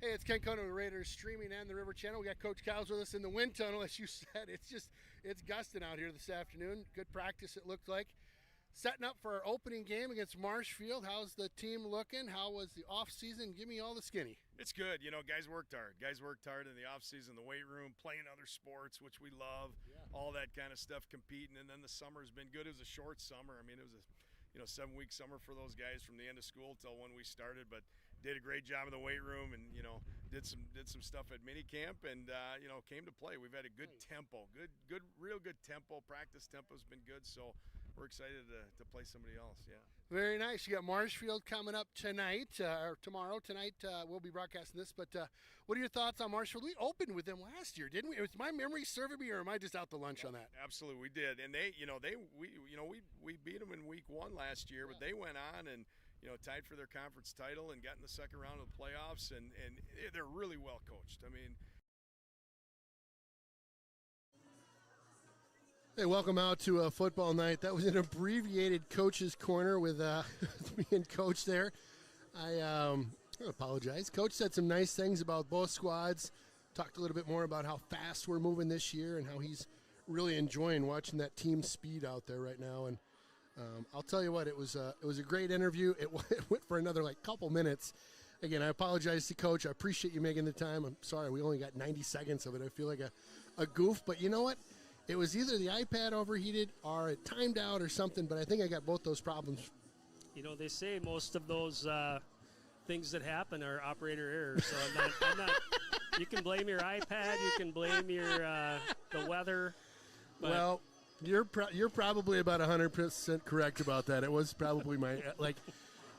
Hey, it's Ken Cono of the Raiders, streaming and the River Channel. We got Coach Cows with us in the wind tunnel, as you said. It's gusting out here this afternoon. Good practice, it looked like. Setting up for our opening game against Marshfield. How's the team looking? How was the off season? Give me all the skinny. It's good. You know, guys worked hard. Guys worked hard in the off season, the weight room, playing other sports, which we love, all that kind of stuff, competing. And then the summer's been good. It was a short summer. I mean, it was a 7-week summer for those guys from the end of school till when we started, but did a great job in the weight room and, did some stuff at mini camp and, came to play. We've had a good tempo, real good tempo. Practice tempo's been good, so we're excited to play somebody else, yeah. Very nice. You got Marshfield coming up tonight, or tomorrow. Tonight we'll be broadcasting this, but what are your thoughts on Marshfield? We opened with them last year, didn't we? Was my memory serving me, or am I just out to lunch on that? Absolutely, we did. And we beat them in week 1 last year, but they went on and, tied for their conference title and got in the second round of the playoffs, and they're really well coached. I mean, hey, welcome out to a football night. That was an abbreviated Coach's Corner with me and Coach there. I apologize. Coach said some nice things about both squads. Talked a little bit more about how fast we're moving this year and how he's really enjoying watching that team speed out there right now. And I'll tell you what, it was a great interview. It went for another couple minutes. Again, I apologize to Coach. I appreciate you making the time. I'm sorry we only got 90 seconds of it. I feel like a goof, but you know what? It was either the iPad overheated or it timed out or something, but I think I got both those problems. They say most of those things that happen are operator errors, so I'm not you can blame your iPad, you can blame your the weather. Well, you're probably about 100% correct about that. It was probably my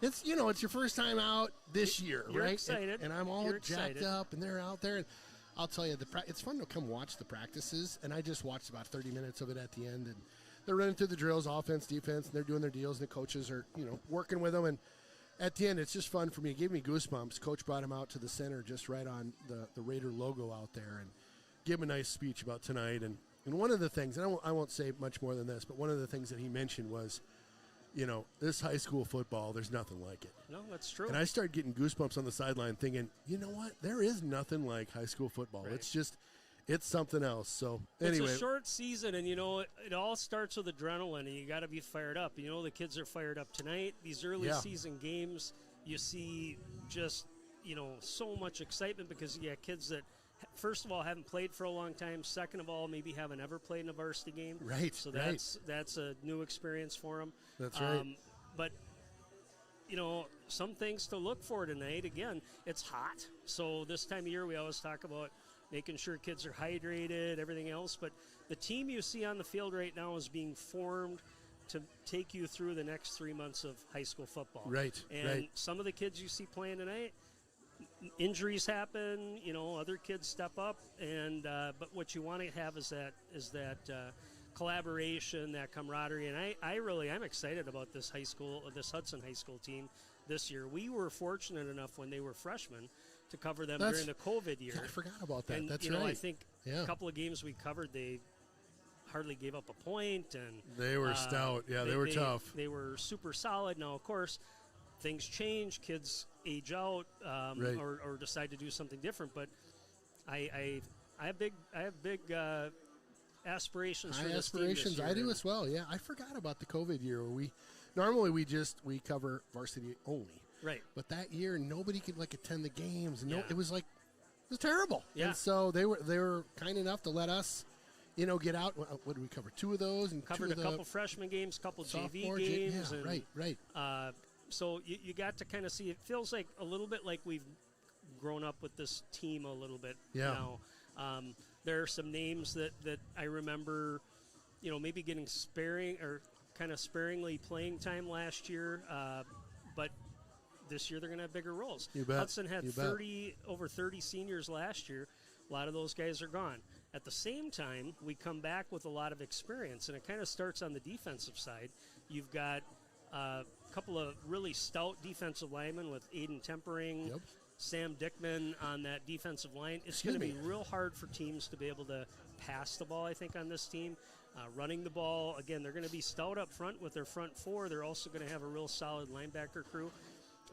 it's it's your first time out this year, you're right? Excited, and I'm all jacked up, and they're out there. And I'll tell you, it's fun to come watch the practices, and I just watched about 30 minutes of it at the end, and they're running through the drills, offense, defense, and they're doing their deals, and the coaches are working with them, and at the end, it's just fun for me. It gave me goosebumps. Coach brought him out to the center, just right on the Raider logo out there, and gave him a nice speech about tonight. And one of the things, and I won't say much more than this, but one of the things that he mentioned was, this high school football, there's nothing like it. No, that's true. And I started getting goosebumps on the sideline thinking, you know what? There is nothing like high school football. Right. It's something else. So anyway. It's a short season, and, it all starts with adrenaline, and you got to be fired up. The kids are fired up tonight. These early season games, you see just, so much excitement because you got kids that, first of all, haven't played for a long time. Second of all, maybe haven't ever played in a varsity game. Right. So that's a new experience for them. That's right. But, some things to look for tonight. Again, it's hot. So this time of year, we always talk about making sure kids are hydrated, everything else. But the team you see on the field right now is being formed to take you through the next 3 months of high school football. Right. And some of the kids you see playing tonight, injuries happen, other kids step up, and but what you want to have is that collaboration, that camaraderie, and I'm excited about this Hudson High School team this year. We were fortunate enough when they were freshmen to cover them during the COVID year. I forgot about that. And, That's right. right. I think a couple of games we covered, they hardly gave up a point, and they were stout. Yeah, they were tough. They were super solid. Now, of course, things change, kids age out, right. or decide to do something different. But I have big aspirations for this team this year. I do as well. Yeah, I forgot about the COVID year where normally we cover varsity only. Right. But that year nobody could attend the games. It was terrible. Yeah. And so they were kind enough to let us get out. What did we cover? 2 of those, and covered a couple freshman games, couple JV games. Yeah, right. So you got to kind of see. It feels like a little bit like we've grown up with this team a little bit now. There are some names that I remember, maybe getting sparingly playing time last year, but this year they're going to have bigger roles. You bet. Hudson had over 30 seniors last year. A lot of those guys are gone. At the same time, we come back with a lot of experience, and it kind of starts on the defensive side. You've got a couple of really stout defensive linemen with Aiden Tempering, Sam Dickman on that defensive line. It's going to be real hard for teams to be able to pass the ball, I think, on this team. Running the ball, again, they're going to be stout up front with their front 4. They're also going to have a real solid linebacker crew.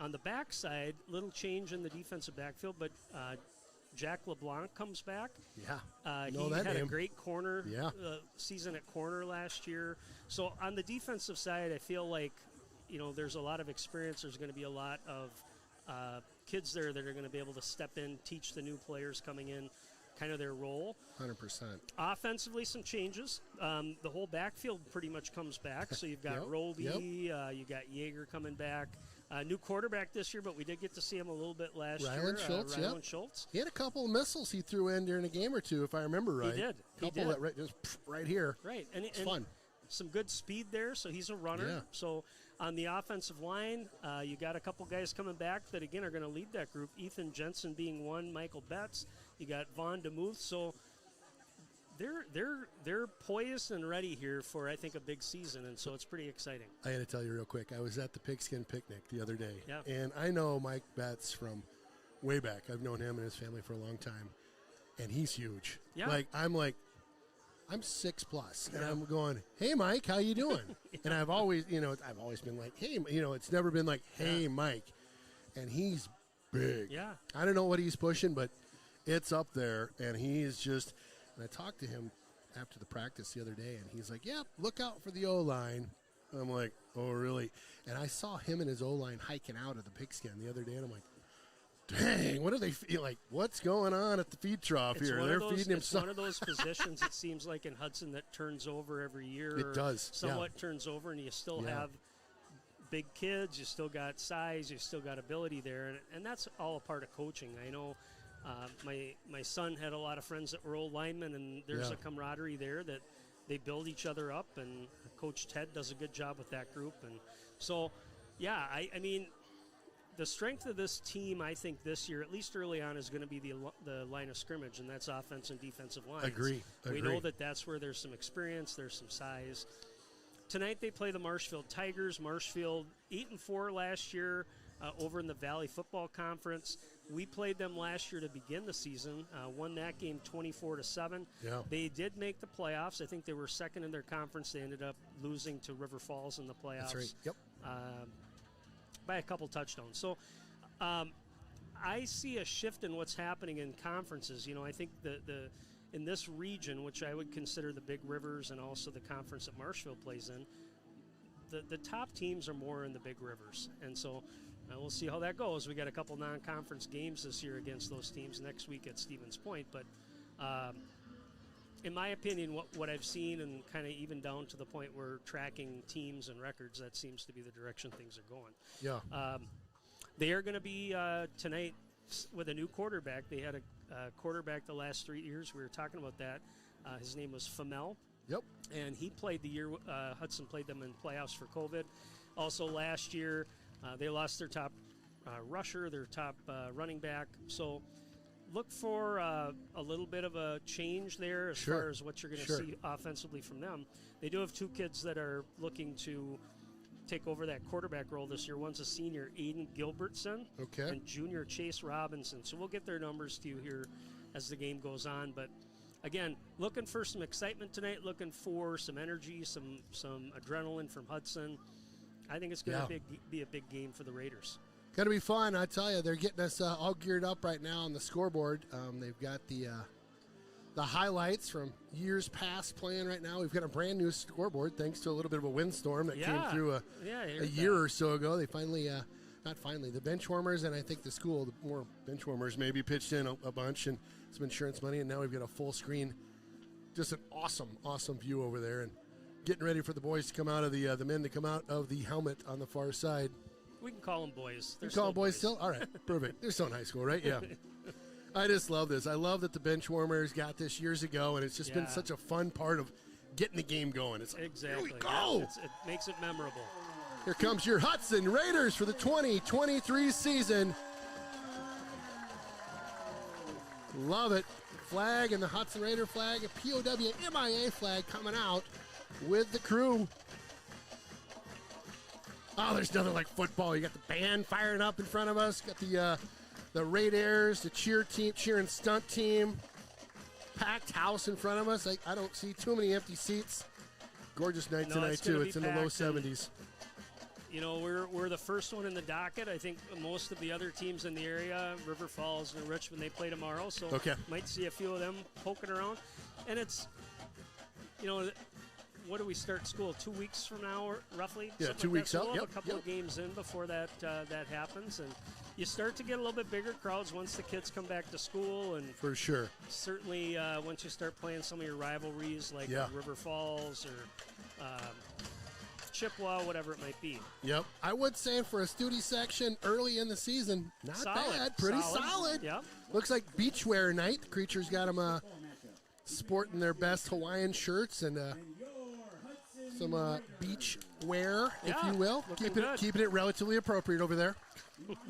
On the backside, little change in the defensive backfield, but Jack LeBlanc comes back. Yeah, He that had name. a great corner Yeah. season at corner last year. So on the defensive side, I feel like, there's a lot of experience. There's going to be a lot of kids there that are going to be able to step in, teach the new players coming in kind of their role. 100%. Offensively, some changes. The whole backfield pretty much comes back. So you've got Yep, Roby, yep. you got Yeager coming back. New quarterback this year, but we did get to see him a little bit last Ryland year. Schultz, Ryland yep. Schultz. He had a couple of missiles he threw in during a game or two, if I remember right. He did. Couple that right here. Right. And fun. Some good speed there, so he's a runner. Yeah. So on the offensive line, you got a couple guys coming back that, again, are going to lead that group. Ethan Jensen being one, Michael Betts. You got Vaughn DeMuth. So they're poised and ready here for, I think, a big season, and so it's pretty exciting. I got to tell you real quick, I was at the Pigskin Picnic the other day, Yeah. and I know Mike Betts from way back. I've known him and his family for a long time, and he's huge. Yeah. I'm 6+, and I'm going, hey, Mike, how you doing? Yeah. And I've always been like, hey, it's never been like, hey, Mike, and he's big. Yeah. I don't know what he's pushing, but it's up there, and he's just. And I talked to him after the practice the other day, and he's like, "Yep, look out for the O-line." I'm like, "Oh, really?" And I saw him and his O-line hiking out of the pigskin the other day, and I'm like, "Dang, what do they feel like? What's going on at the feed trough here? They're feeding him It's one of those positions, it seems like, in Hudson that turns over every year. It does, Somewhat turns over, and you still have big kids. You still got size. You still got ability there, and that's all a part of coaching. I know. My son had a lot of friends that were old linemen, and there's a camaraderie there that they build each other up, and Coach Ted does a good job with that group. And so, I mean, the strength of this team, I think, this year, at least early on, is going to be the line of scrimmage, and that's offense and defensive lines. Agree. We know that's where there's some experience, there's some size. Tonight they play the Marshfield Tigers. Marshfield 8-4 last year over in the Valley Football Conference. We played them last year to begin the season, won that game 24-7. Yeah. They did make the playoffs. I think they were second in their conference. They ended up losing to River Falls in the playoffs. That's right. Yep. By a couple touchdowns. So I see a shift in what's happening in conferences. I think the in this region, which I would consider the Big Rivers and also the conference that Marshfield plays in, the top teams are more in the Big Rivers. And so we'll see how that goes. We got a couple non-conference games this year against those teams next week at Stevens Point. But in my opinion, what I've seen, and kind of even down to the point where tracking teams and records, that seems to be the direction things are going. Yeah. They are going to be tonight with a new quarterback. They had a quarterback the last 3 years. We were talking about that. His name was Famel. Yep. And he played the year Hudson played them in playoffs for COVID. Also last year, they lost their top rusher, their top running back. So look for a little bit of a change there as far as what you're going to see offensively from them. They do have two kids that are looking to take over that quarterback role this year. One's a senior, Aiden Gilbertson, and junior Chase Robinson. So we'll get their numbers to you here as the game goes on. But again, looking for some excitement tonight, looking for some energy, some adrenaline from Hudson. I think it's going to be a big game for the Raiders. Going to be fun. I tell you, they're getting us all geared up right now on the scoreboard. They've got the highlights from years past playing right now. We've got a brand new scoreboard thanks to a little bit of a windstorm that came through a year or so ago. They finally, the bench warmers, and I think the school, the more bench warmers maybe pitched in a bunch and some insurance money, and now we've got a full screen. Just an awesome view over there, and getting ready for the boys to come out of the men to come out of the helmet on the far side. We can call them boys. You call them boys still? All right, perfect. They're still in high school, right? Yeah. I just love this. I love that the bench warmers got this years ago, and it's just been such a fun part of getting the game going. It's like, exactly. Here we go. It makes it memorable. Here comes your Hudson Raiders for the 2023 season. Love it. Flag and the Hudson Raider flag, a POW MIA flag coming out with the crew. Oh, there's nothing like football. You got the band firing up in front of us. Got the Raiders, the cheer and stunt team. Packed house in front of us. I don't see too many empty seats. Gorgeous night tonight, too. It's in the low 70s. we're the first one in the docket. I think most of the other teams in the area, River Falls and Richmond, they play tomorrow, so might see a few of them poking around. And it's, what do we start school? 2 weeks from now, or roughly? Yeah, 2 weeks out. We'll have a couple of games in before that happens, and you start to get a little bit bigger crowds once the kids come back to school, and for sure. Certainly, once you start playing some of your rivalries like River Falls or Chippewa, whatever it might be. Yep. I would say for a Studi section early in the season, not bad. Pretty solid. Yep. Looks like beachwear night. The Creatures got them sporting their best Hawaiian shirts and some beach wear, if you will. Keeping it relatively appropriate over there.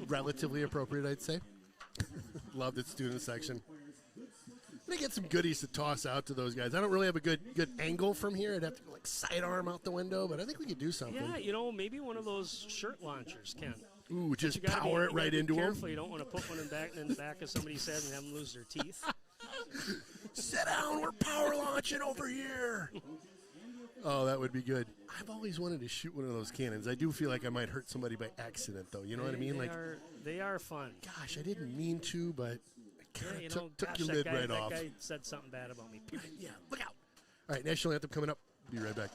Relatively appropriate, I'd say. Loved it, student section. I'm going to get some goodies to toss out to those guys. I don't really have a good angle from here. I'd have to sidearm out the window, but I think we could do something. Yeah, maybe one of those shirt launchers, Ken. Ooh, just power it right into them. Careful, you don't want to put one in the back of somebody's head and have them lose their teeth. Sit down, we're power launching over here. Oh, that would be good. I've always wanted to shoot one of those cannons. I do feel like I might hurt somebody by accident, though. You know what I mean? They are fun. Gosh, I didn't mean to, but I kind of took your lid right off. That guy said something bad about me. Yeah, look out. All right, national anthem coming up. Be right back.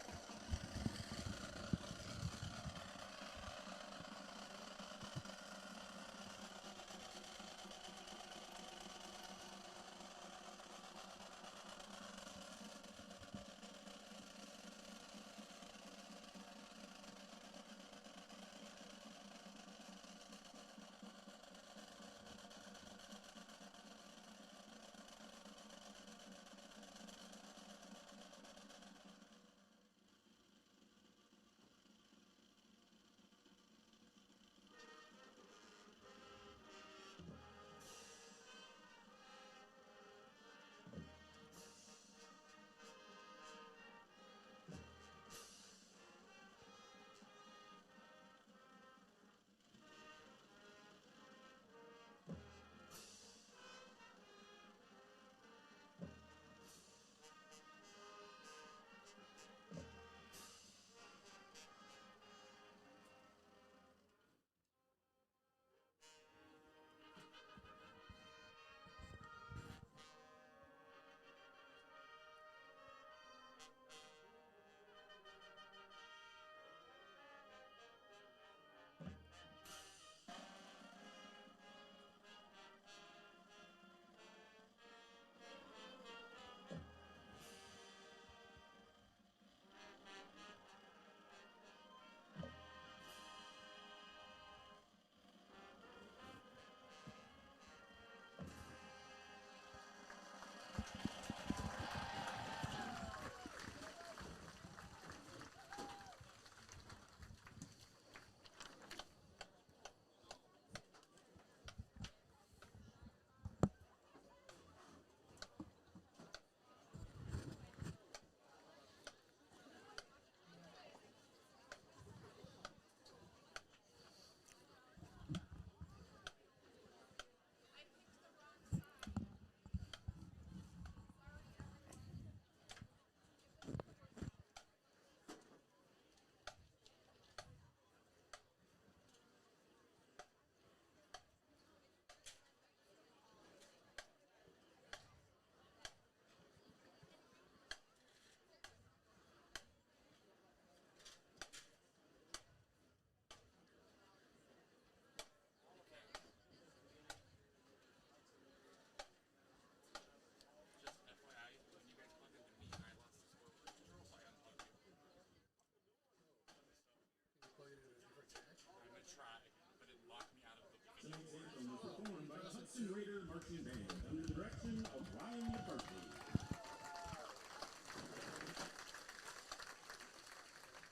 Hudson Raider Marching Band under the direction of Ryan McCarthy.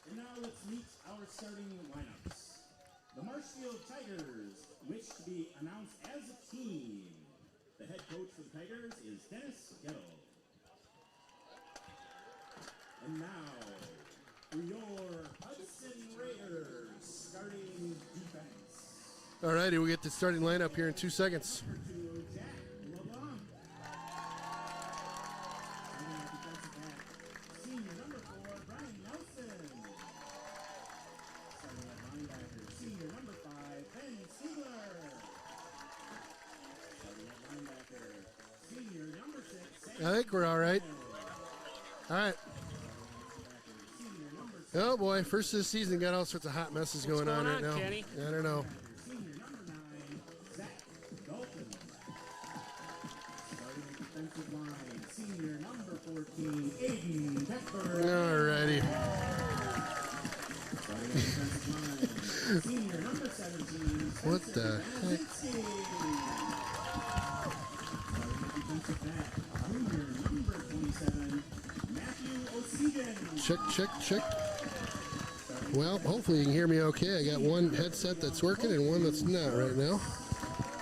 And now let's meet our starting lineups. The Marshfield Tigers, which to be announced as a team. The head coach for the Tigers is Dennis Gettle. And now, for your Hudson Raiders starting defense. All righty, we get the starting lineup here in 2 seconds. I think we're all right. All right. Oh, boy. First of the season, got all sorts of hot messes going on right now. Kenny? I don't know. Senior number 14, Aiden Pepper. All righty. Senior number 17, What the heck? Junior number 27, Matthew O'Segan. Check. Well, hopefully you can hear me okay. I got one headset that's working and one that's not right now.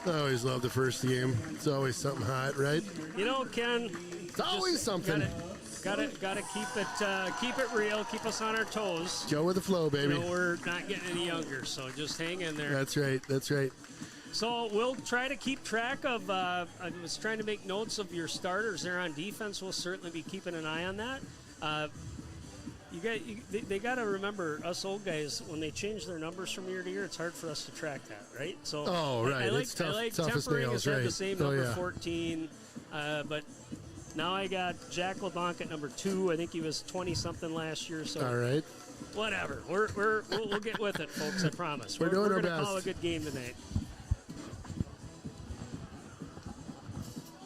I always love the first game. It's always something hot, right? You know, Ken, It's always something. Gotta keep it real, keep us on our toes. Go with the flow, baby. You know, we're not getting any younger, so just hang in there. That's right. So we'll try to keep track of, I was trying to make notes of your starters there on defense. We'll certainly be keeping an eye on that. They got to remember, us old guys, when they change their numbers from year to year, it's hard for us to track that, right? So right. I like, It's tough, I like tough as Tempering nails, has had right. the same Oh, number yeah. 14, 14, but now I got Jack LeBlanc at number 2. I think he was 20-something last year, so All right. whatever. We'll get with it, folks, I promise. We're doing our gonna best. call a good game tonight.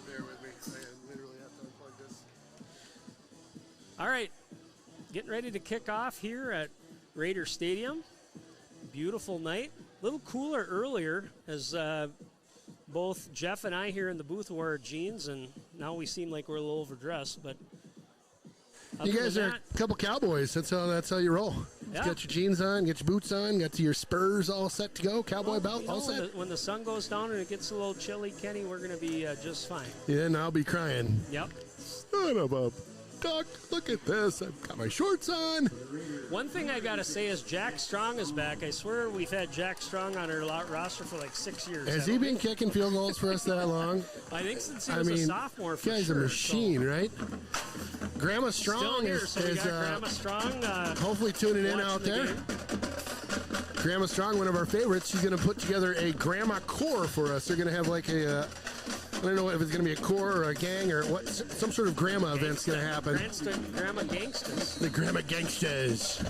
Bear with me. I literally have to unplug this. All right, getting ready to kick off here at Raider Stadium. Beautiful night. A little cooler earlier as both Jeff and I here in the booth wore our jeans, and now we seem like we're a little overdressed. But You guys are a couple cowboys. That's how you roll. Yeah. Got your jeans on, get your boots on, got your spurs all set to go, cowboy belt all set. When the sun goes down and it gets a little chilly, Kenny, we're going to be just fine. Yeah, and I'll be crying. Yep. Son of a duck, look at this. I've got my shorts on. One thing I got to say is Jack Strong is back. I swear we've had Jack Strong on our roster for like 6 years. Has he been kicking field goals for us that long? I think since he was a sophomore for guy's sure. a machine, right? Grandma Strong Still here, is, so we got Grandma Strong. hopefully tuning in out the there. game. Grandma Strong, one of our favorites. She's going to put together a grandma corps for us. They're going to have like I don't know if it's going to be a corps or a gang or what. Some sort of grandma event's going to happen. Grandma Gangsters. The Grandma Gangsters.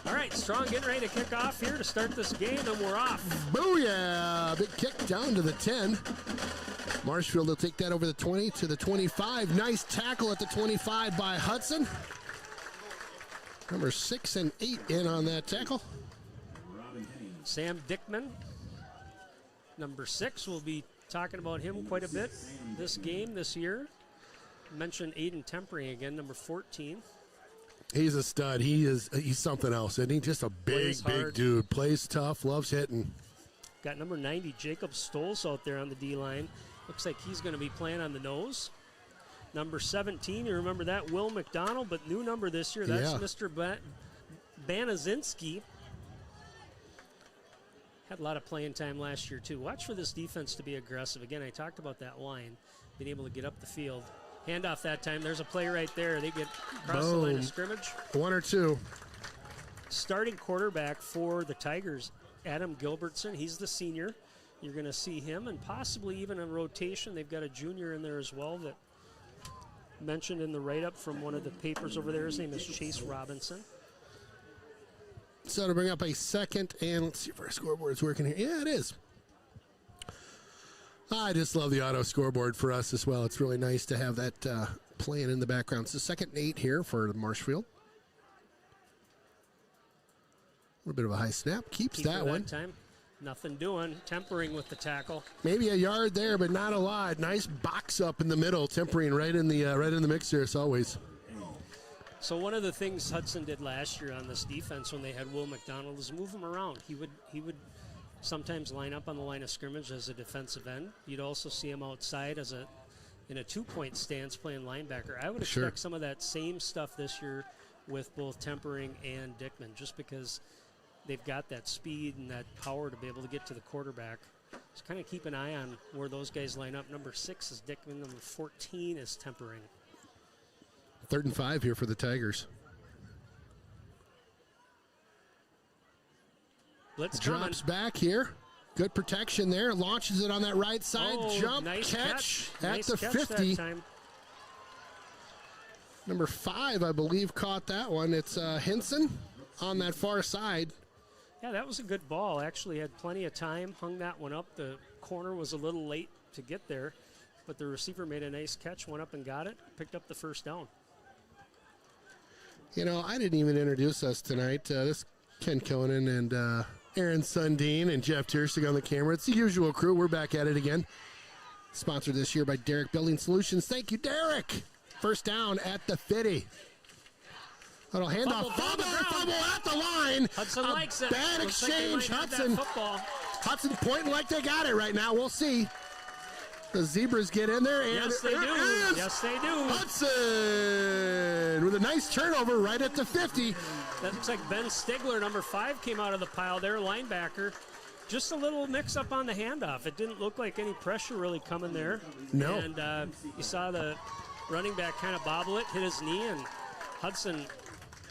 All right, Strong getting ready to kick off here to start this game, and we're off. Booyah! Big kick down to the 10. Marshfield will take that over the 20 to the 25. Nice tackle at the 25 by Hudson. Number 6 and 8 in on that tackle. Sam Dickman, number 6. We'll be talking about him quite a bit this game, this year. Mentioned Aiden Tempering again, number 14. He's a stud. He's something else, isn't he? Just a big dude. Plays tough, loves hitting. Got number 90, Jacob Stoles out there on the D-line. Looks like he's going to be playing on the nose. Number 17, you remember that, Will McDonald, but new number this year. That's Mr. Banazinski. Had a lot of playing time last year, too. Watch for this defense to be aggressive. Again, I talked about that line, being able to get up the field. Handoff that time. There's a play right there. They get across the line of scrimmage. 1 or 2. Starting quarterback for the Tigers, Adam Gilbertson. He's the senior. You're going to see him, and possibly even a rotation. They've got a junior in there as well that mentioned in the write-up from one of the papers over there. His name is Chase Robinson. So to bring up a second, and let's see if our scoreboard's working here. Yeah, it is. I just love the auto scoreboard for us as well. It's really nice to have that playing in the background. It's the 2nd and 8 here for Marshfield. A little bit of a high snap. Keeps that one. Time. Nothing doing. Tempering with the tackle. Maybe a yard there, but not a lot. Nice box up in the middle. Tempering right in the mix there as always. So one of the things Hudson did last year on this defense when they had Will McDonald is move him around. He would sometimes line up on the line of scrimmage as a defensive end. You'd also see him outside in a 2-point stance playing linebacker. I would expect some of that same stuff this year with both Tempering and Dickman, just because they've got that speed and that power to be able to get to the quarterback. Just kind of keep an eye on where those guys line up. Number 6 is Dickman. Number 14 is Tempering. 3rd and 5 here for the Tigers. Blitz drops back here. Good protection there. Launches it on that right side. Jump nice catch at nice the catch 50. that time. Number 5, I believe, caught that one. It's Hudson on that far side. Yeah, that was a good ball. Actually had plenty of time, hung that one up. The corner was a little late to get there, but the receiver made a nice catch, went up and got it, picked up the first down. You know, I didn't even introduce us tonight. This is Ken Koenen and Aaron Sundin and Jeff Tierstig on the camera. It's the usual crew. We're back at it again. Sponsored this year by Derek Building Solutions. Thank you, Derek. First down at the 50. Little handoff. Fumble at the line. Hudson likes it. Bad Looks exchange. like Hudson. Hudson pointing like they got it right now. We'll see. The Zebras get in there. And Yes, they do. Yes, they do. Hudson with a nice turnover right at the 50. That looks like Ben Stigler, number 5, came out of the pile there, linebacker. Just a little mix-up on the handoff. It didn't look like any pressure really coming there. No. And you saw the running back kind of bobble it, hit his knee, and Hudson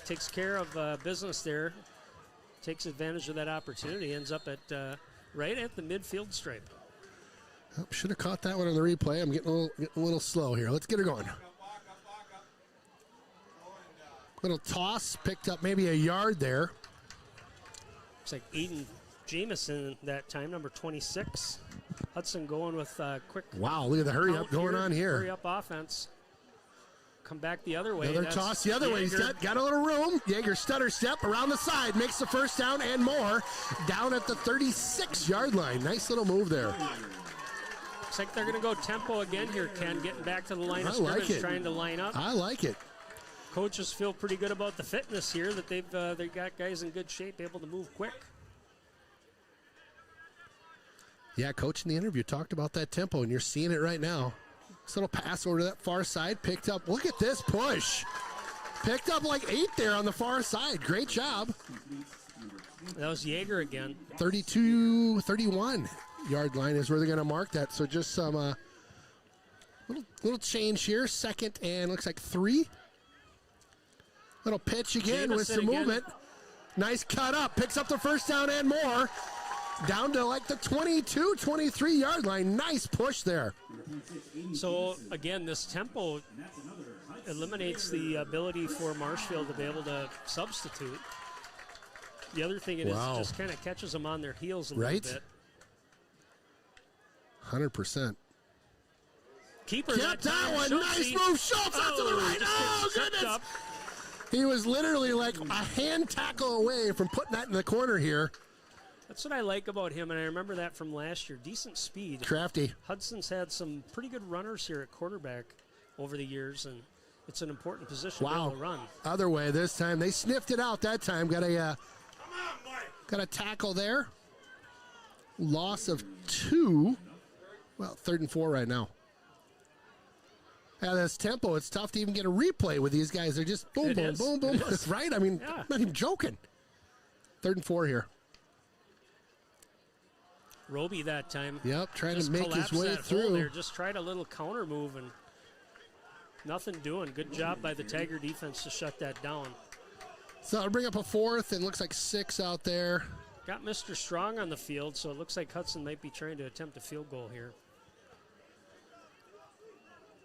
takes care of business there, takes advantage of that opportunity, ends up at right at the midfield stripe. Oh, should have caught that one on the replay. I'm getting a little slow here. Let's get her going. Little toss, picked up maybe a yard there. Looks like Aiden Jamison that time, number 26. Hudson going with quick. Wow, look at the hurry up going on here. Hurry up offense. Come back the other way. Another toss the other way. He's got a little room. Jaeger stutter step around the side, makes the first down and more. Down at the 36-yard line. Nice little move there. Looks like they're going to go tempo again here, Ken, getting back to the line of I like scrimmage, it. trying to line up. I like it. Coaches feel pretty good about the fitness here, that they've got guys in good shape, able to move quick. Yeah, coach in the interview talked about that tempo, and you're seeing it right now. This little pass over to that far side, picked up. Look at this push. Picked up like 8 there on the far side. Great job. That was Jaeger again. 31 line is where they're going to mark that. So just some little change here. Second and looks like 3. Little pitch again with some movement. Nice cut up. Picks up the first down and more. Down to like the 22, 23-yard line. Nice push there. So, again, this tempo eliminates the ability for Marshfield to be able to substitute. The other thing it just kind of catches them on their heels a little bit. 100%. Keeper kept that one. Nice move. Schultz out to the right. Oh, goodness. He was literally like a hand tackle away from putting that in the corner here. That's what I like about him, and I remember that from last year. Decent speed. Crafty. Hudson's had some pretty good runners here at quarterback over the years, and it's an important position to be able to run. Other way this time. They sniffed it out that time. Got a tackle there. Loss of 2. Well, 3rd and 4 right now. Yeah, this tempo, it's tough to even get a replay with these guys. They're just boom, boom, boom, boom. Right? I mean, I'm not even joking. 3rd and 4 here. Roby that time. Yep, trying to make his way through. There. Just tried a little counter move and nothing doing. Good job by the Tiger defense to shut that down. So I'll bring up a 4th and looks like 6 out there. Got Mr. Strong on the field, so it looks like Hudson might be trying to attempt a field goal here.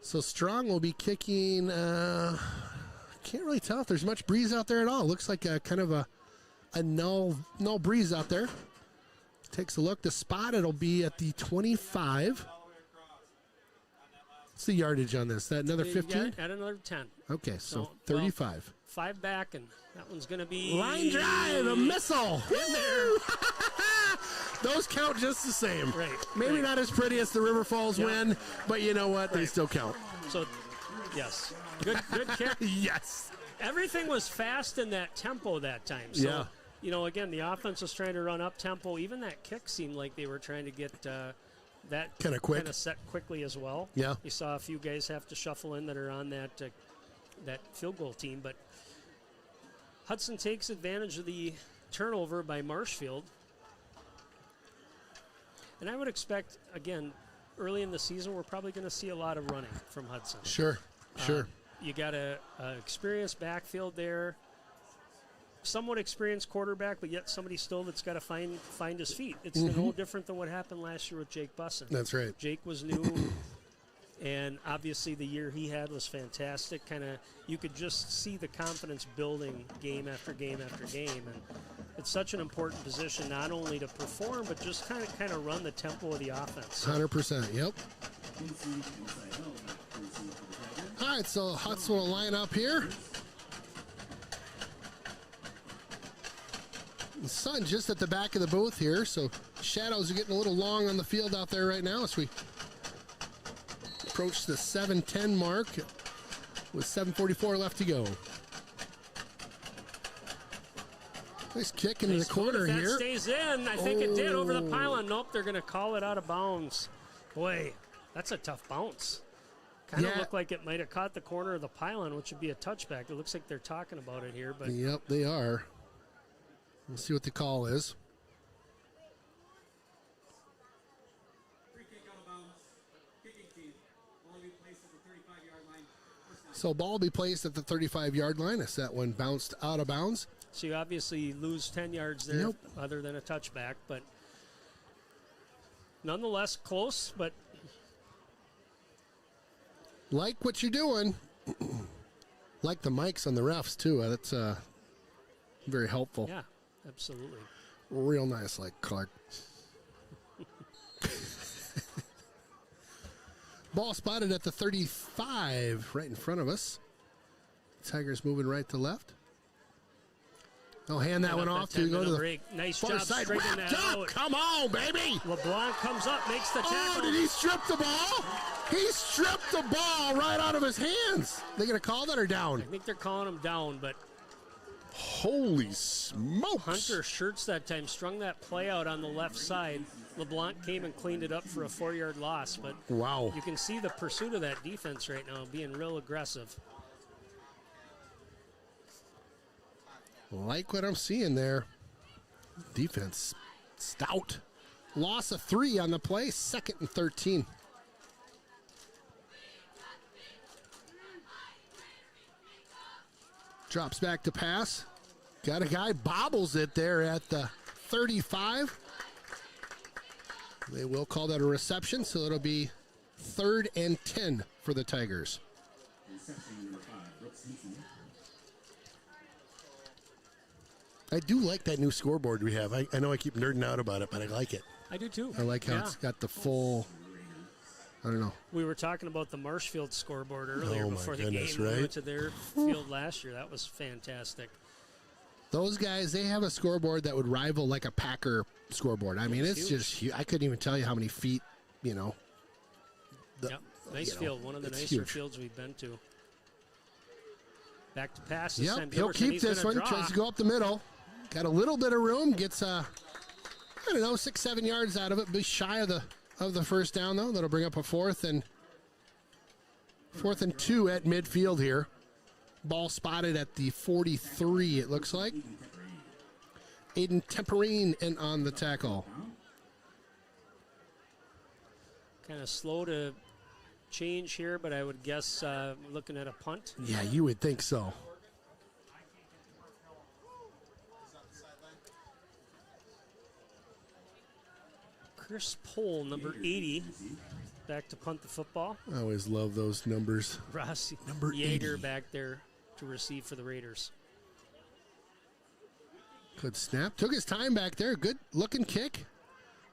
So Strong will be kicking. Can't really tell if there's much breeze out there at all. Looks like a kind of a null breeze out there. Takes a look. The spot, it'll be at the 25. What's the yardage on this? That another 15? Add another 10. Okay, so 35. 5 back, and that one's going to be... Line drive, a missile. In there. Those count just the same. Right. Maybe not as pretty as the River Falls win, but you know what? They still count. So, yes. Good kick. Yes. Everything was fast in that tempo that time. So, you know, again, the offense was trying to run up tempo. Even that kick seemed like they were trying to get that kind of quick, kind of set quickly as well. Yeah. You saw a few guys have to shuffle in that are on that field goal team, but Hudson takes advantage of the turnover by Marshfield. And I would expect, again, early in the season, we're probably going to see a lot of running from Hudson. Sure. You got a experienced backfield there, somewhat experienced quarterback, but yet somebody still that's got to find his feet. It's no different than what happened last year with Jake Bussin. That's right. Jake was new, And obviously the year he had was fantastic. You could just see the confidence building game after game after game. And it's such an important position, not only to perform, but just kind of run the tempo of the offense. 100%, yep. All right, so Hudson will line up here. The sun just at the back of the booth here, so shadows are getting a little long on the field out there right now as we approach the 7:10 mark with 7:44 left to go. Nice kick into the corner if here. That stays in. I think it did over the pylon. Nope, they're going to call it out of bounds. Boy, that's a tough bounce. Kind of looked like it might have caught the corner of the pylon, which would be a touchback. It looks like they're talking about it here. But yep, they are. We'll see what the call is. So ball will be placed at the 35-yard line as that one bounced out of bounds. So you obviously lose 10 yards there, other than a touchback, but nonetheless close. But like what you're doing, like the mics on the refs too. That's very helpful. Yeah, absolutely. Real nice, like Clark. Ball spotted at the 35, right in front of us. Tigers moving right to left. They'll hand that one off to go to the break. Nice far job side. straightening that out. Come on, baby. LeBlanc comes up, makes the tackle. Oh, did he strip the ball? He stripped the ball right out of his hands. They going to call that or down? I think they're calling him down, but holy smokes. Hunter Schertz that time strung that play out on the left side. LeBlanc came and cleaned it up for a 4-yard loss, but wow, you can see the pursuit of that defense right now being real aggressive. Like what I'm seeing there. Defense stout. Loss of 3 on the play, 2nd and 13. Drops back to pass. Got a guy, bobbles it there at the 35. They will call that a reception, so it'll be 3rd and 10 for the Tigers. I do like that new scoreboard we have. I know I keep nerding out about it, but I like it. I do too. I like how it's got the full, I don't know. We were talking about the Marshfield scoreboard earlier before the game. Right? We went to their field last year. That was fantastic. Those guys, they have a scoreboard that would rival like a Packer scoreboard. I mean, it's just huge. I couldn't even tell you how many feet, Nice field. One of the nicer huge fields we've been to. Back to pass. He'll keep this one. Tries to go up the middle. Got a little bit of room. Gets, 6-7 yards out of it. Be shy of the first down, though. That'll bring up a 4th and 2 at midfield here. Ball spotted at the 43, it looks like. Aiden Temperine in on the tackle. Kind of slow to change here, but I would guess looking at a punt. Yeah, you would think so. Chris Pohl, number 80, back to punt the football. I always love those numbers. Rossi, number Yeager 80. back there to receive for the Raiders. Good snap. Took his time back there. Good looking kick.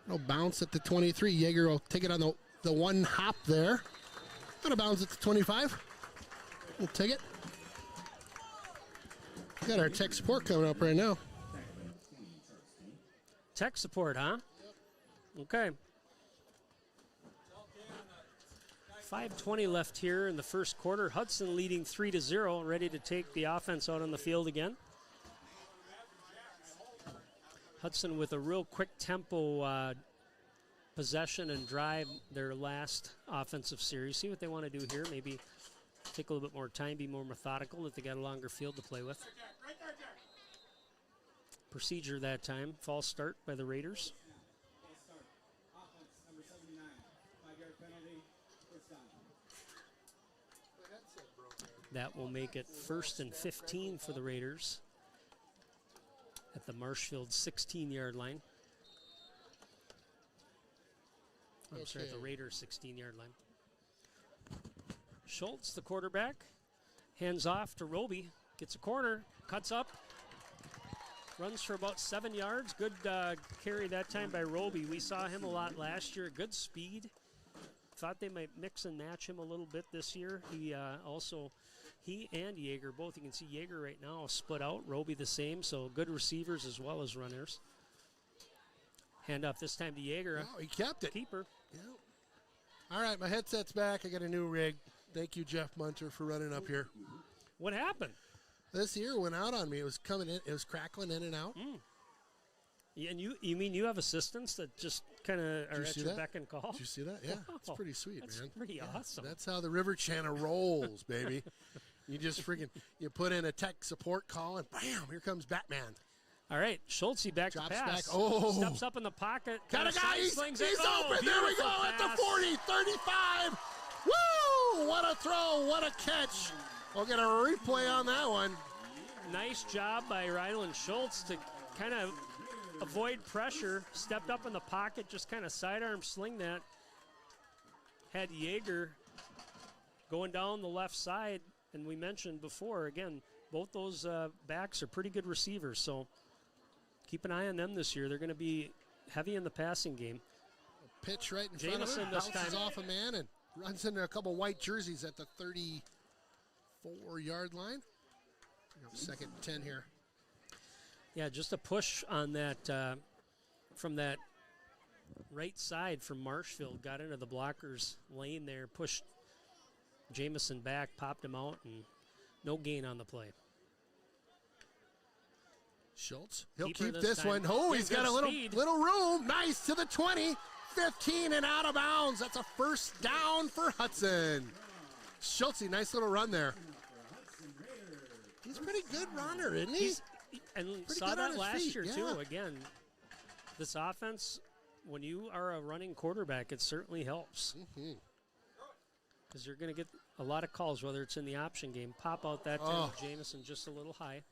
No bounce at the 23. Yeager will take it on the one hop there. Out of bounds at the 25. We'll take it. Got our tech support coming up right now. Tech support, huh? Okay. 5:20 left here in the first quarter. Hudson leading 3-0, ready to take the offense out on the field again. Hudson with a real quick tempo possession and drive their last offensive series. See what they want to do here. Maybe take a little bit more time, be more methodical if they got a longer field to play with. Procedure that time. False start by the Raiders. That will make it 1st and 15 for the Raiders at the Marshfield 16-yard line. I'm sorry, at the Raiders 16-yard line. Schultz, the quarterback, hands off to Roby, gets a corner, cuts up, runs for about 7 yards. Good carry that time by Roby. We saw him a lot last year. Good speed. Thought they might mix and match him a little bit this year. He and Yeager, both, you can see Yeager right now split out. Roby the same, so good receivers as well as runners. Hand off this time to Yeager. Oh, he kept it. Keeper. Yeah. All right, my headset's back. I got a new rig. Thank you, Jeff Munter, for running up here. What happened? This ear went out on me. It was coming in. It was crackling in and out. Yeah, and you mean you have assistants that just kind of are at your beck and call? Did you see that? Yeah, it's pretty sweet, that's man. Pretty awesome. That's how the River Channel rolls, baby. You just you put in a tech support call and bam, here comes Batman. All right, Schultz back to Drops pass. back. Oh. Steps up in the pocket. Got a guy. He's open. Oh, There we go pass. at the 40, 35. Woo! What a throw. What a catch. We'll get a replay on that one. Nice job by Ryland Schultz to kind of avoid pressure. Stepped up in the pocket, just kind of sidearm sling that. Had Yeager going down the left side. And we mentioned before, again, both those backs are pretty good receivers. So keep an eye on them this year. They're going to be heavy in the passing game. Pitch right in front of him. Bounces off a man and runs into a couple white jerseys at the 34-yard line. Second and 10 here. Yeah, just a push on that from that right side from Marshfield. Got into the blockers' lane there, pushed Jamison back, popped him out, and no gain on the play. Schultz, he'll Keeper keep this time. one. Oh, he's got a little room. Nice to the 20, 15 and out of bounds. That's a first down for Hudson. Schultz, nice little run there. He's a pretty good runner, isn't he? And pretty saw that last feet, year, yeah. too. Again, this offense, when you are a running quarterback, it certainly helps. Because you're going to get a lot of calls, whether it's in the option game. Pop out that time. Jamison just a little high.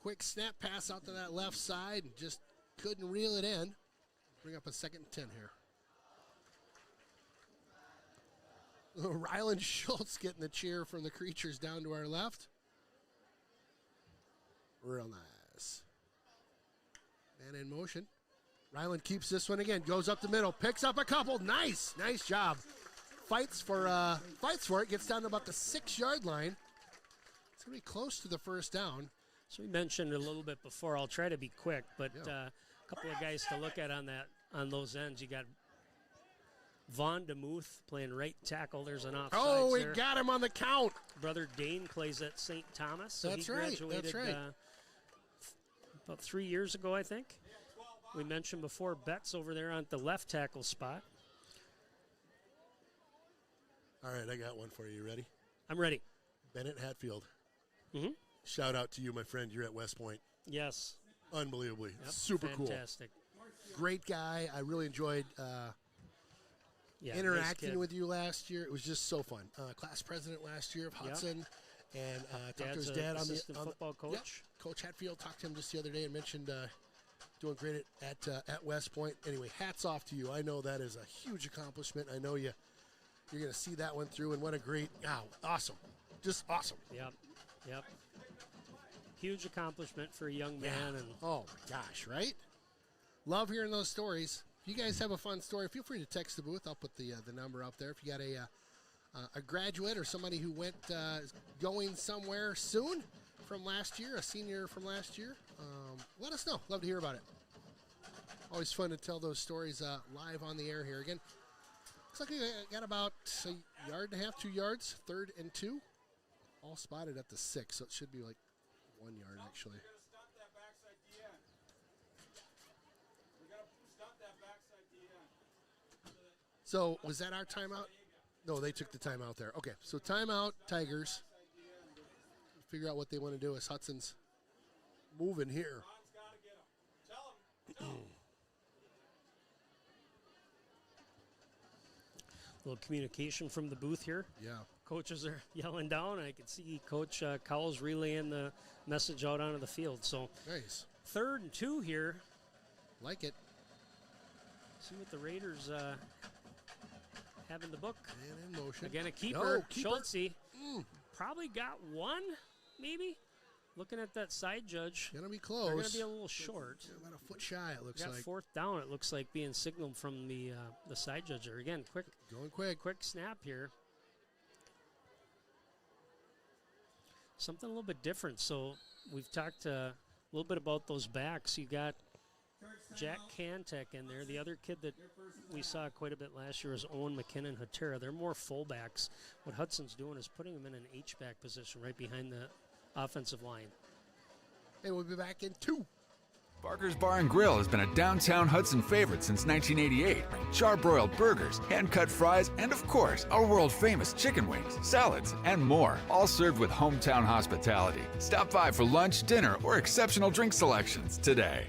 Quick snap pass out to that left side and just couldn't reel it in. Bring up a second and 10 here. Ryland Schultz getting the cheer from the creatures down to our left. Real nice. Man in motion. Ryland keeps this one again. Goes up the middle. Picks up a couple. Nice job. Fights for it. Gets down to about the 6-yard line. It's going to be close to the first down. So we mentioned a little bit before. I'll try to be quick, but a couple of guys to look at on those ends. You got Vaughn DeMuth playing right tackle. There's an offside. Oh, we got him on the count. Brother Dane plays at St. Thomas. So That's he right. graduated That's right. About 3 years ago, I think. We mentioned before Betts over there on the left tackle spot. All right, I got one for you. You ready? I'm ready. Bennett Hatfield. Mm-hmm. Shout out to you, my friend. You're at West Point. Yes. Unbelievably. Yep. Super Fantastic. Cool. Great guy. I really enjoyed interacting nice with you last year. It was just so fun. Class president last year of Hudson. And talked to his dad on the football coach. Yeah, Coach Hatfield talked to him just the other day and mentioned doing great at West Point. Anyway, hats off to you. I know that is a huge accomplishment. I know you're going to see that one through, and what a great, awesome. Just awesome. Yep. Huge accomplishment for a young man. And oh, my gosh, right? Love hearing those stories. If you guys have a fun story, feel free to text the booth. I'll put the number up there. If you got a graduate or somebody who went going somewhere soon from last year, a senior from last year, let us know. Love to hear about it. Always fun to tell those stories live on the air here. Again, looks like we got about a yard and a half, 2 yards, 3rd and 2. All spotted at the 6, so it should be like 1 yard actually. So was that our timeout? No, they took the timeout there. Okay, so timeout, Tigers. Figure out what they want to do as Hudson's moving here. a little communication from the booth here. Yeah. Coaches are yelling down. I can see Coach Cowles relaying the message out onto the field. So Nice. 3rd and 2 here. Like it. See what the Raiders having the book. And in motion. Again, a keeper, No, keeper. Schultze. Probably got one, maybe. Looking at that side judge. Gonna be They're close. going to be a little short. About a foot shy, it looks Got like. fourth down, it looks like, being signaled from the side judge there. Again, Going quick. quick snap here. Something a little bit different. So we've talked a little bit about those backs. You got Jack Kantek in there. The other kid that we saw quite a bit last year was Owen McKinnon Hatera. They're more fullbacks. What Hudson's doing is putting them in an H-back position right behind the offensive line. Hey, we'll be back in 2. Barker's Bar and Grill has been a downtown Hudson favorite since 1988. Charbroiled burgers, hand-cut fries, and of course, our world-famous chicken wings, salads, and more, all served with hometown hospitality. Stop by for lunch, dinner, or exceptional drink selections today.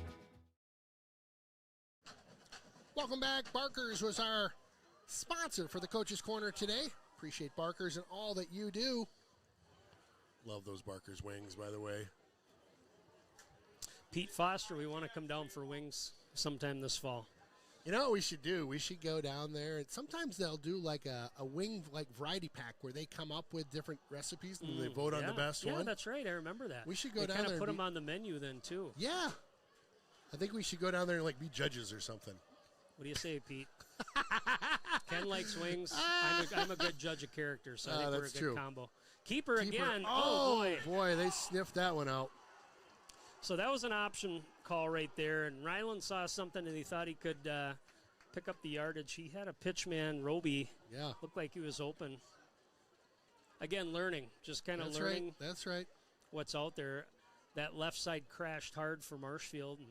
Welcome back. Barker's was our sponsor for the Coach's Corner today. Appreciate Barker's and all that you do. Love those Barker's wings, by the way. Pete Foster, we want to come down for wings sometime this fall. You know what we should do? We should go down there. And sometimes they'll do like a wing variety pack where they come up with different recipes and they vote on the best one. Yeah, that's right. I remember that. We should go down kind there of and put them on the menu then, too. Yeah. I think we should go down there and be judges or something. What do you say, Pete? Ken likes wings. I'm a good judge of character, so I think we're a that's good true. combo. Keeper again. Oh, boy, they sniffed that one out. So that was an option call right there, and Ryland saw something and he thought he could pick up the yardage. He had a pitch man, Roby. Yeah. Looked like he was open. Again, learning, just kind of learning. Right. That's right. What's out there. That left side crashed hard for Marshfield. And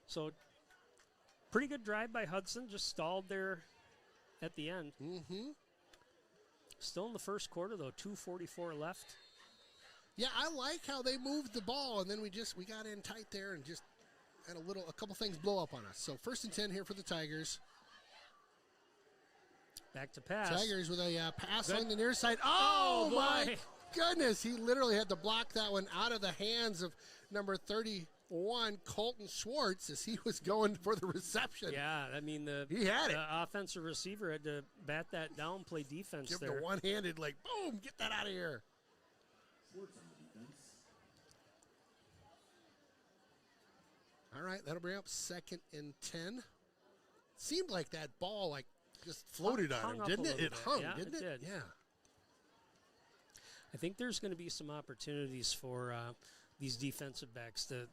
so pretty good drive by Hudson, just stalled there at the end. Mm-hmm. Still in the first quarter, though, 2:44 left. Yeah, I like how they moved the ball, and then we got in tight there and just had a couple things blow up on us. So 1st and 10 here for the Tigers. Back to pass. Tigers with a pass Good. on the near side. Oh, my boy. goodness. He literally had to block that one out of the hands of number 31, Colton Schwartz, as he was going for the reception. Yeah, I mean, He had it. the offensive receiver had to bat that down, play defense Give there. the one-handed, boom, get that out of here. All right, that'll bring up 2nd and 10. Seemed like that ball, just floated on Hung him, up didn't a it? little It bit. hung, Yeah, didn't it? did. Yeah. I think there's going to be some opportunities for these defensive backs to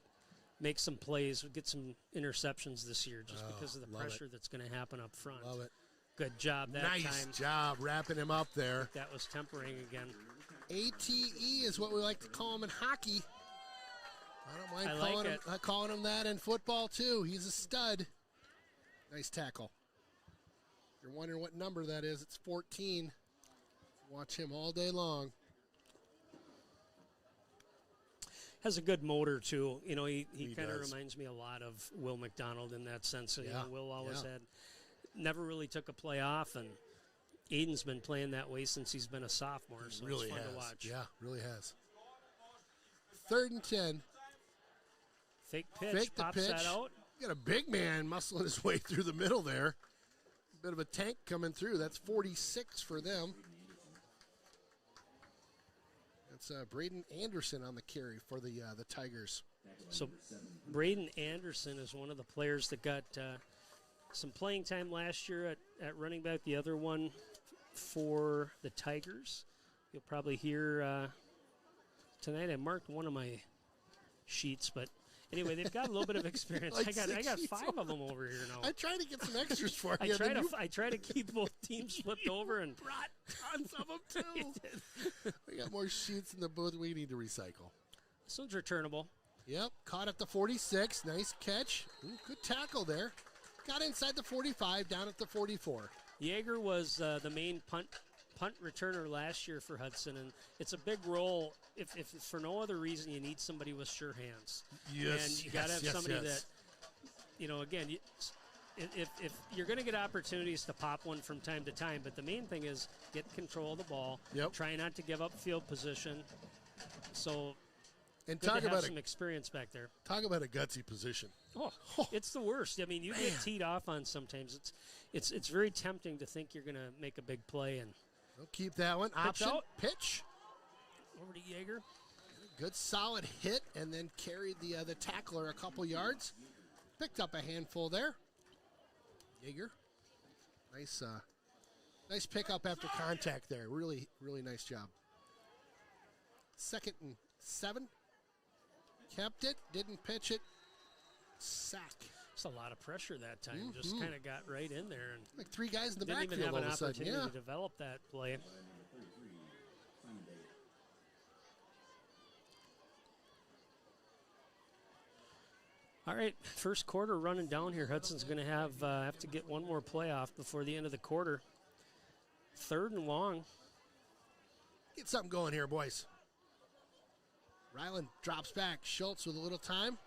make some plays, get some interceptions this year just because of the love pressure it. that's going to happen up front. Love it. Good job that Nice time. job wrapping him up there. That was tempering again. ATE is what we like to call him in hockey. I don't mind calling him that in football, too. He's a stud. Nice tackle. If you're wondering what number that is, it's 14. Watch him all day long. Has a good motor, too. You know, he kind of does. reminds me a lot of Will McDonald in that sense. You Yeah, know, Will always yeah. never really took a play off, and Aiden's been playing that way since he's been a sophomore, so Really it's fun has. to watch. Yeah, really has. 3rd and 10. Fake pitch, Fake the pops pitch. that out. Got a big man muscling his way through the middle there. Bit of a tank coming through. That's 46 for them. That's Braden Anderson on the carry for the Tigers. So Braden Anderson is one of the players that got some playing time last year at running back. The other one for the Tigers. You'll probably hear tonight. I marked one of my sheets, but anyway, they've got a little bit of experience. I got 5 of them over here now. I tried to get some extras for I you. try to keep both teams flipped over and brought tons of them too. We got more sheets in the booth we need to recycle. this one's returnable. Yep, caught at the 46. Nice catch. Ooh, good tackle there. Got inside the 45, down at the 44. Yeager was the main punt returner last year for Hudson, and it's a big role. If for no other reason, you need somebody with sure hands. Yes, and you got to have somebody that, you know, again, if you're going to get opportunities to pop one from time to time, but the main thing is get control of the ball. Yep. Try not to give up field position. So And Good talk to have about some experience back there. Talk about a gutsy position. Oh, it's the worst. I mean, you get teed off on sometimes. It's very tempting to think you're going to make a big play and We'll keep that one. Option, pitch. over to Yeager. Good solid hit, and then carried the tackler a couple yards. Picked up a handful there. Yeager. Nice pickup after contact there. Really, really nice job. 2nd and 7. Kept it, didn't pitch it. Sack. It's a lot of pressure that time. Just kind of got right in there and Like 3 guys in the didn't even backfield have all an of a sudden. opportunity Yeah. to develop that play. All right, first quarter running down here. Hudson's going to have to get one more play off before the end of the quarter. 3rd and long. Get something going here, boys. Ryland drops back. Schultz with a little time.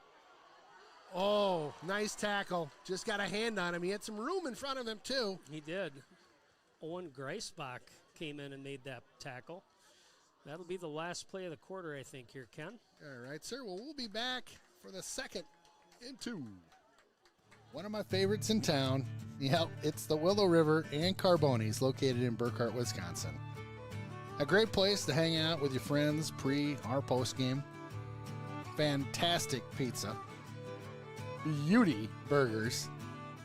Oh, nice tackle. Just got a hand on him. He had some room in front of him, too. He did. Owen Greisbach came in and made that tackle. That'll be the last play of the quarter, I think, here, Ken. All right, sir. Well, we'll be back for the 2nd and 2. One of my favorites in town. Yep, it's the Willow River and Carbonis, located in Burkhart, Wisconsin. A great place to hang out with your friends pre or post game. Fantastic pizza, beauty burgers,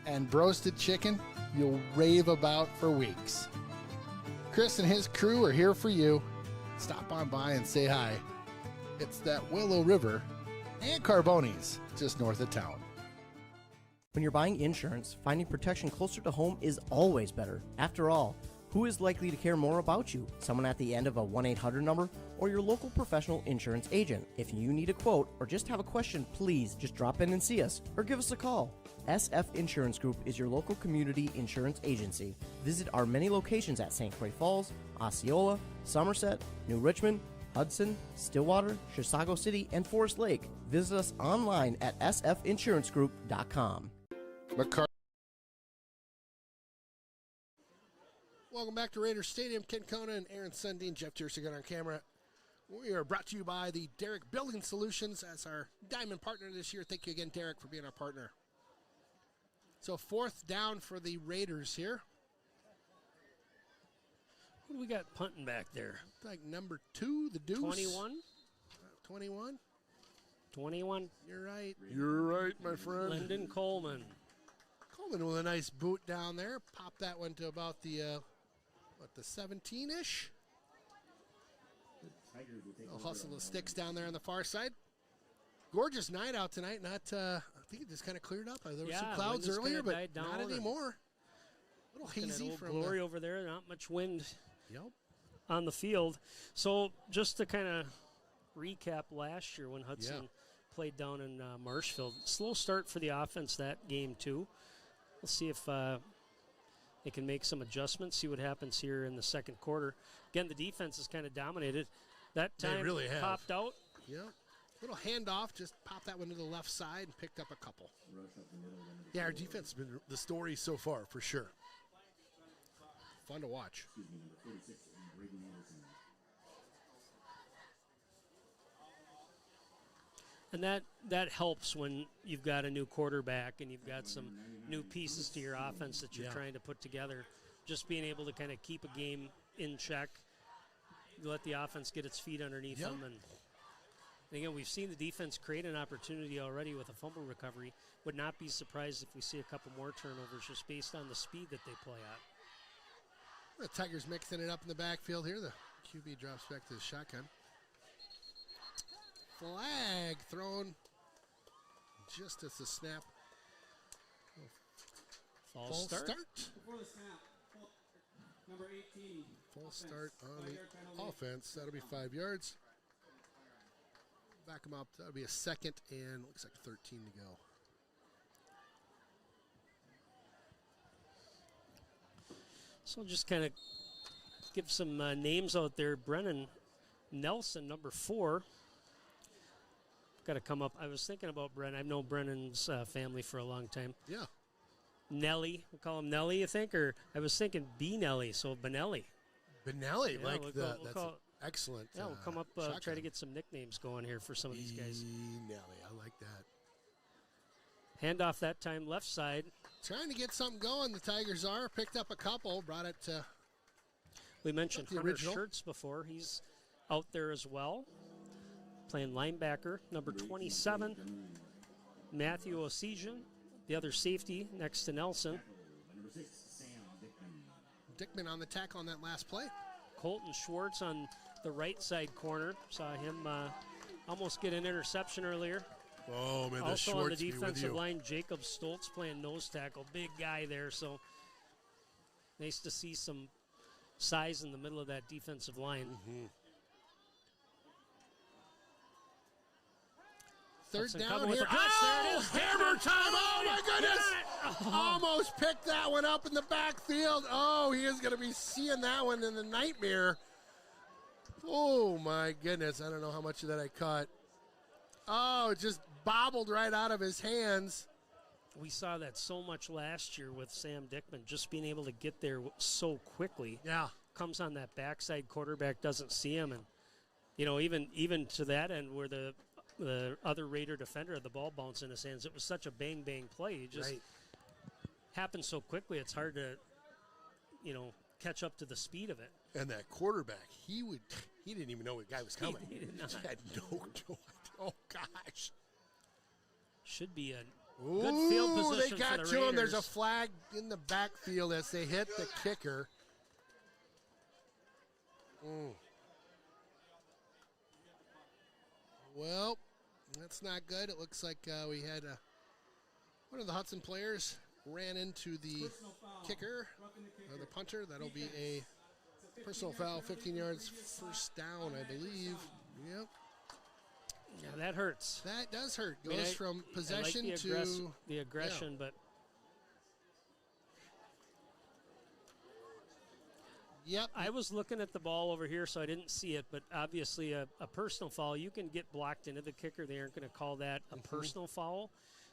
and roasted chicken you'll rave about for weeks. Chris and his crew are here for you. Stop on by and say hi. It's that Willow River and Carbonis, just north of town. When you're buying insurance, finding protection closer to home is always better. After all, who is likely to care more about you? Someone at the end of a 1-800 number or your local professional insurance agent? If you need a quote or just have a question, please just drop in and see us or give us a call. SF Insurance Group is your local community insurance agency. Visit our many locations at St. Croix Falls, Osceola, Somerset, New Richmond, Hudson, Stillwater, Chisago City, and Forest Lake. Visit us online at sfinsurancegroup.com. Welcome back to Raiders Stadium. Ken Kona and Aaron Sundin, Jeff Tiersigan on camera. We are brought to you by the Derrick Building Solutions as our diamond partner this year. Thank you again, Derrick, for being our partner. So 4th down for the Raiders here. Who do we got punting back there? Like number 2, the Deuce. 21? 21? 21. You're right. You're right, my friend. Lyndon Coleman. Coleman with a nice boot down there. Pop that one to about the 17-ish. They'll hustle the sticks down there on the far side. Gorgeous night out tonight. Not, I think it just kind of cleared up. There were some clouds earlier, but not anymore. A little hazy from Glory over there. Not much wind Yep. on the field. So just to kind of recap last year when Hudson played down in Marshfield. Slow start for the offense that game, too. We'll see if they can make some adjustments, see what happens here in the second quarter. Again, the defense has kind of dominated. That time They really have. popped out. Yeah. Little handoff, just pop that one to the left side and picked up a couple. Yeah, our defense has been the story so far, for sure. Fun to watch. And that helps when you've got a new quarterback and you've got some new pieces to your offense that you're trying to put together. Just being able to kind of keep a game in check, let the offense get its feet underneath them. And again, we've seen the defense create an opportunity already with a fumble recovery. Would not be surprised if we see a couple more turnovers just based on the speed that they play at. The Tigers mixing it up in the backfield here. The QB drops back to the shotgun. Flag thrown just as the snap. False start. Before the snap, number 18. False start on the offense. That'll be 5 yards. Back them up. That'll be a 2nd and looks like 13 to go. So just kind of give some names out there. Brennan Nelson, number 4. Got to come up. I was thinking about Brennan. I've known Brennan's family for a long time. Yeah. Nelly. We'll call him Nelly, you think? Or I was thinking B. Nelly, so Benelli. Benelli, Yeah, like we'll the. call Excellent. Yeah, we'll come up, try shotgun. to get some nicknames going here for some of these guys. Nelly, I like that. Handoff that time, left side. Trying to get something going, the Tigers are. Picked up a couple, brought it to... We mentioned the Hunter original. Schertz before. He's out there as well, playing linebacker, number 27. Matthew Osesian, the other safety next to Nelson. Number 6, Sam Dickman. Dickman on the tackle on that last play. Colton Schwartz on the right side corner. Saw him almost get an interception earlier. Oh, man, Also on the Schwartz be with defensive you. line, Jacob Stoltz playing nose tackle. Big guy there, so nice to see some size in the middle of that defensive line. Third Hudson down coming with here. a blitz. There it is. Hammer time. Oh, my goodness. Got it. Almost picked that one up in the backfield. Oh, he is going to be seeing that one in the nightmare. Oh, my goodness. I don't know how much of that I caught. Oh, it just bobbled right out of his hands. We saw that so much last year with Sam Dickman, just being able to get there so quickly. Yeah. Comes on that backside, quarterback doesn't see him, and even to that end where the other Raider defender had the ball bounce in his hands, it was such a bang play. It just happened so quickly. It's hard to catch up to the speed of it. And that quarterback, he didn't even know the guy was coming. He did not. He had no idea. Oh gosh. Should be a good field position They got for the to him. There's a Raiders. flag in the backfield as they hit the kicker. Well, that's not good. It looks like we had one of the Hudson players ran into the kicker or the punter. That'll be a personal foul, 15 yards, first down, I believe. Yep. Yeah, that hurts. That does hurt. I mean, Goes from possession I like to the aggression, but yep. I was looking at the ball over here, so I didn't see it. But obviously, a personal foul, you can get blocked into the kicker. They aren't going to call that a personal foul.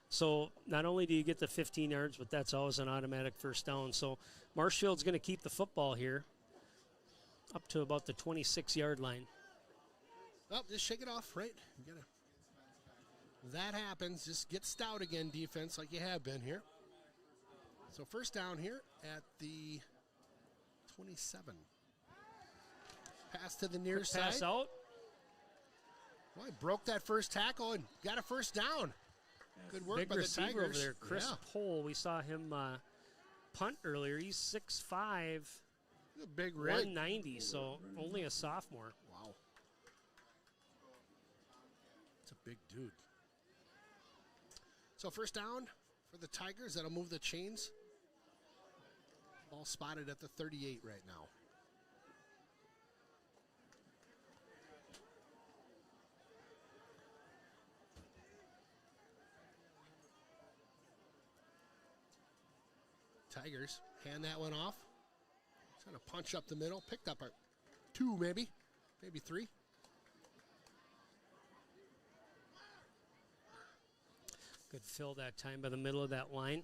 So not only do you get the 15 yards, but that's always an automatic first down. So Marshfield's going to keep the football here up to about the 26-yard line. Oh, just shake it off, right? That happens. Just get stout again, defense, like you have been here. So first down here at the 27. Pass to the near Quick side. pass out. Well, he broke that first tackle and got a first down. Good work Big by the receiver Tigers. over there, Chris Yeah. Pohl. We saw him punt earlier. He's 6'5", A big rig. 190, so only a sophomore. Wow. It's a big dude. So first down for the Tigers. That'll move the chains. Ball spotted at the 38 right now. Tigers hand that one off. Trying to punch up the middle. Picked up a 2 maybe 3. Good fill that time by the middle of that line.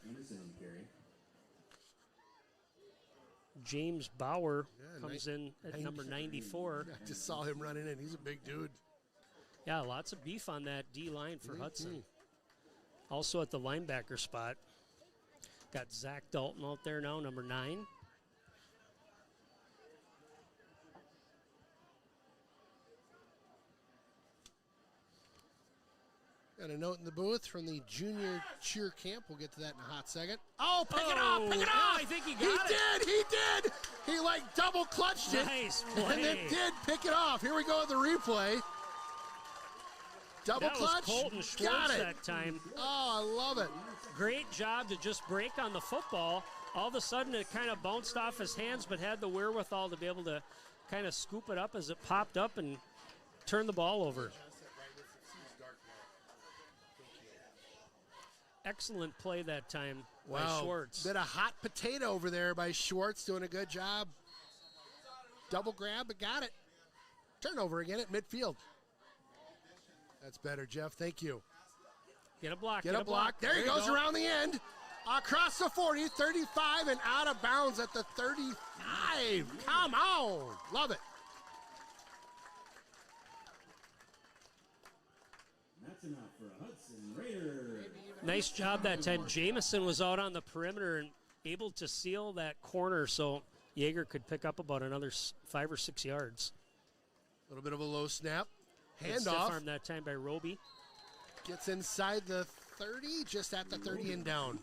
James Bauer comes in at number 94. I just saw him running in. He's a big dude. Yeah, lots of beef on that D line for Hudson. Also at the linebacker spot, got Zach Dalton out there now, number 9. Got a note in the booth from the junior cheer camp. We'll get to that in a hot second. Oh, pick it off, pick it Oh, off. I think he got it. He did. He like double clutched it. Nice And then play. did pick it off. Here we go with the replay. Double That was clutch. Colton Got Schwartz it. that time. Oh, I love it. Great job to just break on the football. All of a sudden, it kind of bounced off his hands, but had the wherewithal to be able to kind of scoop it up as it popped up and turn the ball over. Excellent play that time by Schwartz. Bit of hot potato over there by Schwartz, doing a good job. Double grab, but got it. Turnover again at midfield. That's better, Jeff. Thank you. Get a block. Get a block. There he you goes go. around the end. Across the 40, 35, and out of bounds at the 35. Come on. Love it. Nice job that time. Jamison was out on the perimeter and able to seal that corner so Jaeger could pick up about another 5 or 6 yards. A little bit of a low snap. Good stiff Handoff. arm that time by Roby. Gets inside the 30, just at the 30 and down.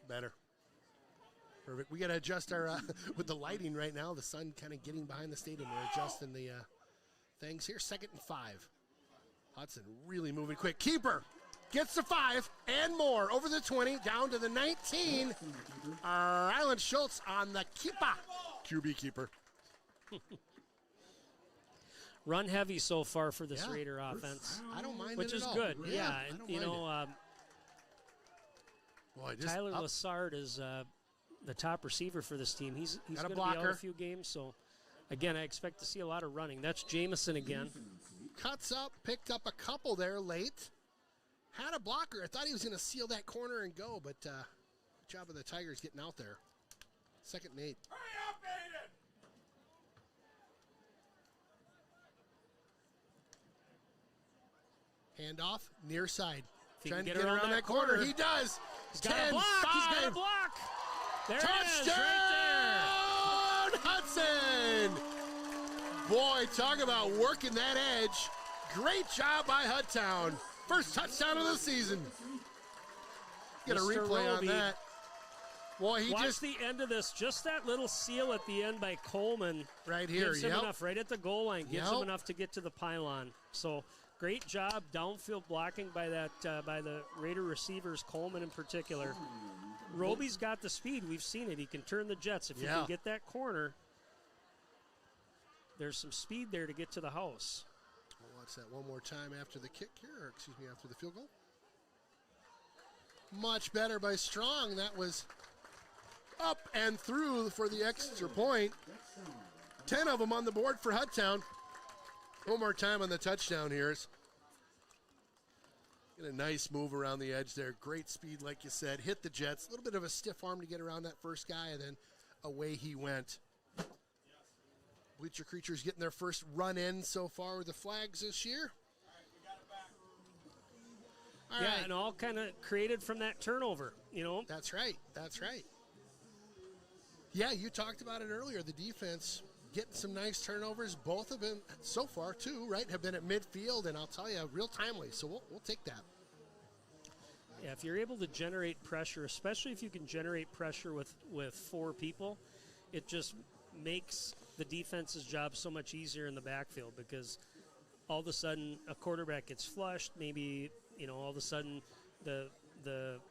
Better. Perfect. We got to adjust our, with the lighting right now, the sun kind of getting behind the stadium. We're adjusting the things here. 2nd and 5. Hudson really moving quick. Keeper gets the 5 and more. Over the 20, down to the 19. Rylan Schultz on the keeper. QB keeper. Run heavy so far for this Raider offense. I don't mind which it is at all. good. Yeah, And, I don't you mind know, Boy, just Tyler up. Lassard is the top receiver for this team. He's Got a going to be out blocker. a few games, so again, I expect to see a lot of running. That's Jamison again. Cuts up, picked up a couple there late. Had a blocker. I thought he was going to seal that corner and go, but good job of the Tigers getting out there. 2nd and 8. Handoff, near side. If he Trying can to get around that corner. He does. He's got a block. He's got a block. There it is, Touchdown, right Hudson! Boy, talk about working that edge. Great job by Hudtown. First touchdown of the season. Get a Mr. replay on Roby. that. Boy, he Watch just the end of this. Just that little seal at the end by Coleman. right here. Gives him Yep. enough right at the goal line. Gives Yep. him enough to get to the pylon. So great job downfield blocking by that by the Raider receivers, Coleman in particular. Roby's got the speed. We've seen it. He can turn the jets. If he Yeah. can get that corner, there's some speed there to get to the house. We'll watch that one more time after the kick here, or excuse me, after the field goal. Much better by Strong. That was up and through for the extra point. 10 of them on the board for Hudtown. One more time on the touchdown here. Get a nice move around the edge there. Great speed, like you said. Hit the Jets. A little bit of a stiff arm to get around that first guy, and then away he went. Bleacher Creatures getting their first run in so far with the Flags this year. All Yeah, right. and all kind of created from that turnover, you know. That's right. That's right. Yeah, you talked about it earlier. The defense getting some nice turnovers. Both of them so far, too, right, have been at midfield, and I'll tell you, real timely. So we'll take that. Yeah, if you're able to generate pressure, especially if you can generate pressure with 4 people, it just makes the defense's job so much easier in the backfield because all of a sudden a quarterback gets flushed. Maybe, you know, all of a sudden the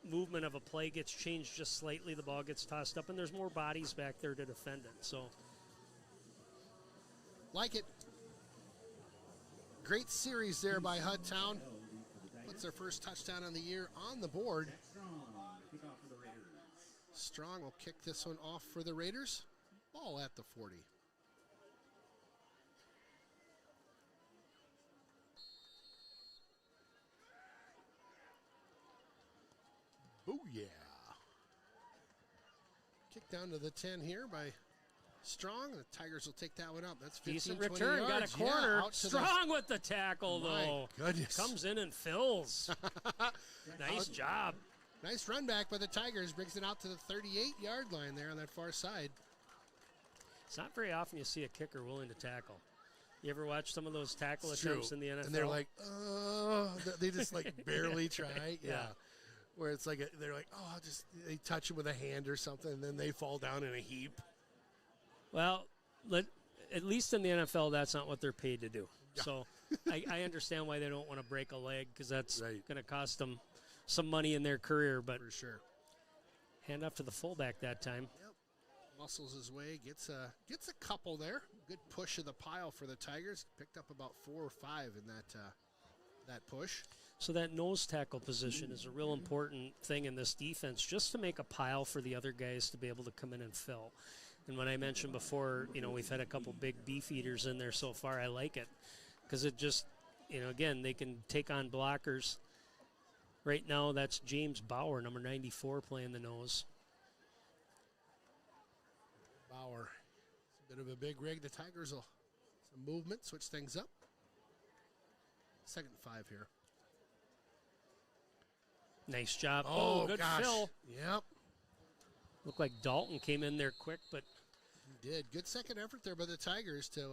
movement of a play gets changed just slightly. The ball gets tossed up, and there's more bodies back there to defend it. So, Like it. Great series there by Hudtown. Puts their first touchdown on the year on the board. Strong will kick this one off for the Raiders. Ball at the 40. Oh, yeah. Kick down to the 10 here by Strong. The Tigers will take that one up. That's 15, decent 20 return. yards. Got a corner. Yeah, out to Strong with the tackle, My though. goodness. Comes in and fills. Nice job. Nice run back by the Tigers. Brings it out to the 38-yard line there on that far side. It's not very often you see a kicker willing to tackle. You ever watch some of those tackle It's attempts true. in the NFL? And they're like, they just like barely try. Yeah. Where it's like, they're like, they touch him with a hand or something, and then they fall down in a heap. Well, at least in the NFL, that's not what they're paid to do. Yeah. So I understand why they don't want to break a leg because that's Right. going to cost them some money in their career. But For sure. hand off to the fullback that time. Yep. Muscles his way, gets a couple there. Good push of the pile for the Tigers. Picked up about 4 or 5 in that push. So that nose tackle position is a real important thing in this defense, just to make a pile for the other guys to be able to come in and fill. And when I mentioned before, you know, we've had a couple big beef eaters in there so far. I like it because it just, you know, again, they can take on blockers. Right now, that's James Bauer, number 94, playing the nose. Bauer. It's a bit of a big rig. The Tigers will some movement, switch things up. 2nd and 5 here. Nice job. Oh, good gosh. fill. Yep. Looked like Dalton came in there quick, but He did. Good second effort there by the Tigers to,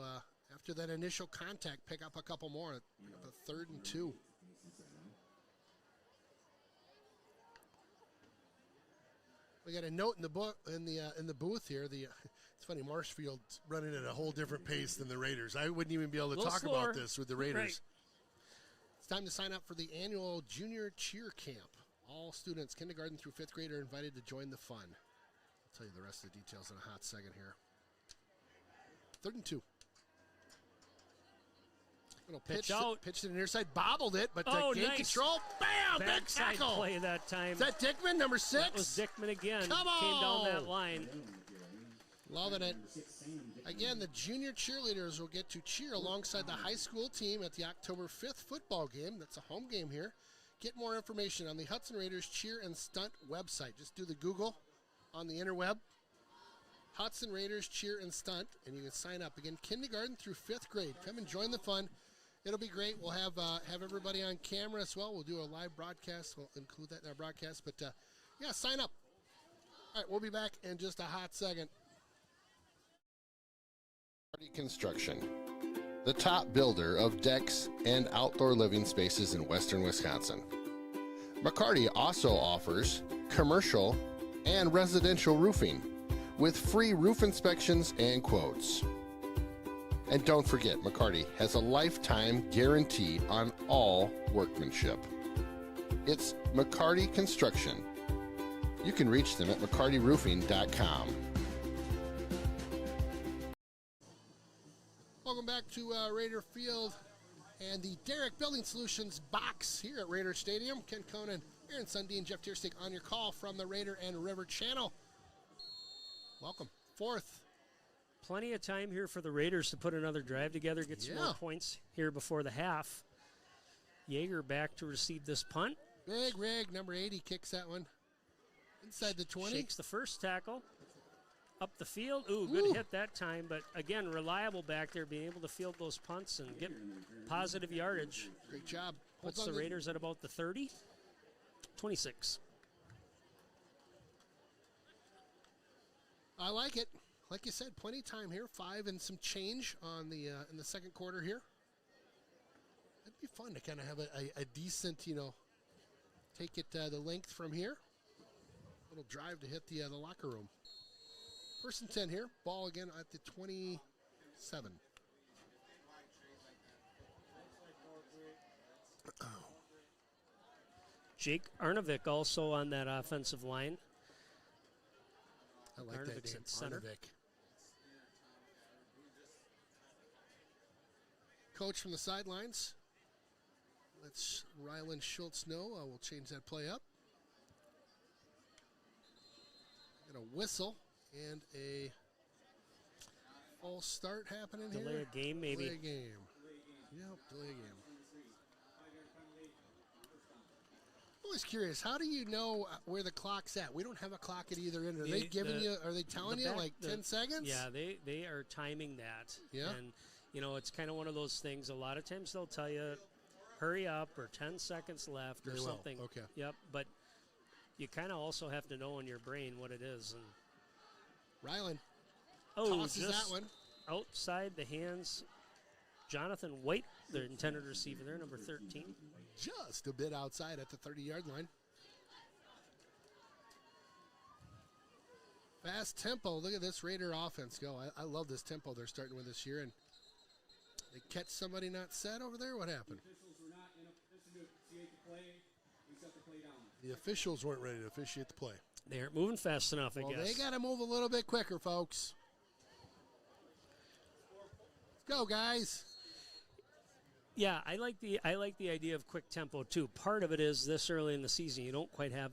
after that initial contact, pick up a couple more. Pick up a 3rd and 2. We got a note in the book in the booth here. It's funny, Marshfield's running at a whole different pace than the Raiders. I wouldn't even be able to talk about this with the Raiders. Right. It's time to sign up for the annual Junior Cheer Camp. All students, kindergarten through 5th grade, are invited to join the fun. I'll tell you the rest of the details in a hot second here. 3rd and 2. Little Pitch out. Pitched it near side, bobbled it, but gained nice. control. Bam! Big backside tackle. play that time. Is that Dickman, number 6? That was Dickman again. Come Came down that on. line. Loving it. Again, the junior cheerleaders will get to cheer alongside the high school team at the October 5th football game. That's a home game here. Get more information on the Hudson Raiders Cheer and Stunt website. Just do the Google on the interweb. Hudson Raiders Cheer and Stunt, and you can sign up. Again, kindergarten through 5th grade. Come and join the fun. It'll be great. We'll have everybody on camera as well. We'll do a live broadcast. We'll include that in our broadcast. But, yeah, sign up. All right, we'll be back in just a hot second. McCarty Construction, the top builder of decks and outdoor living spaces in western Wisconsin. McCarty also offers commercial and residential roofing with free roof inspections and quotes. And don't forget, McCarty has a lifetime guarantee on all workmanship. It's McCarty Construction. You can reach them at mccartyroofing.com. Welcome back to Raider Field and the Derrick Building Solutions box here at Raider Stadium. Ken Conan, Aaron Sundin, Jeff Tierstick on your call from the Raider and River Channel. Welcome. 4th. Plenty of time here for the Raiders to put another drive together, get some more points here before the half. Yeager back to receive this punt. Big rig, number 80 kicks that one inside the 20. Shakes the first tackle. Up the field. Ooh, good hit that time. But, again, reliable back there, being able to field those punts and get positive yardage. Great job. Puts the Raiders at about the 30. 26. I like it. Like you said, plenty of time here. 5 and some change on the in the second quarter here. It'd be fun to kind of have a decent, take it the length from here. Little drive to hit the locker room. 1st and 10 here. Ball again at the 27. Jake Arnovic also on that offensive line. I like that Arnovic's name, at center. Arnovic. Coach from the sidelines. Let's Ryland Schultz know. We'll change that play up. Got a whistle and a false start happening here. Delay a game, maybe. Delay a game. Yep, delay a game. I'm always curious, how do you know where the clock's at? We don't have a clock at either end. Are they giving you, are they telling you like 10 seconds? Yeah, they are timing that. Yeah. And, it's kind of one of those things. A lot of times they'll tell you, hurry up, or 10 seconds left, or They will. something. Okay. Yep, but you kind of also have to know in your brain what it is. And Ryland tosses that one. Outside the hands. Jonathan White, their intended receiver there, number 13. Just a bit outside at the 30-yard line. Fast tempo. Look at this Raider offense go. I love this tempo they're starting with this year. And they catch somebody not set over there? What happened? Officials were not in a position to officiate the play. We shut the play down. The officials weren't ready to officiate the play. They aren't moving fast enough, I guess. They got to move a little bit quicker, folks. Let's go, guys. Yeah, I like the idea of quick tempo too. Part of it is this early in the season, you don't quite have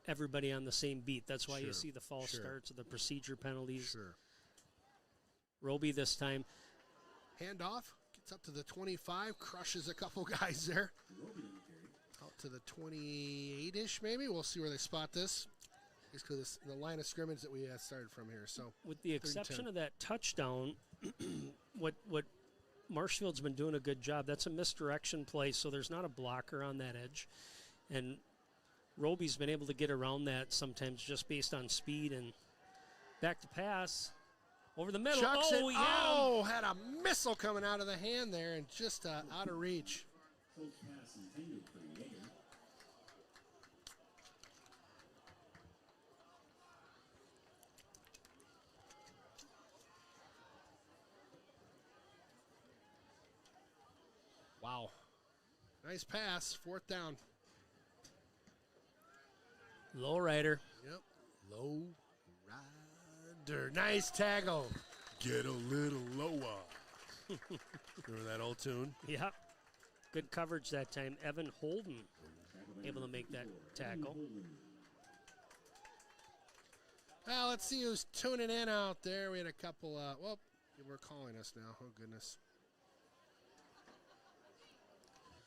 everybody on the same beat. That's why you see the false starts or the procedure penalties. Sure. Roby this time. Handoff, gets up to the 25, crushes a couple guys there. Out to the 28-ish maybe. We'll see where they spot this. Basically the line of scrimmage that we started from here. So with the exception of that touchdown, what Marshfield's been doing a good job. That's a misdirection play, so there's not a blocker on that edge. And Roby's been able to get around that sometimes just based on speed. And back to pass over the middle. Chucks Oh, it. he had him. Oh, had a missile coming out of the hand there and just out of reach. Close pass intended for Yeager. Wow. Nice pass. 4th down. Low rider. Yep. Low rider. Nice tackle. Get a little lower. Remember that old tune? Yep. Good coverage that time. Evan Holden able to make that tackle. Well, let's see who's tuning in out there. We had a couple, well, we're calling us now. Oh, goodness.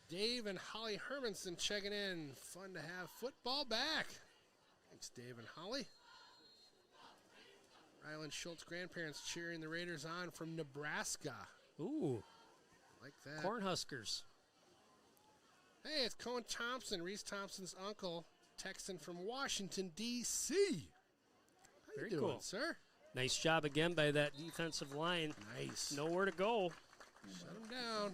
Dave and Holly Hermanson checking in. Fun to have football back. Thanks, Dave and Holly. Ryland Schultz grandparents cheering the Raiders on from Nebraska. Ooh, Like that. Cornhuskers. Hey, it's Cohen Thompson, Reese Thompson's uncle, texting from Washington, D.C. How Very you doing, cool. sir? Nice job again by that defensive line. Nice. Nowhere to go. Shut him down.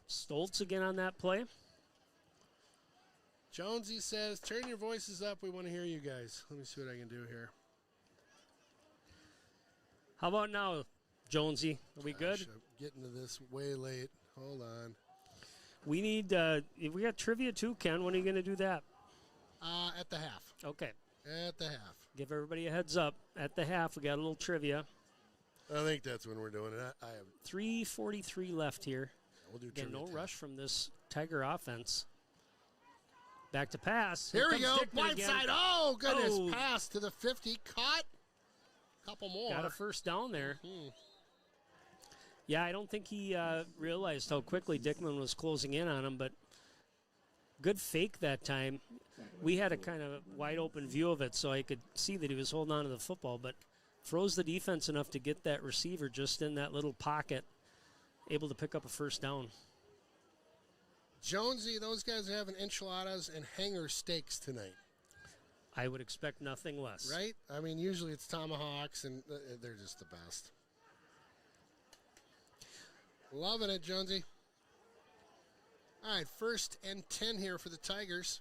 Stoltz again on that play. Jonesy says, turn your voices up. We want to hear you guys. Let me see what I can do here. How about now, Jonesy? Are we good? Gosh, I'm getting to this way late. Hold on. We need, we got trivia too, Ken. When are you going to do that? At the half. Okay. At the half. Give everybody a heads up. At the half, we got a little trivia. I think that's when we're doing it. I have. 3:43 left here. We'll do Again, trivia no time. rush from this Tiger offense. Back to pass. Here we comes go. Dickman again. Blindside. Oh, goodness. Oh. Pass to the 50. Caught. Couple more. Got a first down there. Hmm. Yeah, I don't think he realized how quickly Dickman was closing in on him, but good fake that time. We had a kind of wide open view of it, so I could see that he was holding on to the football, but froze the defense enough to get that receiver just in that little pocket, able to pick up a first down. Jonesy, those guys are having enchiladas and hanger steaks tonight, I would expect nothing less. right? I mean, usually it's tomahawks, and they're just the best. Loving it, Jonesy. All right, 1st and 10 here for the Tigers.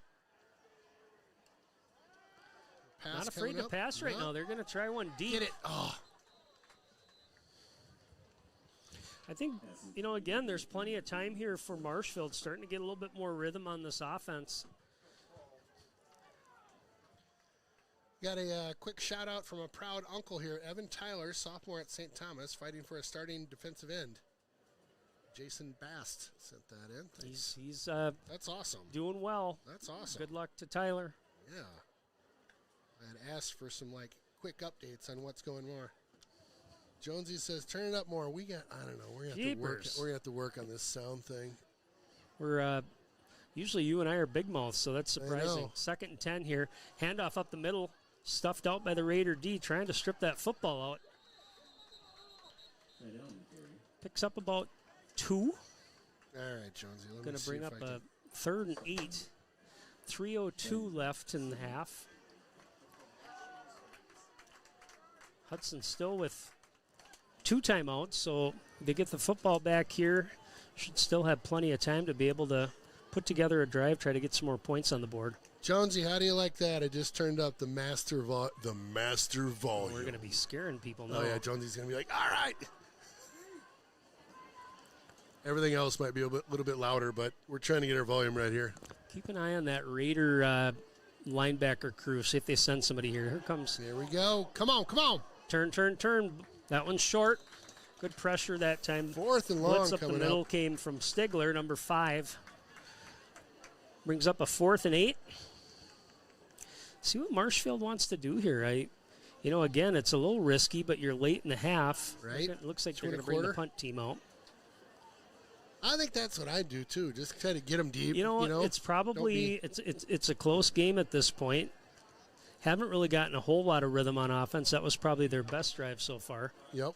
Pass Not afraid coming to up. pass right No. now. They're going to try one deep. Get it. Oh, I think, again, there's plenty of time here for Marshfield starting to get a little bit more rhythm on this offense. got a quick shout out from a proud uncle here, Evan Tyler, sophomore at St. Thomas, fighting for a starting defensive end. Jason Bast sent that in. Thanks. He's That's awesome. doing well. That's awesome. Good luck to Tyler. Yeah. I had asked for some quick updates on what's going on. Jonesy says, "Turn it up more." We got, I don't know. We're gonna have to work. Jeepers. We're gonna have to work on this sound thing. We're usually you and I are big mouths, so that's I surprising. know. 2nd and 10 here. Handoff up the middle, stuffed out by the Raider D, trying to strip that football out. Picks up about 2. All right, Jonesy. Let me Going to see bring if up I a can- 3rd and 8. 3:02 left in the half. Hudson still with 2 timeouts, so they get the football back here. Should still have plenty of time to be able to put together a drive, try to get some more points on the board. Jonesy, how do you like that? I just turned up the master volume. We're going to be scaring people now. Oh yeah, Jonesy's gonna be like, "All right." Everything else might be a little bit louder, but we're trying to get our volume right here. Keep an eye on that Raider linebacker crew. See if they send somebody here. Here comes. Here we go. Come on, come on. Turn. That one's short. Good pressure that time. 4th and long Blitz up the coming middle up. came from Stigler, number 5. Brings up a 4th and 8. See what Marshfield wants to do here. Again, it's a little risky, but you're late in the half. Right. It looks like 2 they're and going a to bring the quarter. punt team out. I think that's what I do too. Just try to get them deep. It's probably it's a close game at this point. Haven't really gotten a whole lot of rhythm on offense. That was probably their best drive so far. Yep.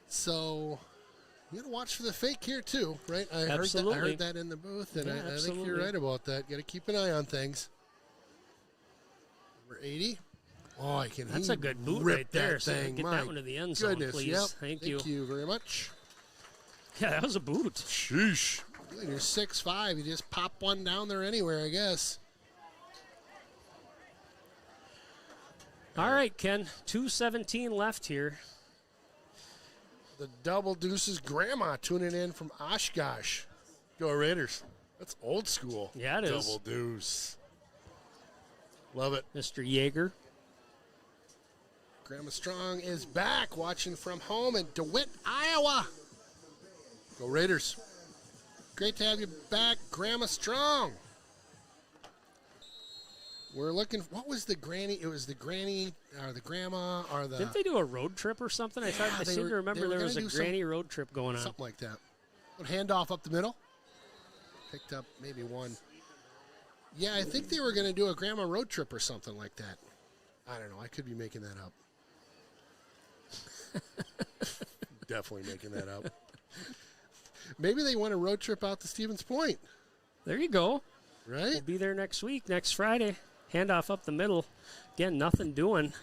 So you got to watch for the fake here too, right? I Absolutely. heard that in the booth, and Yeah, I think you're right about that. Got to keep an eye on things. Number 80. Oh, That's a good boot rip right there. that So thing. get My that one to the end zone, goodness, please. Yep. Thank you. Thank you very much. Yeah, that was a boot. Sheesh. You're 6'5". You just pop one down there anywhere, I guess. All right, Ken. 2:17 left here. The Double Deuces grandma tuning in from Oshkosh. Go Raiders. That's old school. Yeah, it is. Double Deuce. Love it. Mr. Yeager. Grandma Strong is back, watching from home in DeWitt, Iowa. Go Raiders. Great to have you back, Grandma Strong. We're looking, what was the granny? It was the granny, or the grandma, or the... Didn't they do a road trip or something? I seem to remember there was a granny road trip going on. Something like that. Handoff up the middle. Picked up maybe one. Yeah, I think they were going to do a grandma road trip or something like that. I don't know. I could be making that up. Definitely making that up. Maybe they want a road trip out to Stevens Point. There you go. Right? We'll be there next week, next Friday. Handoff up the middle. Again, nothing doing.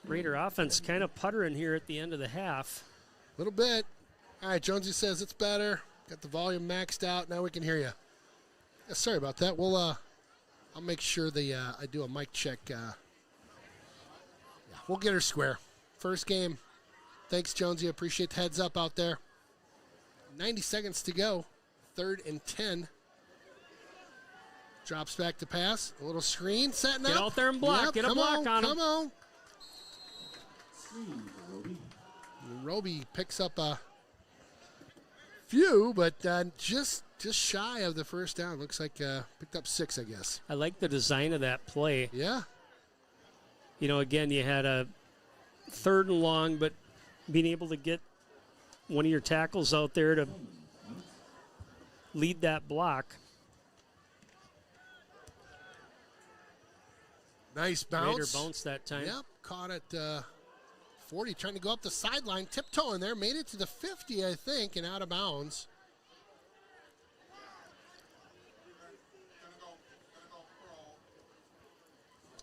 Raider offense kind of puttering here at the end of the half. A little bit. All right, Jonesy says it's better. Got the volume maxed out. Now we can hear you. Yeah, sorry about that. We'll I'll make sure I do a mic check. Yeah, we'll get her square. First game. Thanks, Jonesy. Appreciate the heads up out there. 90 seconds to go. 3rd and 10. Drops back to pass. A little screen setting up. Get out there and block. Yep, Get a block on him. Come on. Roby picks up a few, but just shy of the first down. Looks like picked up 6, I guess. I like the design of that play. Yeah. You know, again, you had a 3rd and long, but being able to get one of your tackles out there to lead that block. Nice bounce. Raider bounce that time. Yep, caught at 40, trying to go up the sideline, tiptoeing there, made it to the 50, I think, and out of bounds.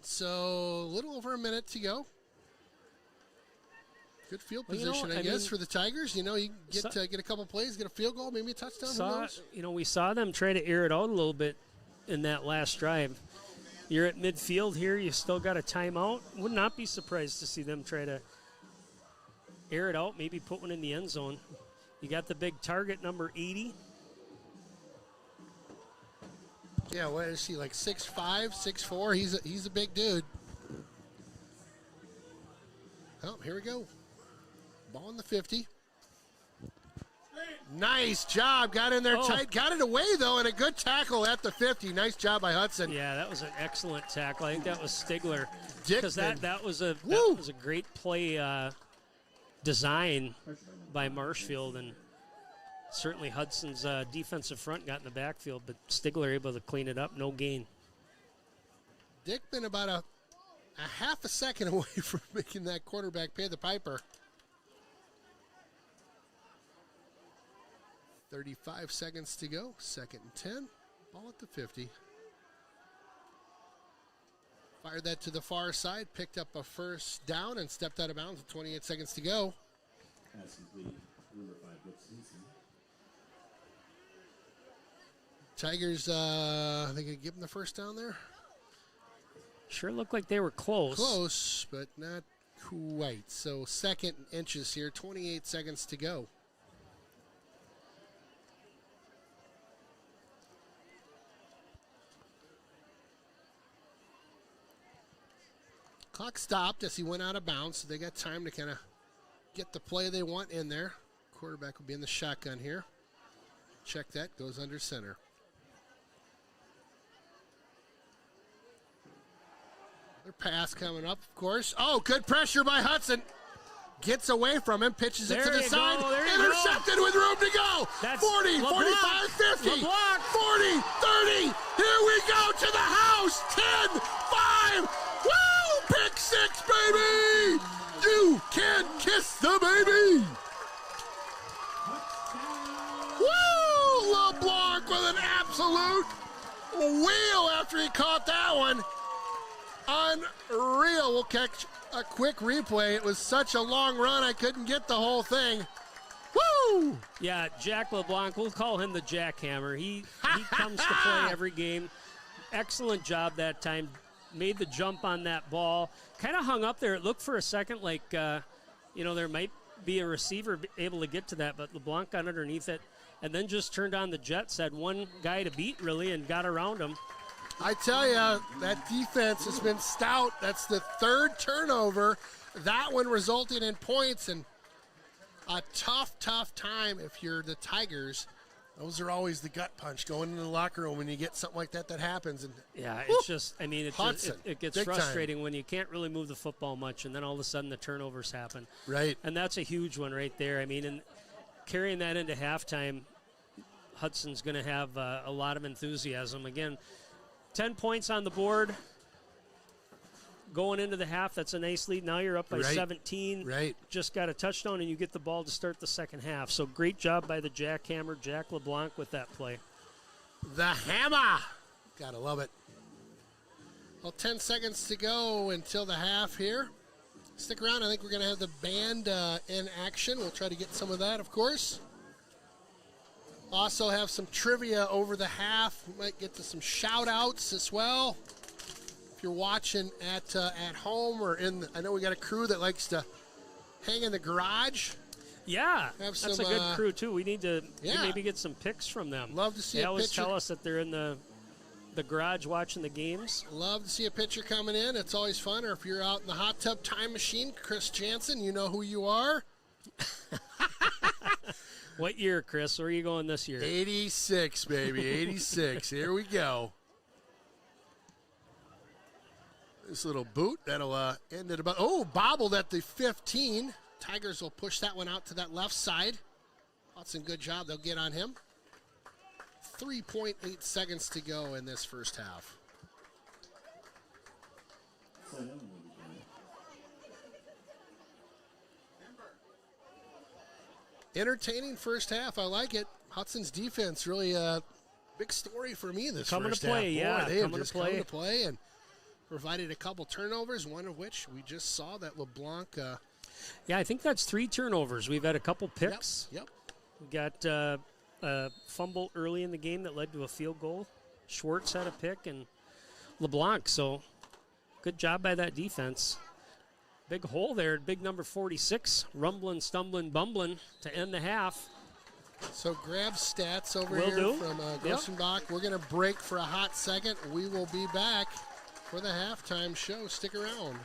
So, a little over a minute to go. Good field position, I guess, for the Tigers. You know, you get a couple plays, get a field goal, maybe a touchdown. Who knows? You know, we saw them try to air it out a little bit in that last drive. You're at midfield here. You still got a timeout. Would not be surprised to see them try to air it out, maybe put one in the end zone. You got the big target, number 80. Yeah, what is he, like 6'5", 6'4"? He's a big dude. Oh, here we go. Ball in the 50. Nice job. Got in there tight. Got it away, though, and a good tackle at the 50. Nice job by Hudson. Yeah, that was an excellent tackle. I think that was Stigler. Dickman. Because that was a great play design by Marshfield, and certainly Hudson's defensive front got in the backfield, but Stigler able to clean it up. No gain. Dickman about a half a second away from making that quarterback pay the piper. 35 seconds to go. 2nd and 10. Ball at the 50. Fired that to the far side. Picked up a first down and stepped out of bounds with 28 seconds to go. Pass complete. Number 5, Hudson. Tigers, they going to give them the first down there? Sure looked like they were close. Close, but not quite. So 2nd inches here. 28 seconds to go. Clock stopped as he went out of bounds, so they got time to kind of get the play they want in there. Quarterback will be in the shotgun here. Check that, goes under center. Another pass coming up, of course. Oh, good pressure by Hudson. Gets away from him, pitches it to the side. Intercepted with room to go. That's 40, LeBlanc. 45, 50, LeBlanc. 40, 30. Here we go to the house. 10, 5. Woo! Pick 6, baby! You can kiss the baby. Woo! LeBlanc with an absolute wheel after he caught that one. Unreal. We'll catch a quick replay. It was such a long run, I couldn't get the whole thing. Woo! Yeah, Jack LeBlanc, we'll call him the jackhammer. He comes to play every game. Excellent job that time. Made the jump on that ball. Kind of hung up there. It looked for a second like, there might be a receiver able to get to that, but LeBlanc got underneath it and then just turned on the Jets, had one guy to beat, really, and got around him. I tell you, that defense has been stout. That's the third turnover. That one resulted in points, and a tough time if you're the Tigers. Those are always the gut punch going into the locker room when you get something like that happens. And yeah, it's just, Hudson, it gets frustrating when you can't really move the football much, and then all of a sudden the turnovers happen. Right. And that's a huge one right there. And carrying that into halftime, Hudson's going to have a lot of enthusiasm. Again, 10 points on the board. Going into the half, that's a nice lead. Now you're up by 17. Right. Just got a touchdown, and you get the ball to start the second half. So great job by the jackhammer, Jack LeBlanc, with that play. The hammer. Gotta love it. Well, 10 seconds to go until the half here. Stick around. I think we're going to have the band in action. We'll try to get some of that, of course. Also have some trivia over the half. We might get to some shout-outs as well. If you're watching at home or I know we got a crew that likes to hang in the garage. Yeah, that's a good crew, too. We need to maybe get some pics from them. Love to see They a always picture. tell us that they're in the garage watching the games. Love to see a picture coming in. It's always fun. Or if you're out in the hot tub time machine, Chris Jansen, you know who you are. What year, Chris? Where are you going this year? 86, baby, 86. Here we go. This little boot, that'll end at about, bobbled at the 15. Tigers will push that one out to that left side. Hudson, good job. They'll get on him. 3.8 seconds to go in this first half. Entertaining first half. I like it. Hudson's defense really a big story for me this Coming first to play, half. Boy, yeah. they have Coming just to play. come to play and provided a couple turnovers, one of which we just saw that LeBlanc. Yeah, I think that's 3 turnovers. We've had a couple picks. Yep. We got a fumble early in the game that led to a field goal. Schwartz had a pick, and LeBlanc. So good job by that defense. Big hole there, big number 46, rumbling, stumbling, bumbling to end the half. So grab stats over Will here do. from Grossenbach. We're going to break for a hot second. We will be back for the halftime show. Stick around.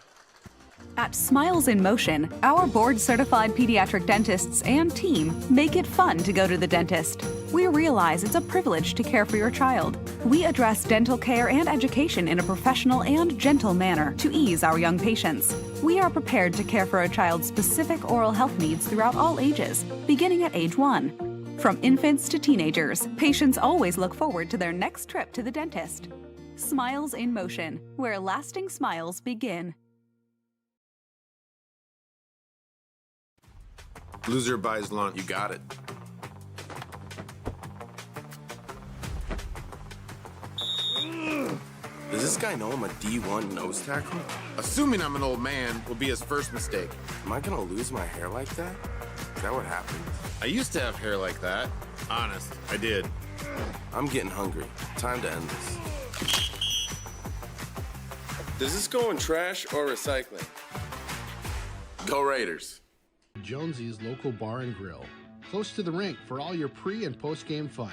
At Smiles in Motion, our board-certified pediatric dentists and team make it fun to go to the dentist. We realize it's a privilege to care for your child. We address dental care and education in a professional and gentle manner to ease our young patients. We are prepared to care for a child's specific oral health needs throughout all ages, beginning at age 1. From infants to teenagers, patients always look forward to their next trip to the dentist. Smiles in Motion, where lasting smiles begin. Loser buys lunch. You got it. Does this guy know I'm a D1 nose tackle? Assuming I'm an old man will be his first mistake. Am I gonna lose my hair like that? Is that what happened? I used to have hair like that. Honest, I did. I'm getting hungry. Time to end this. Does this go in trash or recycling? Go Raiders. Jonesy's local bar and grill, close to the rink for all your pre- and post-game fun.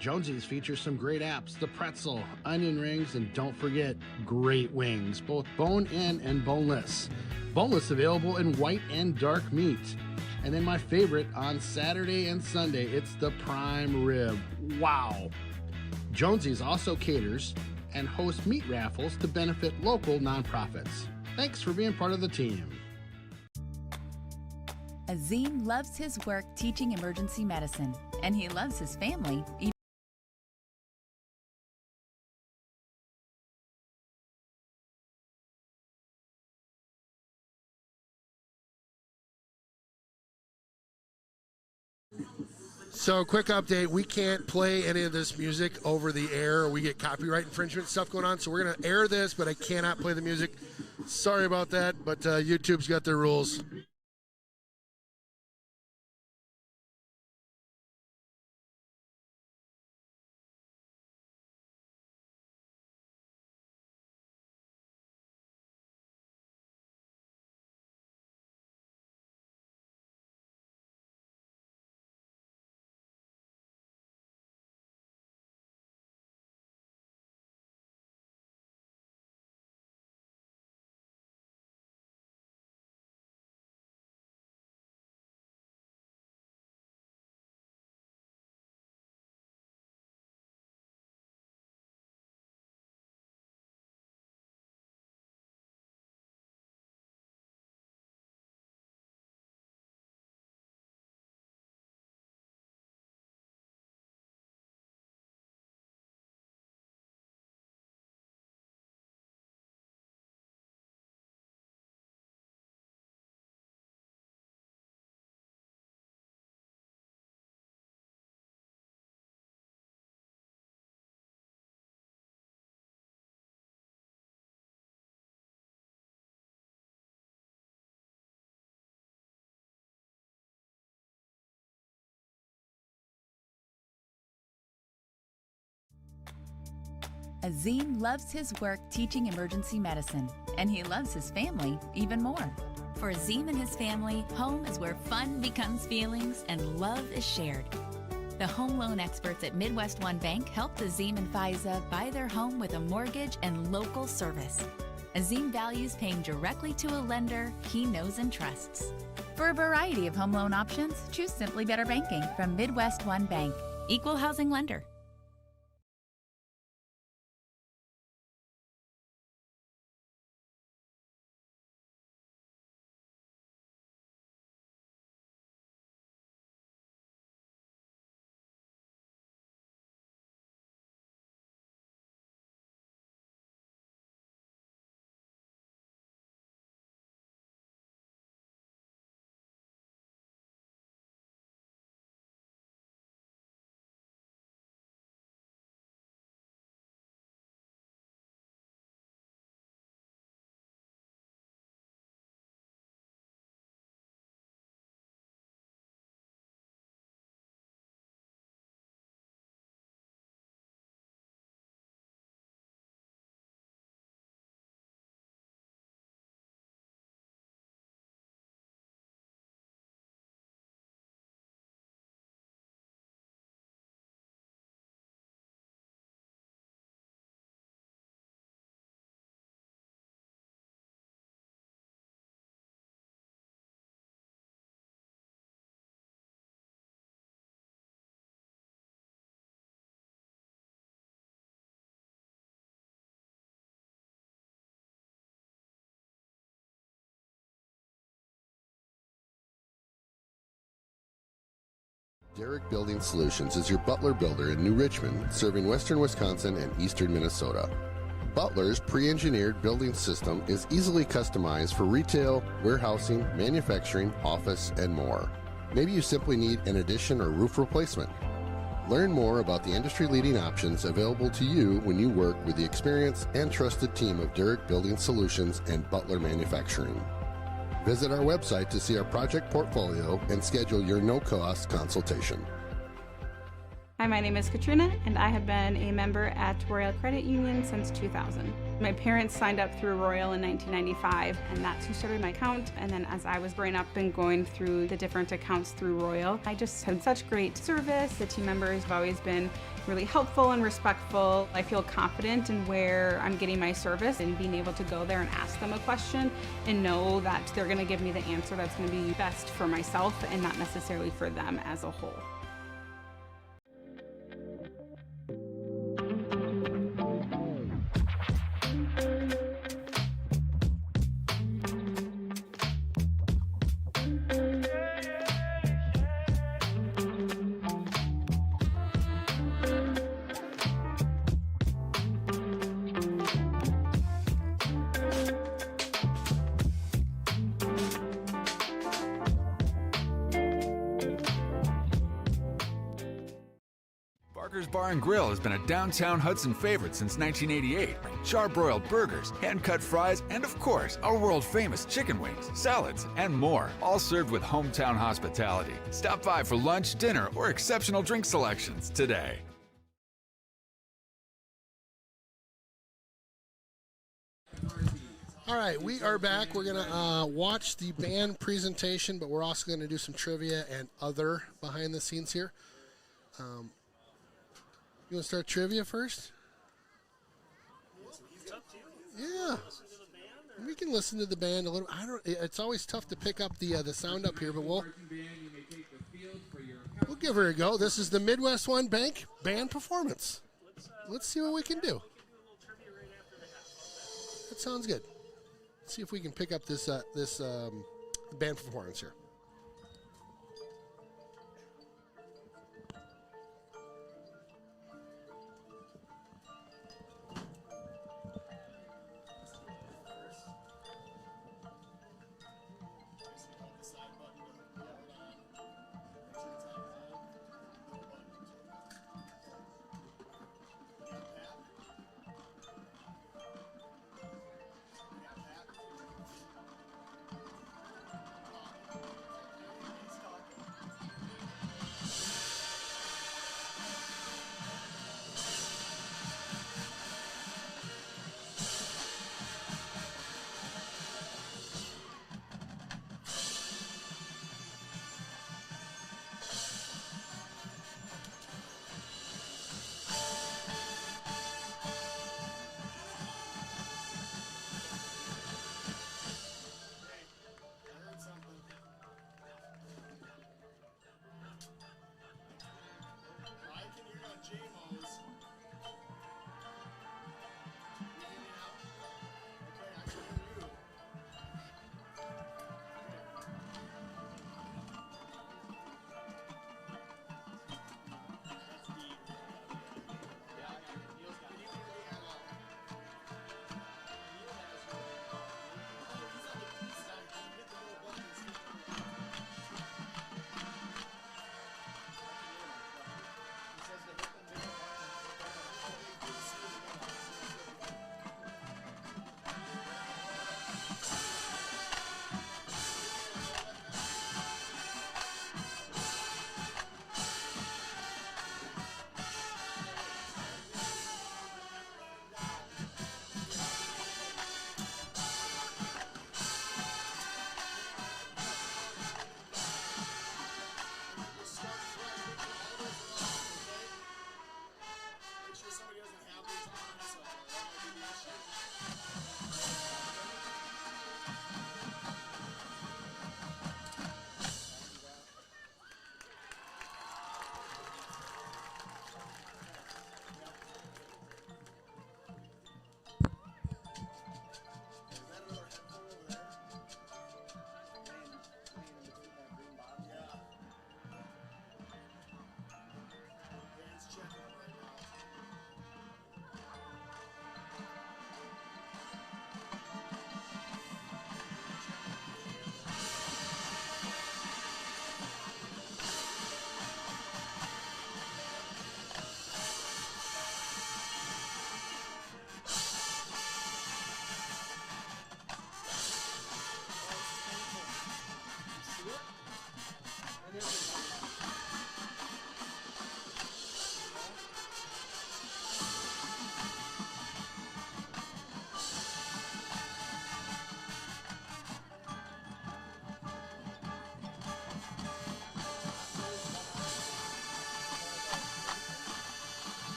Jonesy's features some great apps, the pretzel, onion rings, and don't forget, great wings, both bone-in and boneless. Boneless available in white and dark meat. And then my favorite, on Saturday and Sunday, it's the prime rib. Wow! Jonesy's also caters and hosts meat raffles to benefit local nonprofits. Thanks for being part of the team. Azim loves his work teaching emergency medicine, and he loves his family So, quick update. We can't play any of this music over the air. We get copyright infringement stuff going on. So, we're going to air this, but I cannot play the music. Sorry about that, but YouTube's got their rules. Azim loves his work teaching emergency medicine, and he loves his family even more. For Azim and his family, home is where fun becomes feelings and love is shared. The home loan experts at Midwest One Bank helped Azim and Faiza buy their home with a mortgage and local service. Azim values paying directly to a lender he knows and trusts. For a variety of home loan options, choose Simply Better Banking from Midwest One Bank. Equal housing lender. Derrick Building Solutions is your Butler builder in New Richmond, serving western Wisconsin and eastern Minnesota. Butler's pre-engineered building system is easily customized for retail, warehousing, manufacturing, office, and more. Maybe you simply need an addition or roof replacement. Learn more about the industry-leading options available to you when you work with the experienced and trusted team of Derrick Building Solutions and Butler Manufacturing. Visit our website to see our project portfolio and schedule your no-cost consultation. Hi, my name is Katrina, and I have been a member at Royal Credit Union since 2000. My parents signed up through Royal in 1995, and that's who started my account. And then as I was growing up and going through the different accounts through Royal, I just had such great service. The team members have always been really helpful and respectful. I feel confident in where I'm getting my service and being able to go there and ask them a question and know that they're going to give me the answer that's going to be best for myself and not necessarily for them as a whole. Burgers Bar and Grill has been a downtown Hudson favorite since 1988. Charbroiled burgers, hand-cut fries, and of course, our world-famous chicken wings, salads, and more, all served with hometown hospitality. Stop by for lunch, dinner, or exceptional drink selections today. All right, we are back. We're going to watch the band presentation, but we're also going to do some trivia and other behind the scenes here. You want to start trivia first? Yeah. We can listen to the band a little. It's always tough to pick up the sound up here, but we'll give her a go. This is the Midwest One Bank band performance. Let's see what we can do. That sounds good. Let's see if we can pick up this band performance here.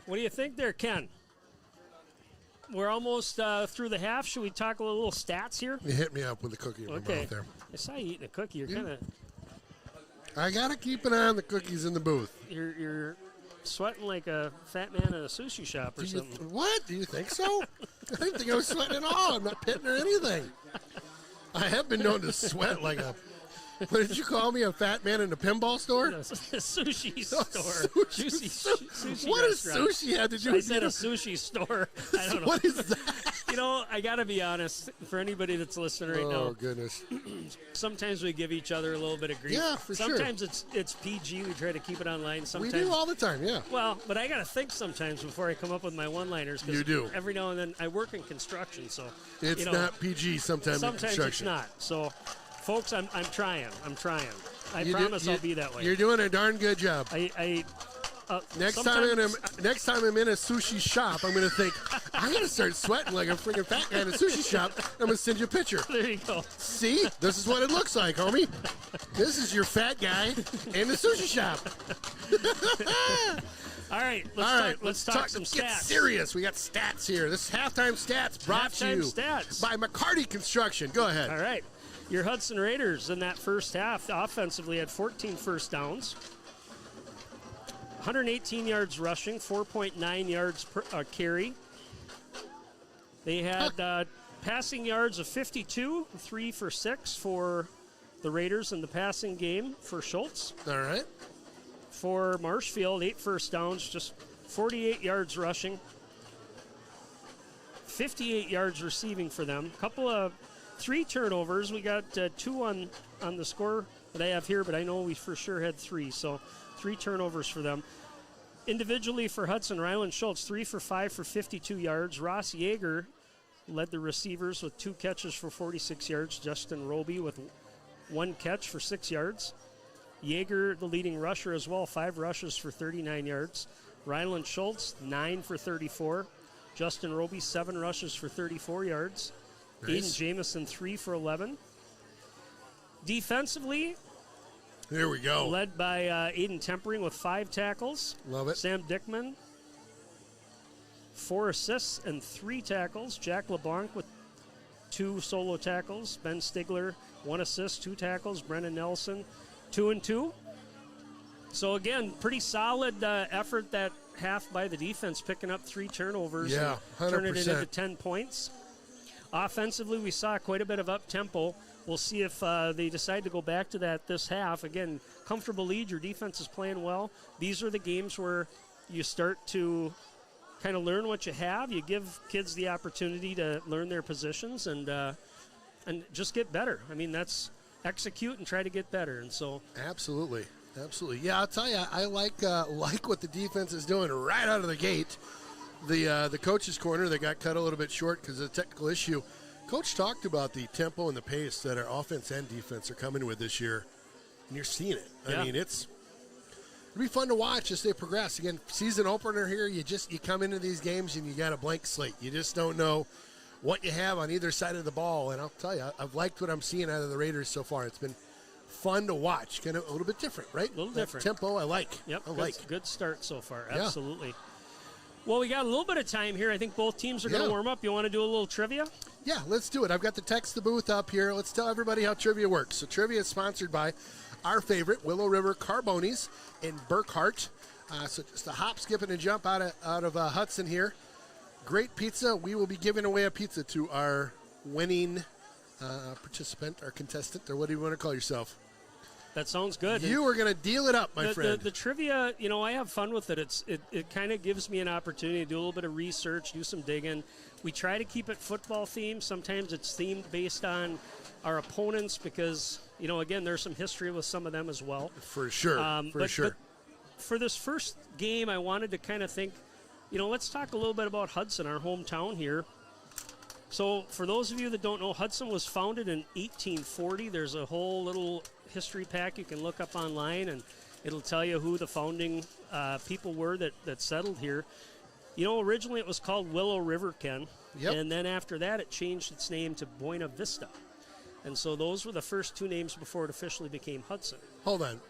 What do you think there, Ken? we're almost through the half. Should we talk a little stats here? You hit me up with a cookie in my mouth there. I saw you eating a cookie. You're kind of. I gotta keep an eye on the cookies in the booth. You're sweating like a fat man in a sushi shop or something. What? Do you think so? I didn't think I was sweating at all. I'm not pitting or anything. I have been known to sweat like a. What did you call me? A fat man in a pinball store? A sushi store. Sushi what does restaurant. sushi have to do with I said a sushi store. I don't know. What is that? You know, I got to be honest. For anybody that's listening right now. Oh, goodness. Sometimes we give each other a little bit of grief. Yeah, for sure. Sometimes it's PG. We try to keep it online. Sometimes we do all the time, yeah. Well, but I got to think sometimes before I come up with my one-liners. You do. Every now and then I work in construction, so. It's not PG sometimes in construction. Sometimes it's not. So, folks, I'm trying. I promise I'll be that way. You're doing a darn good job. Next time I'm in a sushi shop, I'm gonna think I'm gonna start sweating like a freaking fat guy in a sushi shop. I'm gonna send you a picture. There you go. See, this is what it looks like, homie. This is your fat guy in the sushi shop. All right, let's talk some stats. Get serious. We got stats here. This is halftime stats brought to you by McCarty Construction. Go ahead. All right. Your Hudson Raiders in that first half offensively had 14 first downs, 118 yards rushing, 4.9 yards per carry. They had passing yards of 52, 3 for 6 for the Raiders in the passing game for Schultz. All right. For Marshfield, 8 first downs, just 48 yards rushing, 58 yards receiving for them. Couple of 3 turnovers. We got 2 on the score that I have here, but I know we for sure had 3. So 3 turnovers for them. Individually for Hudson, Ryland Schultz, 3 for 5 for 52 yards. Ross Yeager led the receivers with 2 catches for 46 yards. Justin Roby with 1 catch for 6 yards. Yeager, the leading rusher as well, 5 rushes for 39 yards. Ryland Schultz, 9 for 34. Justin Roby, 7 rushes for 34 yards. Nice. Aiden Jamison, 3 for 11. Defensively, here we go. Led by Aiden Tempering with 5 tackles. Love it. Sam Dickman, 4 assists and 3 tackles. Jack LeBlanc with 2 solo tackles. Ben Stigler, 1 assist, 2 tackles. Brennan Nelson, 2 and 2. So again, pretty solid effort that half by the defense, picking up 3 turnovers. Yeah, 100%. And turning it into 10 points. Offensively, we saw quite a bit of up-tempo. We'll see if they decide to go back to that this half. Again, comfortable lead. Your defense is playing well. These are the games where you start to kind of learn what you have. You give kids the opportunity to learn their positions and just get better. I mean, that's execute and try to get better. And so, absolutely. Yeah, I'll tell you, I like what the defense is doing right out of the gate. The coach's corner, they got cut a little bit short because of the technical issue. Coach talked about the tempo and the pace that our offense and defense are coming with this year, and you're seeing it. Yeah. I mean, it'll be fun to watch as they progress. Again, season opener here, you come into these games and you got a blank slate. You just don't know what you have on either side of the ball, and I'll tell you, I've liked what I'm seeing out of the Raiders so far. It's been fun to watch, kind of a little bit different, right? A little different. Tempo, I like. Yep, good start so far, Yeah. absolutely. Well, we got a little bit of time here. I think both teams are going to warm up. You want to do a little trivia? Yeah, let's do it. I've got the text the booth up here. Let's tell everybody how trivia works. So trivia is sponsored by our favorite, Willow River Carbonis in Burkhart. So just a hop, skip, and a jump out of Hudson here. Great pizza. We will be giving away a pizza to our winning participant, our contestant, or what do you want to call yourself? That sounds good. You are going to deal it up, my friend. The trivia, I have fun with it. It kind of gives me an opportunity to do a little bit of research, do some digging. We try to keep it football themed. Sometimes it's themed based on our opponents because, again, there's some history with some of them as well. For sure, But for this first game, I wanted to kind of think, let's talk a little bit about Hudson, our hometown here. So for those of you that don't know, Hudson was founded in 1840. There's a whole little history pack you can look up online, and it'll tell you who the founding people were that settled here. Originally it was called Willow River, Ken. Yep. And then after that it changed its name to Buena Vista. And so those were the first 2 names before it officially became Hudson. Hold on.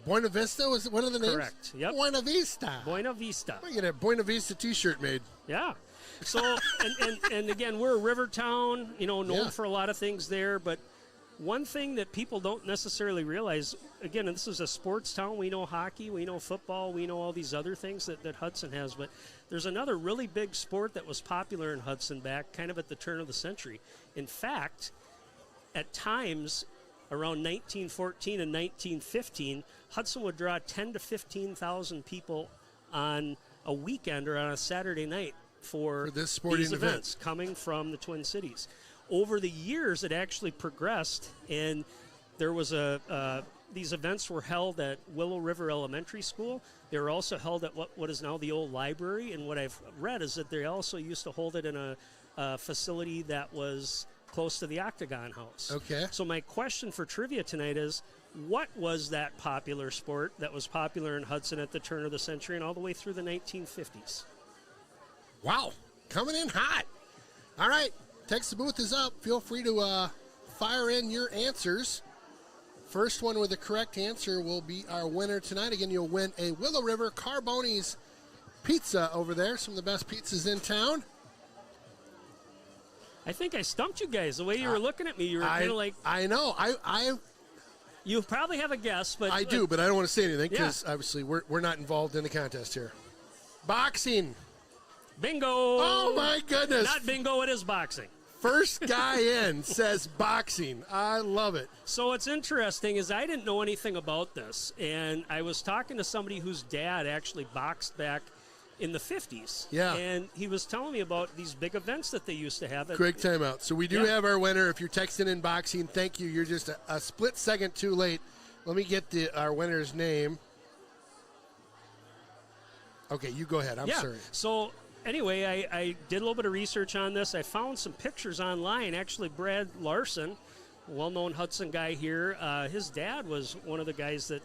Buena Vista was one of the names? Correct. Yep. Buena Vista. Buena Vista. I get a Buena Vista t-shirt made. Yeah. So, and again, we're a river town, known for a lot of things there. But one thing that people don't necessarily realize, again, and this is a sports town. We know hockey, we know football, we know all these other things that Hudson has. But there's another really big sport that was popular in Hudson back kind of at the turn of the century. In fact, at times around 1914 and 1915, Hudson would draw 10 to 15,000 people on a weekend or on a Saturday night for this sporting these events coming from the Twin Cities. Over the years, it actually progressed, and there was these events were held at Willow River Elementary School. They were also held at what is now the old library, and what I've read is that they also used to hold it in a facility that was close to the Octagon House. Okay. So my question for trivia tonight is, what was that popular sport that was popular in Hudson at the turn of the century and all the way through the 1950s? Wow, coming in hot. All right, text the booth is up. Feel free to fire in your answers. First one with the correct answer will be our winner tonight. Again, you'll win a Willow River Carboni's pizza over there. Some of the best pizzas in town. I think I stumped you guys. The way you were looking at me, you were kind of like... I know. You probably have a guess, but... I do, but I don't want to say anything because obviously we're not involved in the contest here. Boxing. Bingo! Oh, my goodness. Not bingo, it is boxing. First guy in says boxing. I love it. So what's interesting is I didn't know anything about this, and I was talking to somebody whose dad actually boxed back in the 50s. Yeah. And he was telling me about these big events that they used to have. Quick timeout. So we do have our winner. If you're texting in boxing, thank you. You're just a split second too late. Let me get our winner's name. Okay, you go ahead. I'm sorry. So anyway, I did a little bit of research on this. I found some pictures online. Actually, Brad Larson, a well-known Hudson guy here, his dad was one of the guys that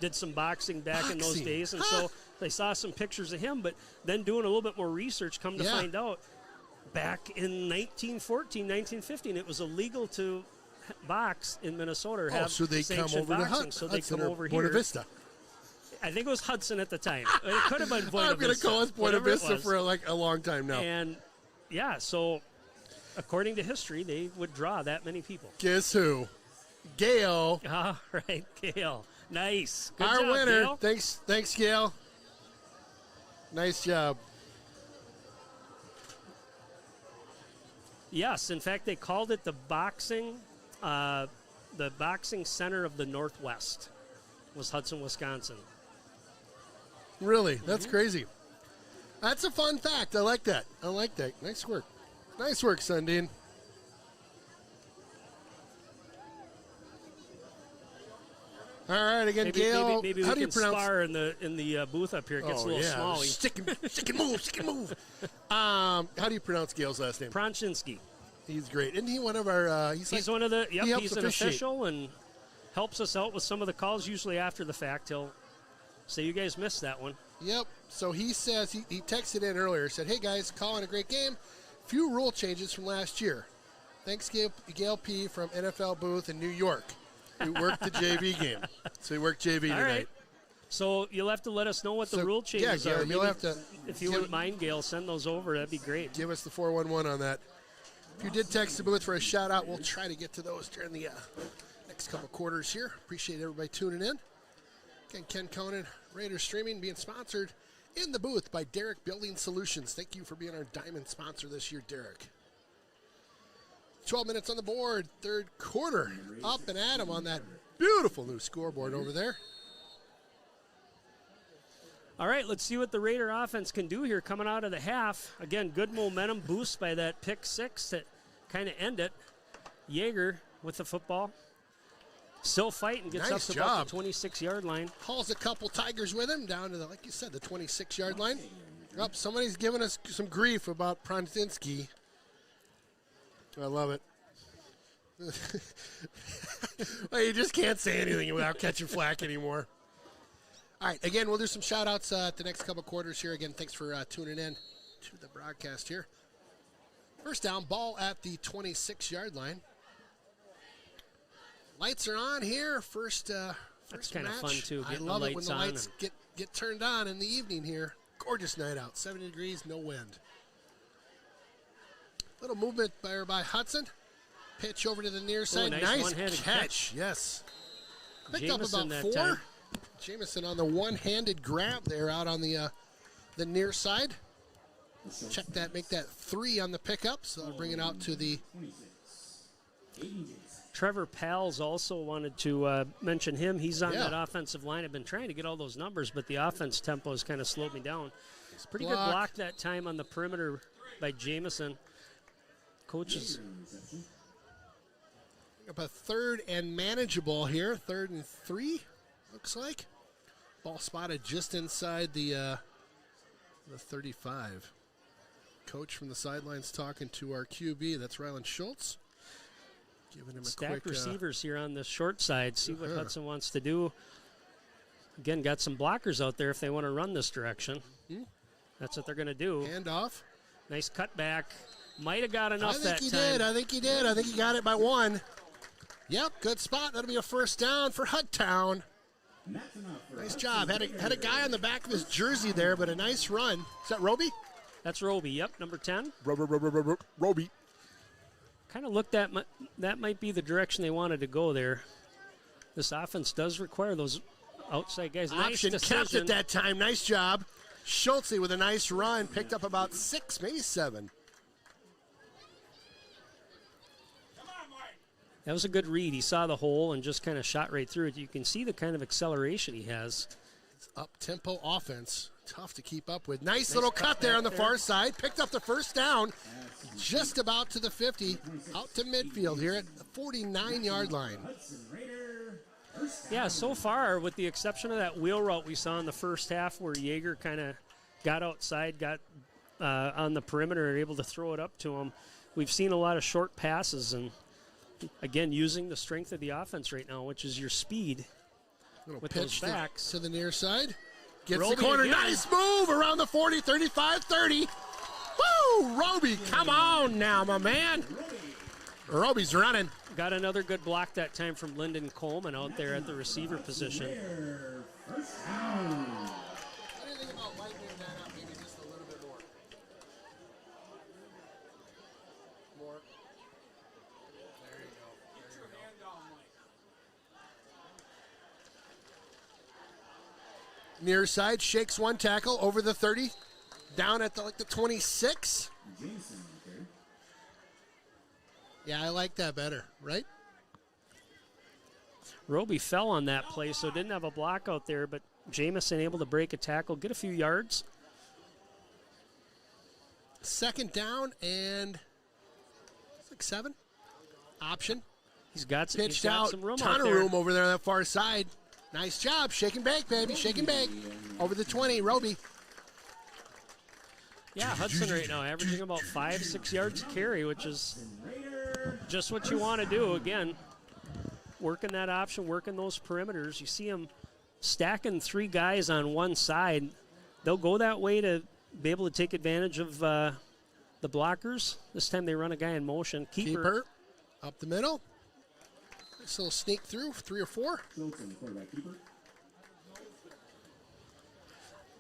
did some boxing back in those days. And so they saw some pictures of him, but then doing a little bit more research, come to find out, back in 1914, 1915, it was illegal to box in Minnesota. So they come over to Hudson. So they come over here. Buena Vista. I think it was Hudson at the time. It could have been Buena Vista. I'm going to call us Buena Vista for a long time now. And, so according to history, they would draw that many people. Guess who? Gail. All right, Gail. Nice. Good Our job, winner. Gail. Thanks, Gail. Nice job. Yes, in fact, they called it the boxing center of the Northwest. Was Hudson, Wisconsin. Really? That's crazy. That's a fun fact. I like that. Nice work. Nice work, Sundin. All right, again, Gail. Maybe how we do you can pronounce? spar in the booth up here. It gets a little small. Stick and move. How do you pronounce Gail's last name? Pranchinski. He's great. Isn't he one of our? He's one of the. Yep, he he's an official and helps us out with some of the calls. Usually after the fact, he'll say, "You guys missed that one." Yep. So he says he texted in earlier. Said, "Hey guys, calling a great game. Few rule changes from last year. Thanks, Gail P. from NFL booth in New York. We worked the JV game. So we worked JV tonight." Right. So you'll have to let us know what the rule changes are. You'll have to. If you wouldn't mind, Gail, send those over. That'd be great. Give us the 411 on that. If you did text the booth for a shout out, we'll try to get to those during the next couple quarters here. Appreciate everybody tuning in. Again, Ken Conan, Raiders Streaming, being sponsored in the booth by Derek Building Solutions. Thank you for being our diamond sponsor this year, Derek. 12 minutes on the board, third quarter. Up and at 'em on that beautiful new scoreboard over there. All right, let's see what the Raider offense can do here coming out of the half. Again, good momentum boost by that pick six that kind of end it. Yeager with the football. Still fighting, gets up to about the 26-yard line. Hauls a couple Tigers with him down to, like you said, the 26-yard line. Oh, somebody's giving us some grief about Pranchinski. I love it. Well, you just can't say anything without catching flack anymore. All right, again, we'll do some shout-outs the next couple quarters here. Again, thanks for tuning in to the broadcast here. First down, ball at the 26-yard line. Lights are on here. First That's kind of match. fun, too. I love it when the lights get turned on in the evening here. Gorgeous night out. 70 degrees, no wind. Little movement by Hudson. Pitch over to the near side. Nice Nice one-handed catch. Yes. Picked Jamison up about that 4. time. Jamison on the one-handed grab there out on the near side. Check that, make that 3 on the pickup. So that'll bring it out to the... Trevor Pals also wanted to mention him. He's on that offensive line. I've been trying to get all those numbers, but the offense tempo has kind of slowed me down. It's pretty good block that time on the perimeter by Jamison. Coaches. Up a 3rd and manageable here. 3rd and 3, looks like. Ball spotted just inside the 35. Coach from the sidelines talking to our QB. That's Rylan Schultz. Giving him a Stacked quick, receivers here on the short side. See what Hudson wants to do. Again, got some blockers out there if they want to run this direction. That's what they're going to do. Hand off. Nice cutback. Might have got enough that time. I think he did. I think he got it by 1. Yep, good spot. That'll be a first down for Hudtown. Nice job. Had a guy on the back of his jersey there, but a nice run. Is that Roby? That's Roby, yep, number 10. Roby. Kind of looked at that might be the direction they wanted to go there. This offense does require those outside guys. Nice Option decision. kept it that time. Nice job. Schultz with a nice run. Picked up about 6, maybe 7. That was a good read. He saw the hole and just kind of shot right through it. You can see the kind of acceleration he has. It's up-tempo offense. Tough to keep up with. Nice little cut there on the far side. Picked up the first down. Just about to the 50. Out to midfield here at the 49-yard line. Yeah, so far, with the exception of that wheel route we saw in the first half where Yeager kind of got outside, got on the perimeter and able to throw it up to him, we've seen a lot of short passes and, again, using the strength of the offense right now, which is your speed with those backs. To the near side. Gets Roby the corner. again. Nice move around the 40, 35, 30. Woo! Roby, come on now, my man. Roby's running. Got another good block that time from Lyndon Coleman out there at the receiver position. First down. What do you think about lightening that up maybe just a little bit more? More. There you go. Get your hand down, Mike. Near side, shakes one tackle over the 30. Down at the 26. Yeah, I like that better, right? Roby fell on that play, so didn't have a block out there, but Jamison able to break a tackle, get a few yards. Second down and it's like 7. Option. He's got pitched out some room ton out of there. room over there on that far side. Nice job. Shake and bake, baby. Shake and bake. Over the 20, Roby. Yeah, Hudson right now averaging about 5-6 yards a carry, which is just what you want to do. Again, working that option, working those perimeters. You see him stacking 3 guys on one side. They'll go that way to be able to take advantage of the blockers. This time they run a guy in motion. Keeper. Up the middle. Nice little sneak through, 3 or 4.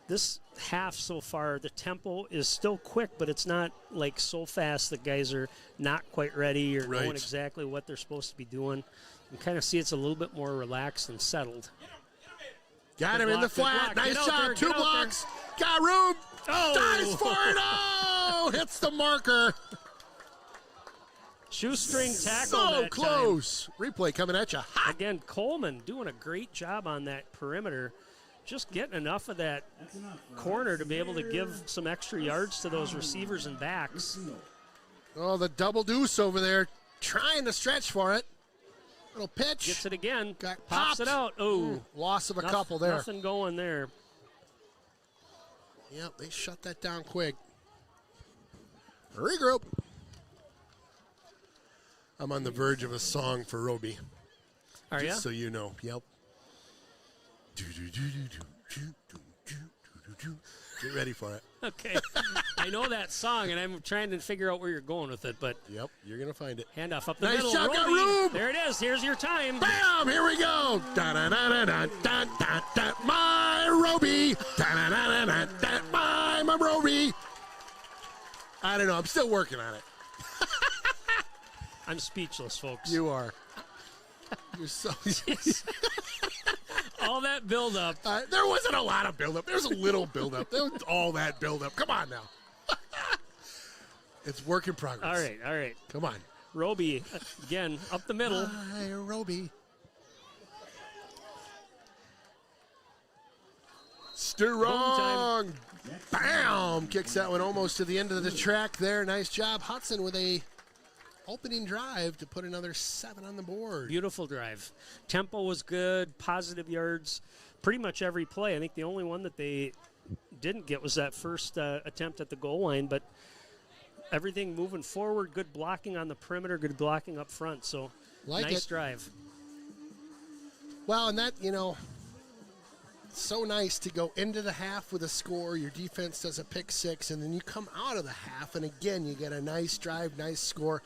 This half so far, the tempo is still quick, but it's not like so fast that guys are not quite ready or knowing exactly what they're supposed to be doing. You kind of see it's a little bit more relaxed and settled. Got him in the flat. Nice job. 2 blocks. Got room. Dives for it. Oh, hits the marker. Shoestring tackle. So that close. Time. Replay coming at you. Hot. Again, Coleman doing a great job on that perimeter. Just getting enough of that corner to be able to give some extra yards to those receivers and backs. Oh, the double deuce over there. Trying to stretch for it. Little pitch. Gets it again. Got pops popped. it out. Oh, loss of a couple there. Nothing going there. Yep, they shut that down quick. Regroup. I'm on the verge of a song for Roby. Are you? Just so you know. Yep. Get ready for it. Okay. I know that song, and I'm trying to figure out where you're going with it, but... Yep, you're going to find it. Handoff up the nice middle. Job, got room. There it is. Here's your time. Bam! Here we go. Da-da-da-da-da-da-da. My Roby. Da-da-da-da-da-da. My Roby. I don't know. I'm still working on it. I'm speechless, folks. You are. You're so. All that build-up. There wasn't a lot of build-up. There's a little build-up. There was all that build-up. Come on now. It's work in progress. All right. Come on. Roby, again, up the middle. Hi, Roby. Strong. Bam! Kicks that one almost to the end of the track there. Nice job, Hudson, with a opening drive to put another 7 on the board. Beautiful drive. Tempo was good, positive yards, pretty much every play. I think the only one that they didn't get was that first attempt at the goal line, but everything moving forward, good blocking on the perimeter, good blocking up front. So nice drive. Well, and that, so nice to go into the half with a score. Your defense does a pick 6, and then you come out of the half, and again, you get a nice drive, nice score.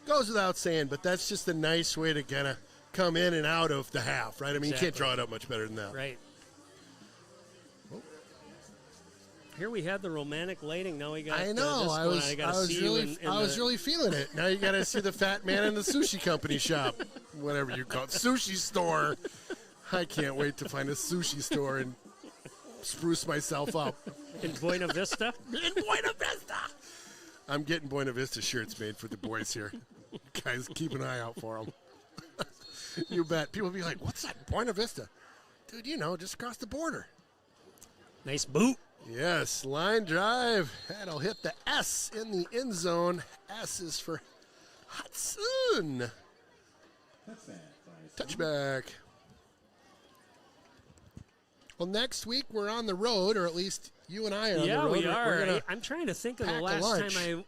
Goes without saying, but that's just a nice way to kind of come in and out of the half, right? I mean, You can't draw it up much better than that. Right. Here we had the romantic lighting. Now we got. I know. I was really feeling it. Now you got to see the fat man in the sushi company shop, whatever you call it, sushi store. I can't wait to find a sushi store and spruce myself up. In Buena Vista? In Buena Vista! I'm getting Buena Vista shirts made for the boys here. Guys, keep an eye out for them. You bet. People be like, what's that, Buena Vista? Dude, just across the border. Nice boot. Yes, line drive. That'll hit the S in the end zone. S is for Hudson. Touchback. Well, next week we're on the road, or at least you and I are on the road. Yeah, we are. I'm trying to think of the last time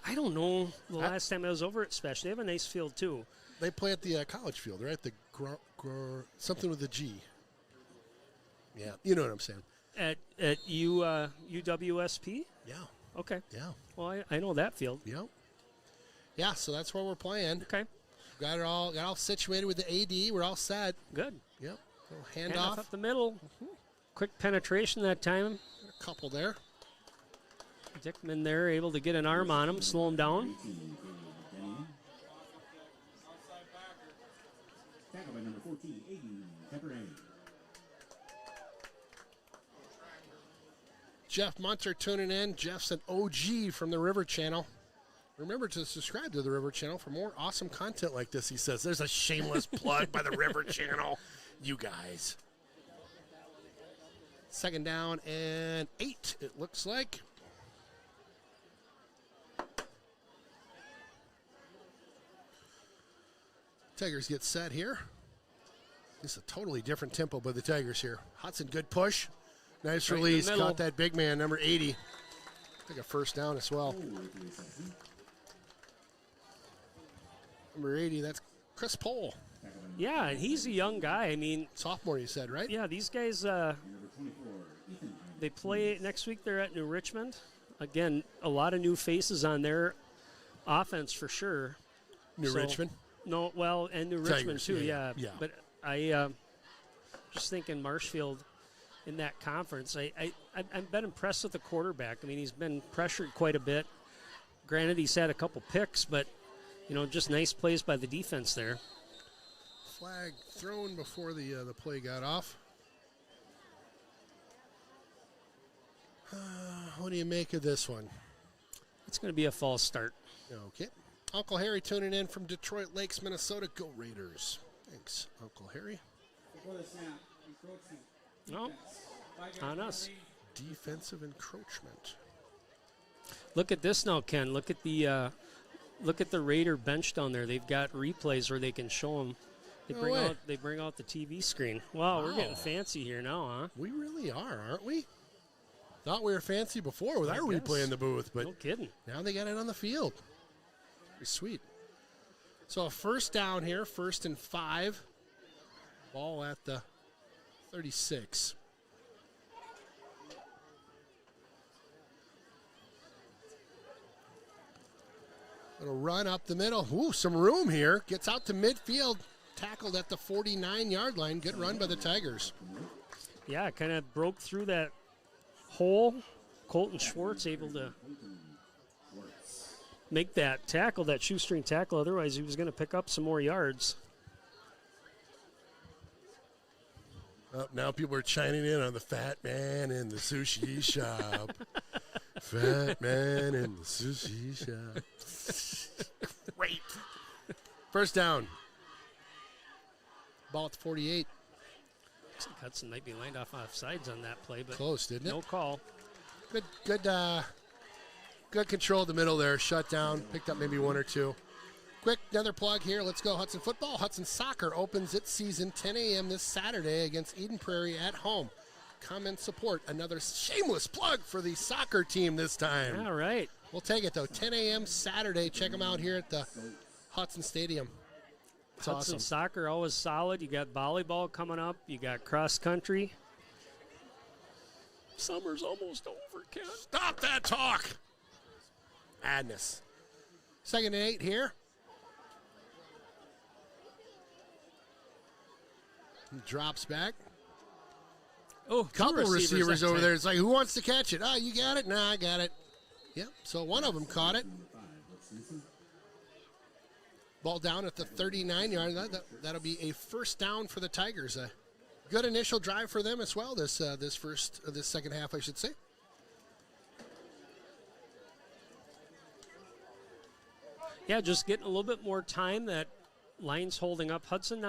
I don't know the last time I was over at Special. They have a nice field, too. They play at the college field, right? The something with a G. Yeah, you know what I'm saying. At UWSP? Yeah. Okay. Yeah. Well, I know that field. Yep. Yeah, so that's where we're playing. Okay. Got all situated with the AD. We're all set. Good. Yep. Little handoff up the middle. Mm-hmm. Quick penetration that time. A couple there. Dickman there, able to get an arm on him, slow him down. Tackle by number 14, Aiden Pepperoni. Jeff Munter tuning in. Jeff's an OG from the River Channel. Remember to subscribe to the River Channel for more awesome content like this, he says. There's a shameless plug by the River Channel. You guys. 2nd down and 8, it looks like. Tigers get set here. This is a totally different tempo by the Tigers here. Hudson, good push. Nice release. Caught that big man, number 80. I think a first down as well. Number 80, that's Chris Pohl. Yeah, and he's a young guy. I mean, sophomore, you said, right? Yeah, these guys, they play next week. They're at New Richmond. Again, a lot of new faces on their offense for sure. New Richmond? No, well, and New Tigers, Richmond too, yeah. But I just thinking Marshfield in that conference. I've been impressed with the quarterback. I mean, he's been pressured quite a bit. Granted, he's had a couple picks, but, just nice plays by the defense there. Flag thrown before the play got off. What do you make of this one? It's going to be a false start. Okay. Uncle Harry tuning in from Detroit Lakes, Minnesota. Go Raiders. Thanks, Uncle Harry. Before the snap, encroachment. No, on us. Defensive encroachment. Look at this now, Ken. Look at the Raider bench down there. They've got replays where they can show them. They bring out the TV screen. Wow, we're getting fancy here now, huh? We really are, aren't we? Thought we were fancy before with our replay in the booth, but no kidding. Now they got it on the field. Pretty sweet. So a first down here, 1st and 5. Ball at the 36. Little run up the middle. Ooh, some room here. Gets out to midfield. Tackled at the 49-yard line. Good run by the Tigers. Yeah, kind of broke through that hole. Colton Schwartz able to make that tackle, that shoestring tackle. Otherwise, he was going to pick up some more yards. Now people are chiming in on the fat man in the sushi shop. Fat man in the sushi shop. Great. First down. Ball at the 48. Looks like Hudson might be lined off sides on that play, but close, didn't it? No call. Good control of the middle there. Shut down. Picked up maybe one or two. Quick, another plug here. Let's go Hudson football. Hudson soccer opens its season 10 a.m. this Saturday against Eden Prairie at home. Come and support. Another shameless plug for the soccer team this time. All right. We'll take it, though. 10 a.m. Saturday. Check them out here at the Hudson Stadium. It's Hudson awesome. soccer always solid. You got volleyball coming up. You got cross country. Summer's almost over, Ken. Stop that talk. Madness. 2nd and 8 here. He drops back. Oh, couple receivers over there. It's like, who wants to catch it? Oh, you got it? Nah, I got it. Yep. So one of them caught it. Ball down at the 39-yard. That'll be a first down for the Tigers. A good initial drive for them as well. This second half, I should say. Yeah, just getting a little bit more time. That line's holding up. Hudson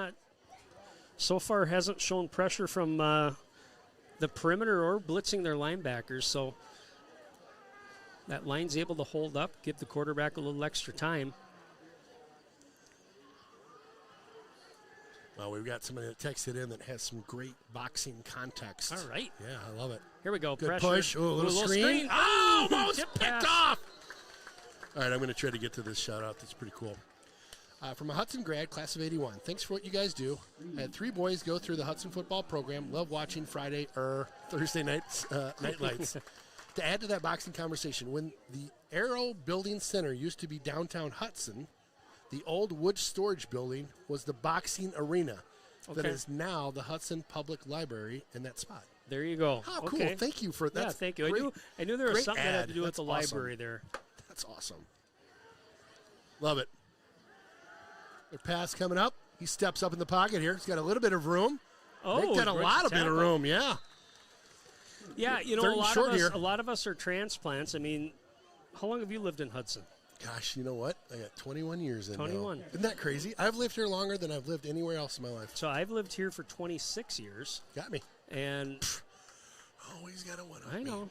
so far hasn't shown pressure from the perimeter or blitzing their linebackers. So that line's able to hold up, give the quarterback a little extra time. Well, we've got somebody that texted in that has some great boxing context. All right. Yeah, I love it. Here we go. Good Pressure. push. Ooh, a little screen. Oh, almost picked pass. off. All right, I'm going to try to get to this shout-out. That's pretty cool. From a Hudson grad, class of 81. Thanks for what you guys do. I had 3 boys go through the Hudson football program. Love watching Thursday nights, night lights. To add to that boxing conversation, when the Aero Building Center used to be downtown Hudson, the old wood storage building was the boxing arena that is now the Hudson Public Library in that spot. There you go. How cool. Okay. Thank you for that. Yeah, thank you. I knew there was something that had to do with the library there. That's awesome. Love it. Their pass coming up. He steps up in the pocket here. He's got a little bit of room. Oh, they've got a lot of bit of room, yeah. Yeah, you know, a lot of us are transplants. I mean, how long have you lived in Hudson? Gosh, you know what? I got 21 years in 21. now. Isn't that crazy? I've lived here longer than I've lived anywhere else in my life. So I've lived here for 26 years. Got me. And always got a one up I know.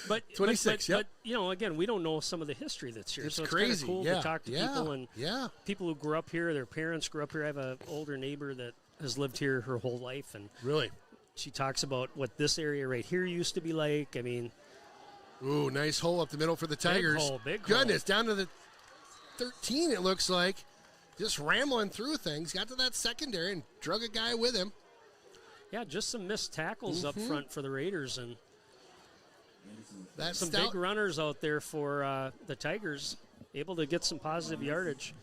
But 26, but you know, again, we don't know some of the history that's here. It's so it's crazy. Cool Yeah. to talk to people and yeah. people who grew up here, their parents grew up here. I have an older neighbor that has lived here her whole life, and really, she talks about what this area right here used to be like. I mean, ooh, nice hole up the middle for the Tigers. Big Goodness, down to the 13. It looks like just rambling through things. Got to that secondary and drug a guy with him. Yeah, just some missed tackles up front for the Raiders, and that's some big runners out there for the Tigers, able to get some positive yardage.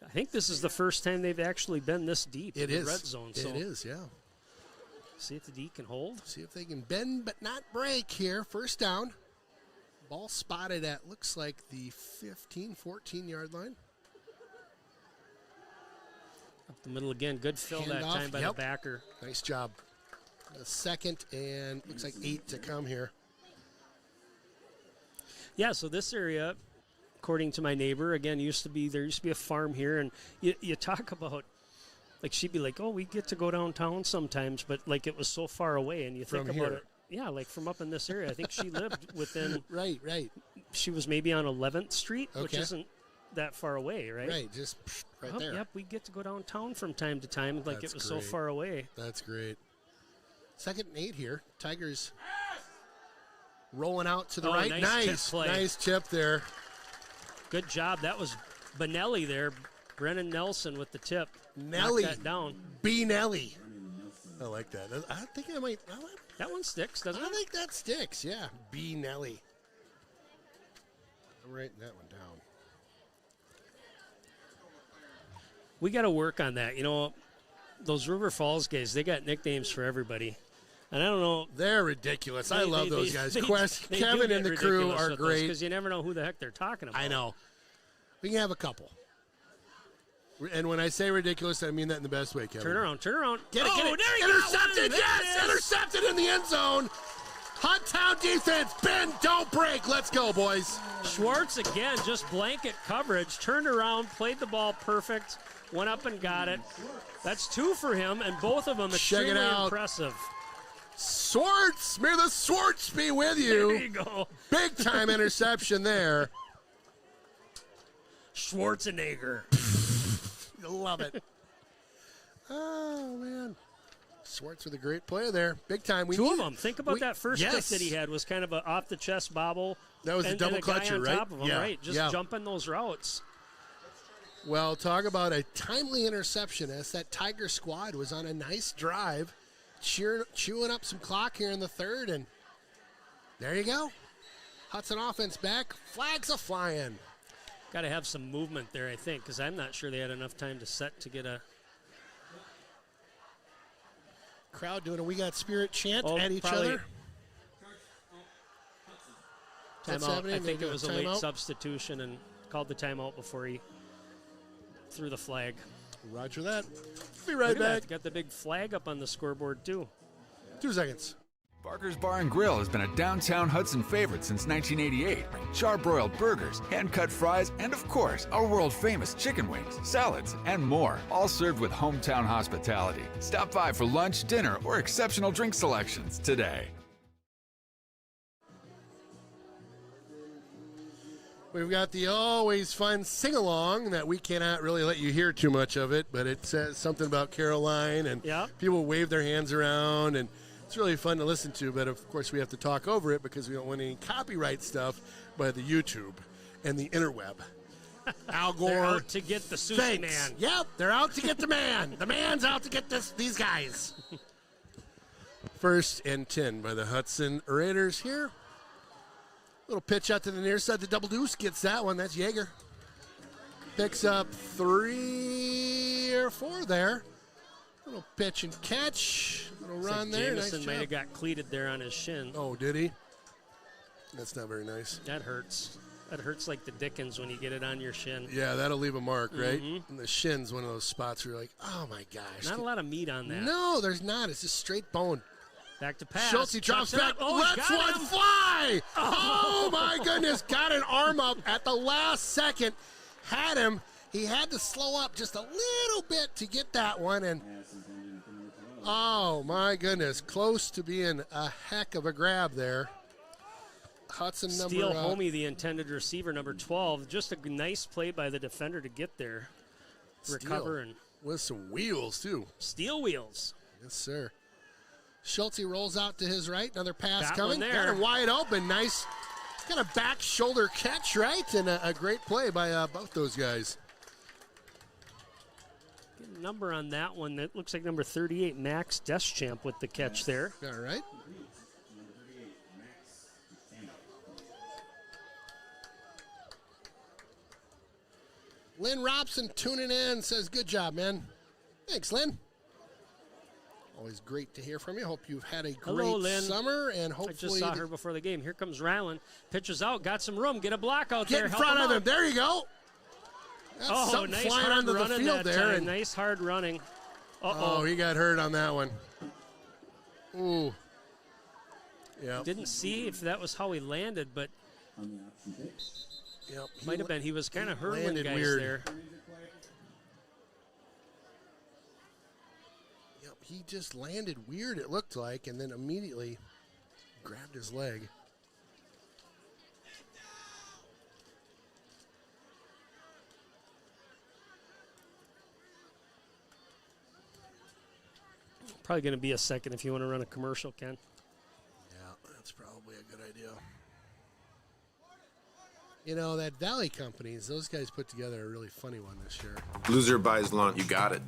I think this is the first time they've actually been this deep in the red zone. So it is, yeah. See if the D can hold. See if they can bend but not break here. First down. Ball spotted at, looks like the 15, 14-yard line. Up the middle again. Good fill that time by the backer. Nice job. The second and looks like 8 to come here. Yeah, so this area, according to my neighbor, again, there used to be a farm here, and you talk about, like, she'd be like, oh, we get to go downtown sometimes, but, like, it was so far away, and you think about it. Yeah, like from up in this area. I think she lived within. Right. She was maybe on 11th Street, which isn't that far away, right? Right, just right there. Yep, we get to go downtown from time to time, like That's it was great. so far away. That's great. 2nd and 8 here. Tigers rolling out to the right. Nice tip there. Good job. That was Benelli there. Brennan Nelson with the tip. Nelly. Knocked that down. B. Nelly. I like that. I think I might. That one sticks, doesn't it? I think that sticks, yeah. B. Nelly. I'm writing that one down. We got to work on that. You know, those River Falls guys, they got nicknames for everybody. And I don't know. They're ridiculous. I love those guys. They Kevin do and the get crew ridiculous are with great. Because you never know who the heck they're talking about. I know. We can have a couple. And when I say ridiculous, I mean that in the best way, Kevin. Turn around. Get it. There you Intercepted, go. yes! Intercepted in the end zone. Hot town defense. Bend, don't break. Let's go, boys. Schwartz again, just blanket coverage. Turned around, played the ball perfect, went up and got it. That's 2 for him, and both of them extremely impressive. Swartz, may the Swartz be with you. There you go. Big time interception there. Schwarzenegger. You love it. Oh, man. Swartz with a great play there. Big time. Two of them. Think about that first stick that he had was kind of an off-the-chest bobble. That was a double clutcher, right? Top of him, yeah. right? Just jumping those routes. Well, talk about a timely interception as that Tiger squad was on a nice drive, chewing up some clock here in the third, and there you go. Hudson offense back. Flags a flying. Got to have some movement there, I think, because I'm not sure they had enough time to set to get a crowd doing a "We Got Spirit" chant at each other. Timeout. I think it was a late substitution and called the timeout before he threw the flag. Roger that. Be right back. Got the big flag up on the scoreboard, too. 2 seconds. Barker's Bar and Grill has been a downtown Hudson favorite since 1988. Char-broiled burgers, hand-cut fries, and of course, our world-famous chicken wings, salads, and more, all served with hometown hospitality. Stop by for lunch, dinner, or exceptional drink selections today. We've got the always fun sing-along that we cannot really let you hear too much of it, but it says something about Caroline, and people wave their hands around, and it's really fun to listen to, but of course we have to talk over it because we don't want any copyright stuff by the YouTube and the interweb. Al Gore. They're out to get the sushi man. Yep, they're out to get the man. The man's out to get these guys. 1st and 10 by the Hudson Raiders here. Little pitch out to the near side. The double deuce gets that one. That's Yeager. Picks up 3 or 4 there. Little pitch and catch. Little run there. Jameson nice might job. have got cleated there on his shin. Oh, did he? That's not very nice. That hurts. That hurts like the dickens when you get it on your shin. Yeah, that'll leave a mark, right? And the shin's one of those spots where you're like, oh, my gosh. Not a lot of meat on that. No, there's not. It's just straight bone. Back to pass. Schultz drops back. Oh, lets one fly. Oh, my goodness. Got an arm up at the last second. Had him. He had to slow up just a little bit to get that one. And oh, my goodness. Close to being a heck of a grab there. Hudson Steele Homey, the intended receiver, number 12. Just a nice play by the defender to get there. Recover. And with some wheels, too. Steel wheels. Yes, sir. Schultz rolls out to his right. Another pass Got coming. one there. Got him wide open. Nice kind of back shoulder catch, right? And a great play by both those guys. Get a number on that one. That looks like number 38, Max Deschamps with the catch there. All right. Lynn Robson tuning in, says, good job, man. Thanks, Lynn. Always great to hear from you. Hope you've had a great summer, and hopefully... I just saw her before the game. Here comes Ryland. Pitches out, got some room. Get a block out there. Get in front of him. There you go. That's something nice flying hard onto the running field that there. time. And Nice hard running. Oh, he got hurt on that one. Ooh. Yeah. Didn't see if that was how he landed, but yep, might have been. He was kind of hurling guys weird there. Yep, he just landed weird, it looked like, and then immediately grabbed his leg. Probably going to be a second if you want to run a commercial, Ken. Yeah, that's probably a good idea. You know, that Valley Companies, those guys put together a really funny one this year. Loser buys lunch. You got it.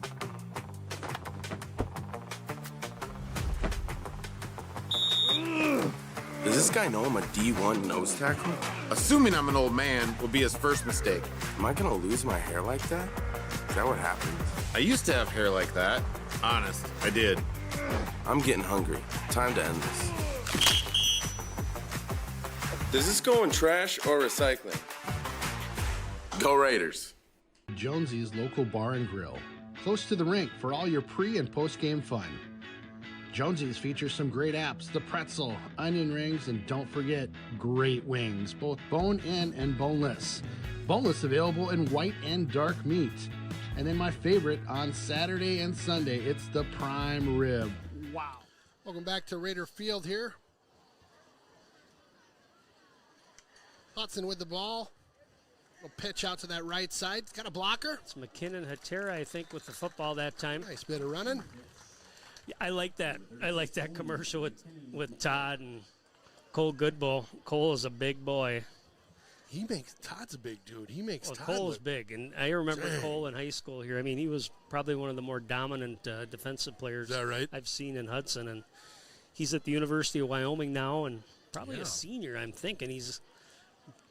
Does this guy know I'm a D1 nose tackle? Assuming I'm an old man will be his first mistake. Am I gonna lose my hair like that? Is that what happens? I used to have hair like that. Honest, I did. I'm getting hungry. Time to end this. Does this go in trash or recycling? Go Raiders. Jonesy's local bar and grill, close to the rink for all your pre- and post-game fun. Jonesy's features some great apps, the pretzel, onion rings, and don't forget, great wings, both bone-in and boneless. Boneless available in white and dark meat. And then my favorite, on Saturday and Sunday, it's the prime rib. Wow. Welcome back to Raider Field here. Hudson with the ball. Little pitch out to that right side. Got a blocker. It's McKinnon Hatera, I think, with the football that time. Nice bit of running. Yeah, I like that. I like that commercial with Todd and Cole Goodbull. Cole is a big boy. Todd's a big dude. He makes Todd Cole's look big, and I remember dang. Cole in high school here. I mean, he was probably one of the more dominant defensive players I've seen in Hudson, and he's at the University of Wyoming now, and probably a senior. I'm thinking he's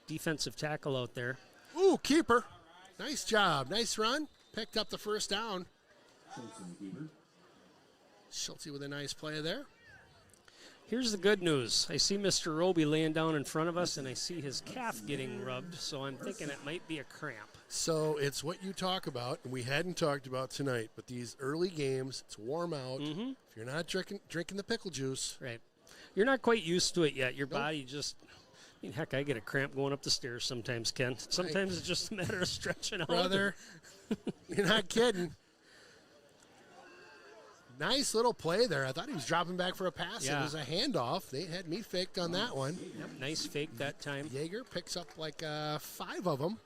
defensive tackle out there. Ooh, keeper. Nice job. Nice run. Picked up the first down. Schulte with a nice play there. Here's the good news. I see Mr. Roby laying down in front of us, and I see his calf getting rubbed, so I'm thinking it might be a cramp. So it's what you talk about, and we hadn't talked about tonight, but these early games, it's warm out. Mm-hmm. If you're not drinking the pickle juice. Right. You're not quite used to it yet. Your body just, I mean, heck, I get a cramp going up the stairs sometimes, Ken. Sometimes it's just a matter of stretching out. Brother, you're not kidding. Nice little play there. I thought he was dropping back for a pass. Yeah. It was a handoff. They had me faked on that one. Yep, nice fake that time. Yeager picks up like 5 of them.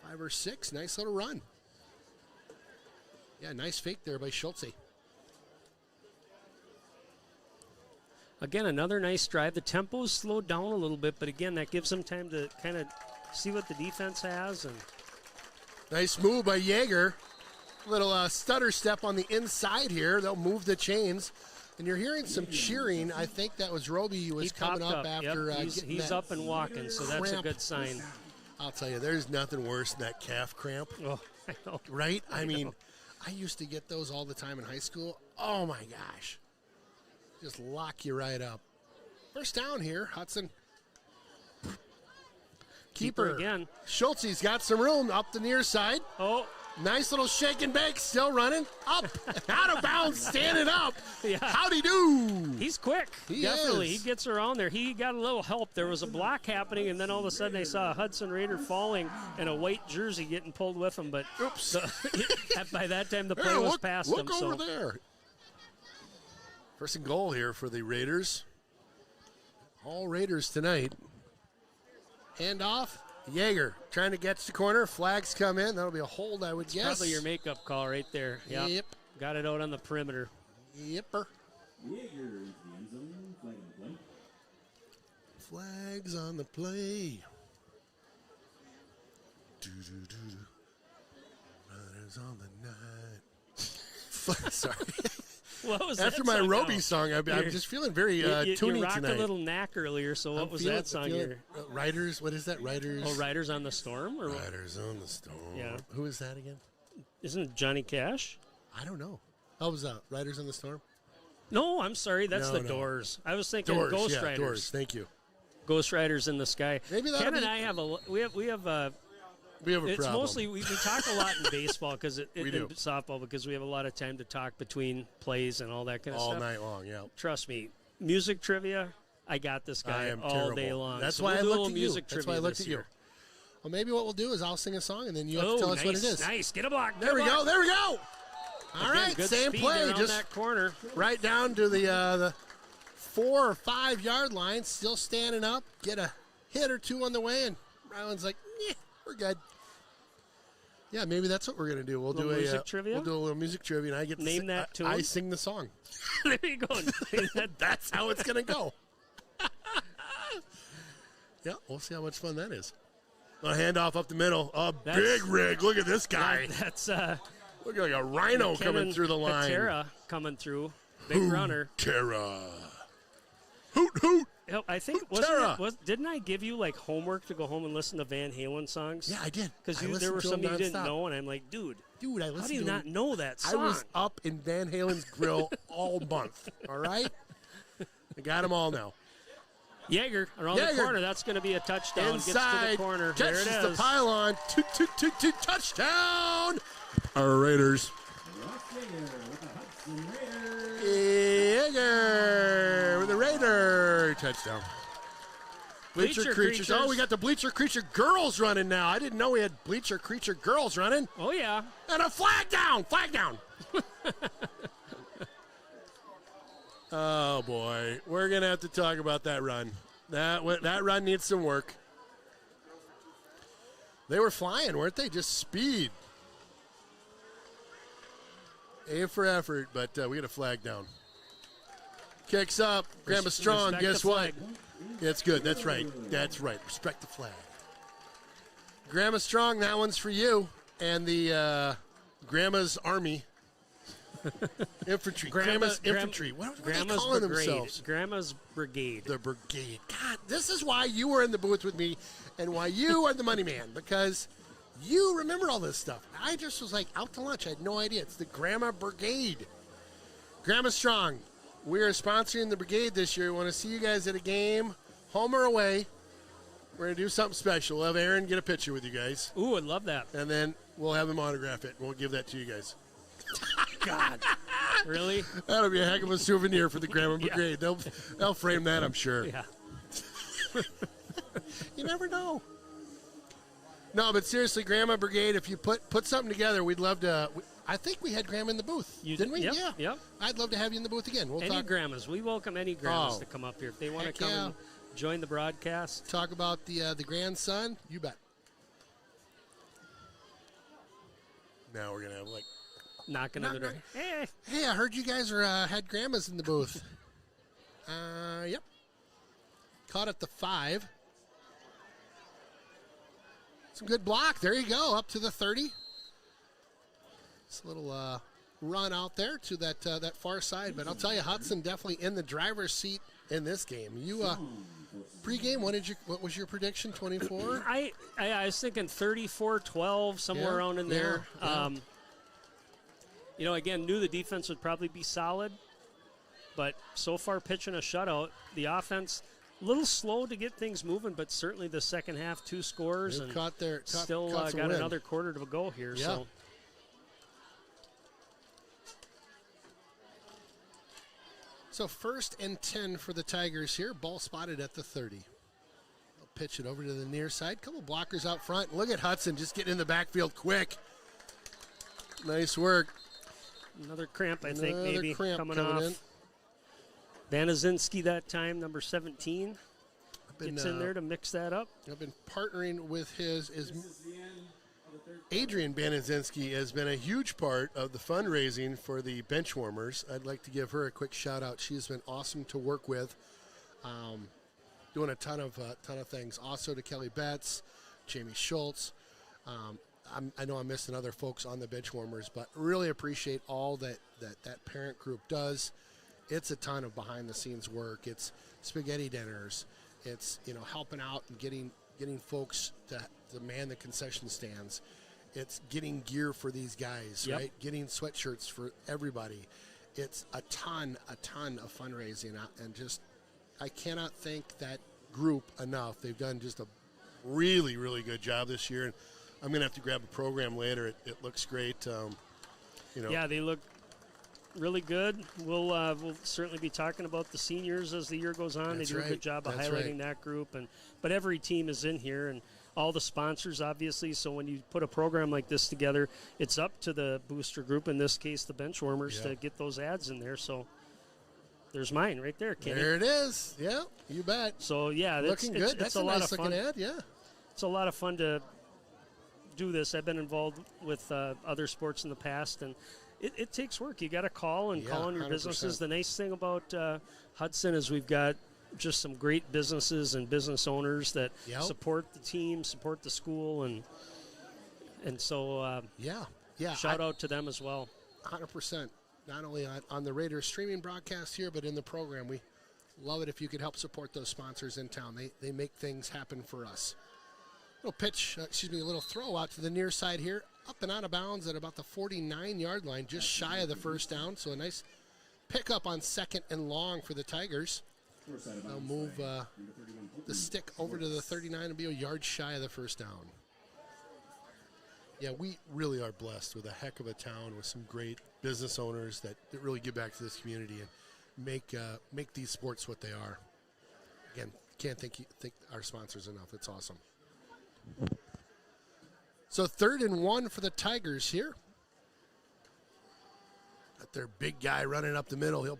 5 or 6. Nice little run. Yeah, nice fake there by Schulte. Again, another nice drive. The tempo is slowed down a little bit, but again, that gives them time to kind of see what the defense has. And nice move by Yeager. Little stutter step on the inside here. They'll move the chains. And you're hearing some cheering. I think that was Roby who was coming up after yep. He's up and walking, so that's a good sign. I'll tell you, there's nothing worse than that calf cramp. Oh, I know. Right? I mean, I used to get those all the time in high school. Oh, my gosh. Just lock you right up. First down here, Hudson. Keeper again. Schulte's got some room up the near side. Oh. Nice little shake and bake, still running. Up, out of bounds, standing up. Yeah. Howdy do. He's quick. Definitely. He gets around there. He got a little help. There was a block happening, and then all of a sudden I saw a Hudson Raider falling and a white jersey getting pulled with him. But oops. By that time, the play was past him. Look over there. First and goal here for the Raiders. All Raiders tonight. Handoff. Yeager trying to get to the corner. Flags come in. That'll be a hold, I would guess. Probably your makeup call right there. Yep. Got it out on the perimeter. Yepper. Yeager is the end zone. Flag on the play. Flags on the play. Riders on the night. Sorry. What was After that my song Roby now? song, I'm just feeling very tuney you rocked tonight. a little knack earlier, so what was that song? Riders, what is that? Riders? Oh, Riders on the Storm? Or Riders on the Storm. Yeah. Who is that again? Isn't it Johnny Cash? I don't know. How was that? Riders on the Storm? No, I'm sorry. That's the Doors. I was thinking Doors, Ghost yeah, Riders. Doors. Thank you. Ghost Riders in the Sky. Maybe Ken and I have a it's problem. Mostly we talk a lot in baseball because in softball because we have a lot of time to talk between plays and all that kind of stuff. All night long, yeah. Trust me, music trivia, I got this guy all terrible. day long. That's so why we'll I do a looked little at music you. That's trivia why I looked this at you. year. Well, maybe what we'll do is I'll sing a song and then you have to tell us what it is. Nice, get a block. There we go. There we go. All right, good same speed play, around just that corner, right down to the 4 or 5 yard line, still standing up. Get a hit or two on the way, and Ryland's like, we're good. Yeah, maybe that's what we're gonna do. We'll do music trivia. We'll do a little music trivia, and I get to name that tune. I sing the song. There you go. That's how it's gonna go. Yeah, we'll see how much fun that is. A handoff up the middle. Big rig. Look at this guy. That's looking like a rhino coming through the line. Hatera coming through. Big runner. Hatera. Hoot, hoot. I think didn't I give you like homework to go home and listen to Van Halen songs? Yeah, I did. Because there were some you didn't know, and I'm like, dude, I listened how do you to not know that song? I was up in Van Halen's grill all month. All right, I got them all now. Jaeger around the corner. That's going to be a touchdown. Inside, gets to the corner. Catches there it is. the pylon. Touchdown. Our Raiders. Jaeger with the Raider touchdown. Bleacher Creatures. Oh, we got the Bleacher Creature girls running now. I didn't know we had Bleacher Creature girls running. Oh, yeah. And a flag down. Flag down. Oh, boy. We're going to have to talk about that run. That run needs some work. They were flying, weren't they? Just speed. A for effort, but we get a flag down. Kicks up. Grandma Strong, guess what? That's good. That's right. That's right. Respect the flag. Grandma Strong, that one's for you. And the Grandma's Army. Infantry. Grandma's Infantry. What are they calling themselves? Grandma's Brigade. The Brigade. God, this is why you were in the booth with me and why you are the money man, because you remember all this stuff. I just was like out to lunch. I had no idea. It's the Grandma Brigade. Grandma Strong, we are sponsoring the Brigade this year. We want to see you guys at a game, home or away. We're going to do something special. We'll have Aaron get a picture with you guys. Ooh, I'd love that. And then we'll have him autograph it, and we'll give that to you guys. God. Really? That'll be a heck of a souvenir for the Grandma Brigade. Yeah. They'll frame that, I'm sure. Yeah. You never know. No, but seriously, Grandma Brigade, if you put something together, we'd love to. I think we had Grandma in the booth, didn't we? Yep, yeah. Yep. I'd love to have you in the booth again. We'll any talk. grandmas. We welcome any grandmas to come up here. If they want to come and join the broadcast. Talk about the grandson. You bet. Now we're going to have knocking on the door. Hey, I heard you guys had grandmas in the booth. Yep. Caught at the 5. Some good block. There you go. Up to the 30. It's a little run out there to that far side. But I'll tell you, Hudson definitely in the driver's seat in this game. You pregame, what was your prediction? 24? I was thinking 34-12, somewhere around in there. Yeah. Again, knew the defense would probably be solid, but so far pitching a shutout, the offense a little slow to get things moving, but certainly the second half, 2 scores, and still got another quarter to go here. Yeah. So 1st and 10 for the Tigers here. Ball spotted at the 30. They'll pitch it over to the near side. Couple blockers out front. Look at Hudson just getting in the backfield quick. Nice work. Another cramp, I think, maybe coming off. In. Vanazinski that time, number 17. Gets in there to mix that up. I've been partnering with Adrian Banazinski has been a huge part of the fundraising for the bench warmers. I'd like to give her a quick shout out. She has been awesome to work with, doing a ton of things. Also to Kelly Betts, Jamie Schultz. I know I'm missing other folks on the bench warmers, but really appreciate all that parent group does. It's a ton of behind the scenes work. It's spaghetti dinners. It's helping out and getting folks to man the concession stands. It's getting gear for these guys, right? Getting sweatshirts for everybody. It's a ton of fundraising, and just I cannot thank that group enough. They've done just a really, really good job this year, and I'm going to have to grab a program later. It looks great. Yeah, they look really good. We'll certainly be talking about the seniors as the year goes on. That's they do a good job of highlighting that group, but every team is in here, and all the sponsors, obviously. So when you put a program like this together, it's up to the booster group, in this case the bench warmers, to get those ads in there. So there's mine right there, Kenny. There it is. Yeah, you bet. So yeah, looking good. That's a lot nice of fun. Looking ad. Yeah, it's a lot of fun to do this. I've been involved with other sports in the past, and it takes work. You got to call on your 100%. businesses. The nice thing about Hudson is we've got just some great businesses and business owners that support the team, support the school, and so shout out to them as well. 100%. Not only on the Raiders streaming broadcast here, but in the program, we Love it if you could help support those sponsors in town. They make things happen for us. A little throw out to the near side here, up and out of bounds at about the 49-yard line, just shy of the first down. So a nice pickup on 2nd and long for the Tigers. They'll move the stick over to the 39 and be a yard shy of the first down. Yeah, we really are blessed with a heck of a town with some great business owners that really give back to this community and make these sports what they are. Again, can't thank our sponsors enough. It's awesome. So 3rd and 1 for the Tigers here. Got their big guy running up the middle. He'll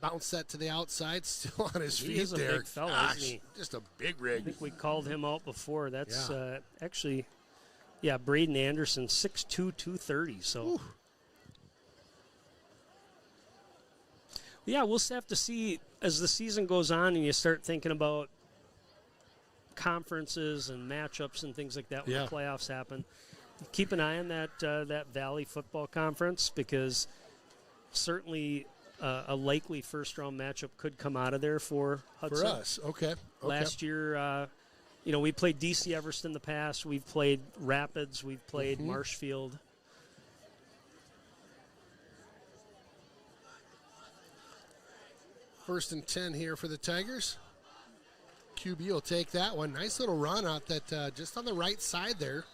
bounce that to the outside, still on his feet there. He's a big fella, isn't he? Just a big rig. I think we called him out before. That's actually, Braden Anderson, 6'2", 230. So, ooh. Yeah, we'll have to see as the season goes on and you start thinking about conferences and matchups and things like that when the playoffs happen. Keep an eye on that Valley Football Conference, because certainly a likely first-round matchup could come out of there for Hudson. For us, okay. Last year, we played DC Everest in the past. We've played Rapids. We've played Marshfield. First and 10 here for the Tigers. QB will take that one. Nice little run out that just on the right side there.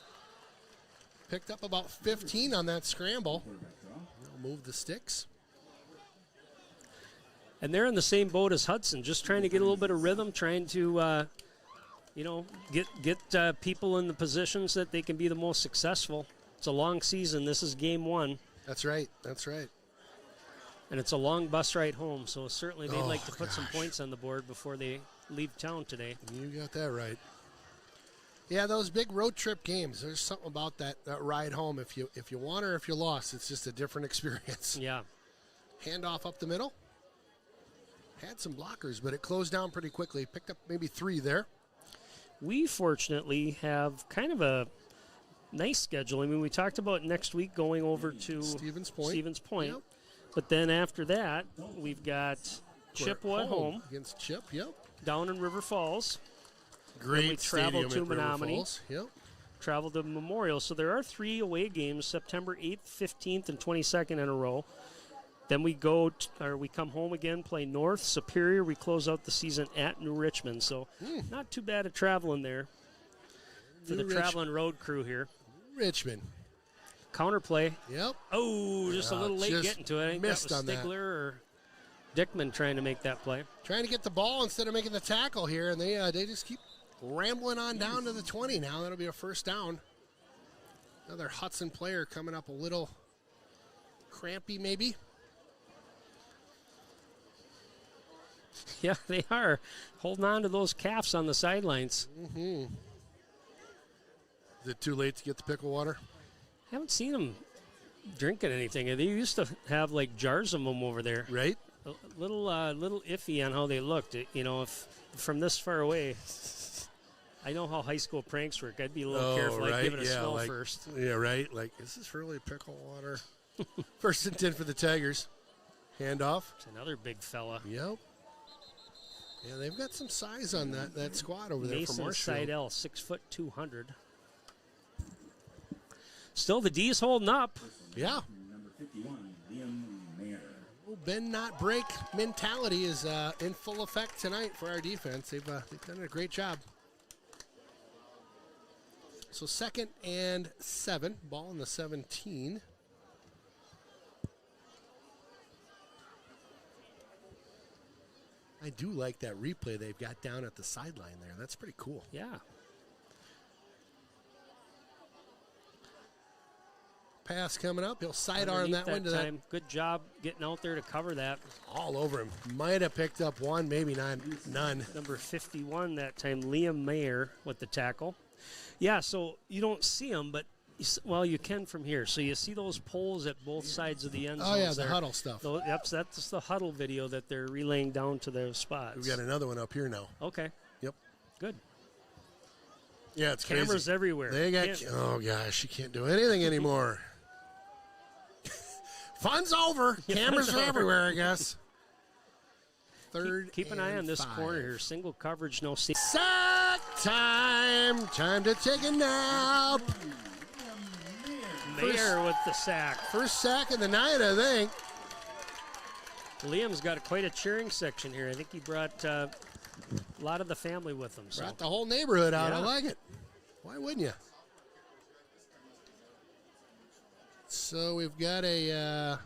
Picked up about 15 on that scramble. They'll move the sticks. And they're in the same boat as Hudson, just trying to get a little bit of rhythm, trying to, get people in the positions that they can be the most successful. It's a long season. This is game 1. That's right. And it's a long bus ride home, so certainly they'd like to put some points on the board before they leave town today. You got that right. Yeah, those big road trip games, there's something about that ride home. If you won or if you lost, it's just a different experience. Yeah. Handoff up the middle. Had some blockers, but it closed down pretty quickly. Picked up maybe 3 there. We fortunately have kind of a nice schedule. I mean, we talked about next week going over to Stevens Point. Yep. But then after that, we've got Chippewa at home. Against Chip, yep. Down in River Falls. Great we travel to Menominee. Yep. Travel to Memorial. So there are 3 away games, September 8th, 15th, and 22nd in a row. Then we we come home again, play North Superior. We close out the season at New Richmond. So not too bad at traveling there for the traveling road crew here. Richmond. Counterplay. Yep. Oh, just a little late getting to it. I think missed that was on Stigler or Dickman trying to make that play. Trying to get the ball instead of making the tackle here, and they just keep rambling on down to the 20 now. That'll be a first down. Another Hudson player coming up a little crampy maybe. Yeah, they are holding on to those calves on the sidelines. Is it too late to get the pickle water? Haven't seen them drinking anything. They used to have like jars of them over there. Right. A little iffy on how they looked. If from this far away, I know how high school pranks work. I'd be a little careful. I'd give it a smell first. Yeah, right. Like, is this really pickle water? First and 10 for the Tigers. Handoff. It's another big fella. Yep. Yeah, they've got some size on that squad over there Mason for Marshfield. Seidel, 6'2", 200. Still, the D's holding up. Yeah. Number 51, Liam Mayer. Bend not break mentality is in full effect tonight for our defense. They've done a great job. So 2nd and 7, ball in the 17. I do like that replay they've got down at the sideline there. That's pretty cool. Yeah. Pass coming up. He'll sidearm that one to that. Good job getting out there to cover that. All over him. Might have picked up one, maybe none. Number 51 that time, Liam Mayer with the tackle. Yeah, so you don't see him, but, you can from here. So you see those poles at both sides of the end zone. Oh, yeah, the huddle stuff. Yep, so that's the huddle video that they're relaying down to their spots. We've got another one up here now. Okay. Yep. Good. Yeah, it's Cameras crazy. everywhere. They got. Oh gosh, you can't do anything anymore. Fun's over. Cameras are everywhere, I guess. Third Keep an eye on this 5. corner here. Single coverage, no safety. Sack time. Time to take a nap. Mayer with the sack. First sack of the night, I think. Liam's got quite a cheering section here. I think he brought a lot of the family with him. So. Brought the whole neighborhood out. Yeah. I like it. Why wouldn't you? So we've got a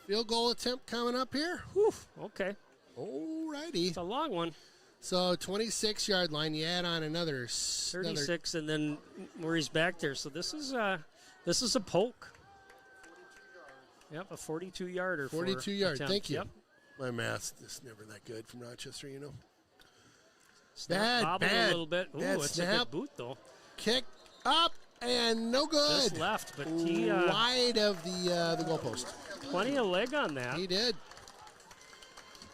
field goal attempt coming up here. Whew, okay. All righty. It's a long one. So 26-yard line. You add on another 36, and then where he's back there. So this is a poke. Yep, a 42-yarder. 42-yard. Thank you. Yep. My math is never that good from Rochester, you know. Snap bobbled a little bit. Ooh, Bad it's snap. a good boot though. Kick up and no good. Just left, but he wide of the goalpost. Plenty of leg on that. He did.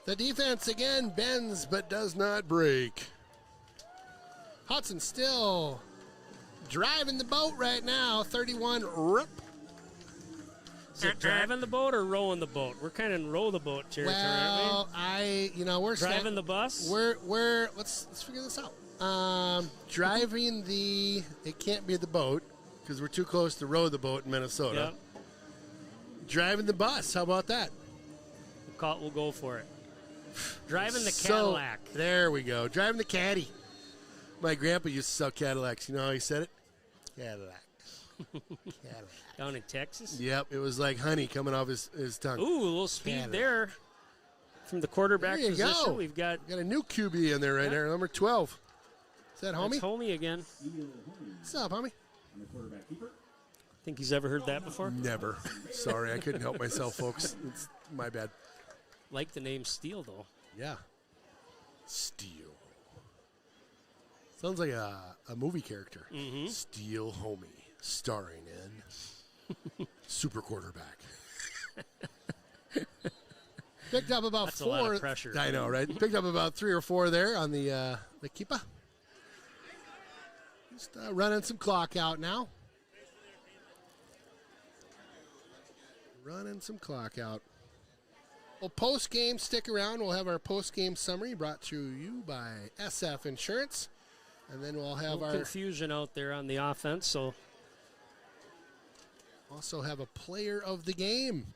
The defense again bends but does not break. Hudson still driving the boat right now. 31 rip. Is it driving the boat or rowing the boat? We're kind of in row the boat territory, Well, aren't we? we're driving the bus. We're let's figure this out. Driving it can't be the boat because we're too close to row the boat in Minnesota. Yep. Driving the bus. How about that? We'll go for it. Driving the So, Cadillac. There we go. Driving the caddy. My grandpa used to sell Cadillacs. You know how he said it? Cadillac. Cadillac. Down in Texas? Yep, it was like honey coming off his tongue. Ooh, a little speed Cadillac. there from the quarterback There you position. go. We've got a new QB in there right there, number 12. Is that homie? That's homie again. What's up, homie? Think he's ever heard that before? Never. Sorry, I couldn't help myself, folks. It's my bad. Like the name Steele, though. Yeah. Steel. Sounds like a movie character. Mm-hmm. Steel Homie, starring in Super Quarterback. Picked up about That's 4. a lot of pressure. I know, right? Picked up about 3 or 4 there on the keeper. Just running some clock out now. Running some clock out. Well, post-game, stick around. We'll have our post-game summary brought to you by SF Insurance. And then we'll have our confusion out there on the offense, so also have a player of the game.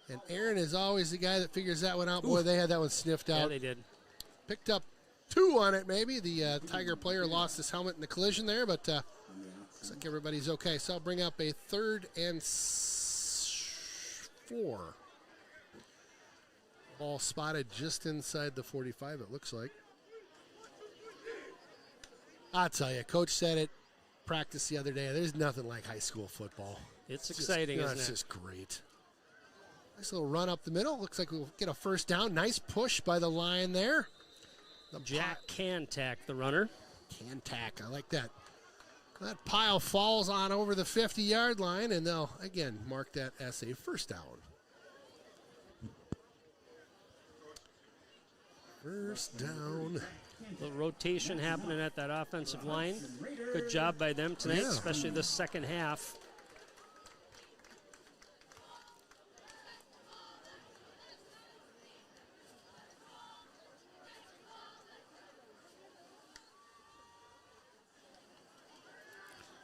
And Aaron is always the guy that figures that one out. Boy, they had that one sniffed out. yeah, they did. Picked up 2 on it, maybe. The Tiger player lost his helmet in the collision there, but looks like everybody's okay. So I'll bring up a 3rd and 4. Ball spotted just inside the 45, it looks like. I'll tell you, Coach said it, practice the other day, there's nothing like high school football. It's exciting, isn't It's it? just great. Nice little run up the middle. Looks like we'll get a first down. Nice push by the line there. Jack Cantack, the runner. Cantack, I like that. That pile falls on over the 50-yard line, and they'll, again, mark that as a first down. First down. A little rotation happening at that offensive line. Good job by them tonight, Yeah. especially the second half.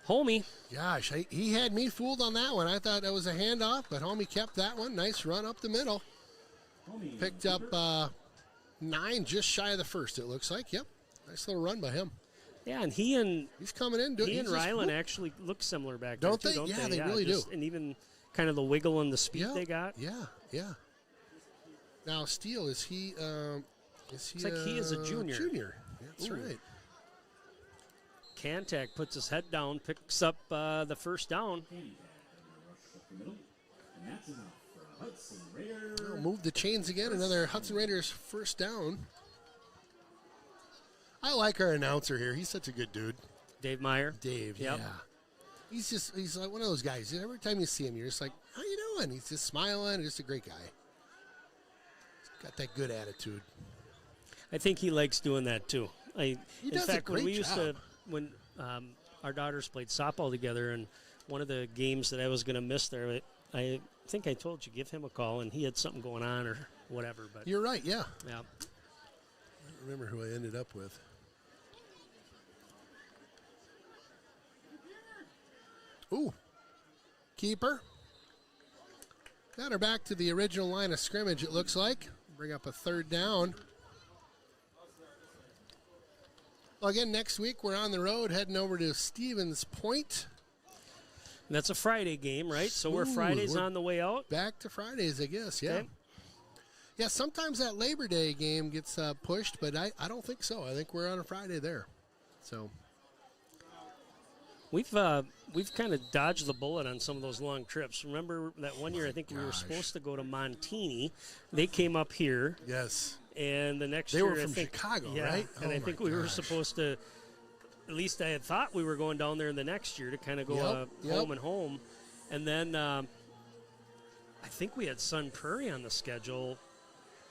Homie. Gosh, he had me fooled on that one. I thought that was a handoff, but Homie kept that one. Nice run up the middle. Picked up 9, just shy of the first, it looks like. Yep. Nice little run by him. Yeah, and he's coming in. He and Ryland actually look similar back there, Don't too, they? don't Yeah, they? they really do. And even kind of the wiggle and the speed they got. Yeah. Now, Steele, is he Looks like he is a junior. Junior. That's Ooh. right. Cantack puts his head down, picks up the first down. Well, move the chains again. Another Hudson Raiders first down. I like our announcer here. He's such a good dude. Dave Meyer. Dave, Yep. yeah. He's like one of those guys. Every time you see him, you're just like, how you doing? He's just smiling. Just a great guy. He's got that good attitude. I think he likes doing that too. He in does fact, a when great we used job. when our daughters played softball together, and one of the games that I was going to miss there, I think I told you, give him a call, and he had something going on or whatever. But You're right, yeah. Yeah. I don't remember who I ended up with. Ooh. Keeper. Got her back to the original line of scrimmage, it looks like. Bring up a third down. Well, again, next week we're on the road heading over to Stevens Point. And that's a Friday game, right? So we're Fridays on the way out? Back to Fridays, I guess, yeah. Okay. Yeah, sometimes that Labor Day game gets pushed, but I don't think so. I think we're on a Friday there. So we've kind of dodged the bullet on some of those long trips. Remember that one year I think we were supposed to go to Montini. They came up here. Yes. And the next they year, were from Chicago, right? And I think we were supposed to, at least I had thought we were going down there in the next year to kind of go home and home. And then I think we had Sun Prairie on the schedule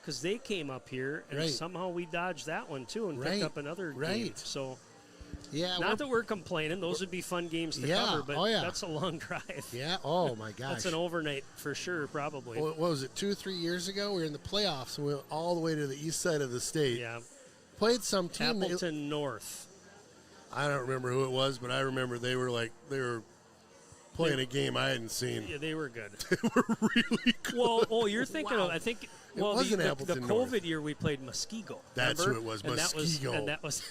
because they came up here, and somehow we dodged that one too and picked up another game. So, not that we're complaining. Those would be fun games to cover, but that's a long drive. Yeah, oh my gosh. That's an overnight for sure, probably. What was it, 2-3 years ago? We were in the playoffs, and we went all the way to the east side of the state. Yeah. Played some team. Appleton North. I don't remember who it was, but I remember they were playing a game I hadn't seen. Yeah, they were good. They were really good. Well, you're thinking of, I think, the Appleton COVID North. year we played Muskego. That's remember? who it was, and Muskego. That was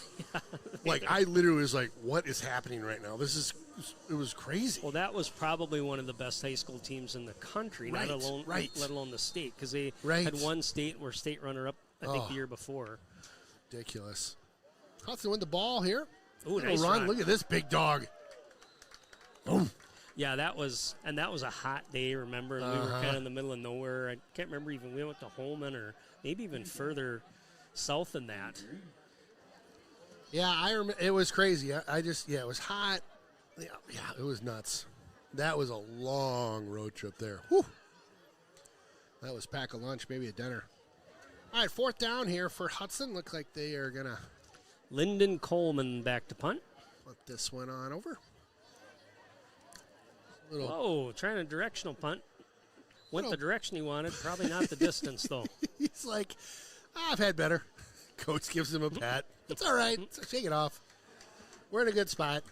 I literally was like, what is happening right now? It was crazy. Well, that was probably one of the best high school teams in the country, let alone the state, because they had one state and were state runner-up, I think, the year before. Ridiculous. Hudson with the ball here. Ooh, nice run. Look at this big dog. Boom. Yeah, that was a hot day, remember? And we were kind of in the middle of nowhere. I can't remember even, we went to Holman or maybe even further south than that. Yeah, I remember. It was crazy. It was hot. Yeah, it was nuts. That was a long road trip there. Whew. That was pack a lunch, maybe a dinner. All right, fourth down here for Hudson. Looks like they are going to. Lyndon Coleman back to punt. Flip this one on over. Trying a directional punt. Went the direction he wanted. Probably not the distance, though. He's like, I've had better. Coach gives him a pat. It's all right. Shake it off. We're in a good spot.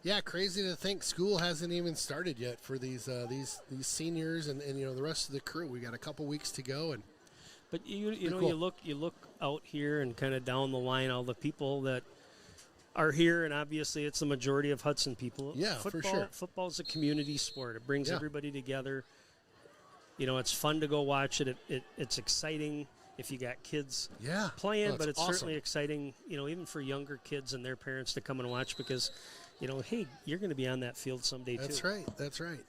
Yeah, crazy to think school hasn't even started yet for these seniors and the rest of the crew. We got a couple weeks to go, but you look out here and kind of down the line, all the people that are here, and obviously it's the majority of Hudson people. Yeah, for sure. Football's a community sport. It brings everybody together. It's fun to go watch it. It's exciting if you got kids playing, but it's awesome. Certainly exciting, even for younger kids and their parents to come and watch because, hey, you're going to be on that field someday too. That's right.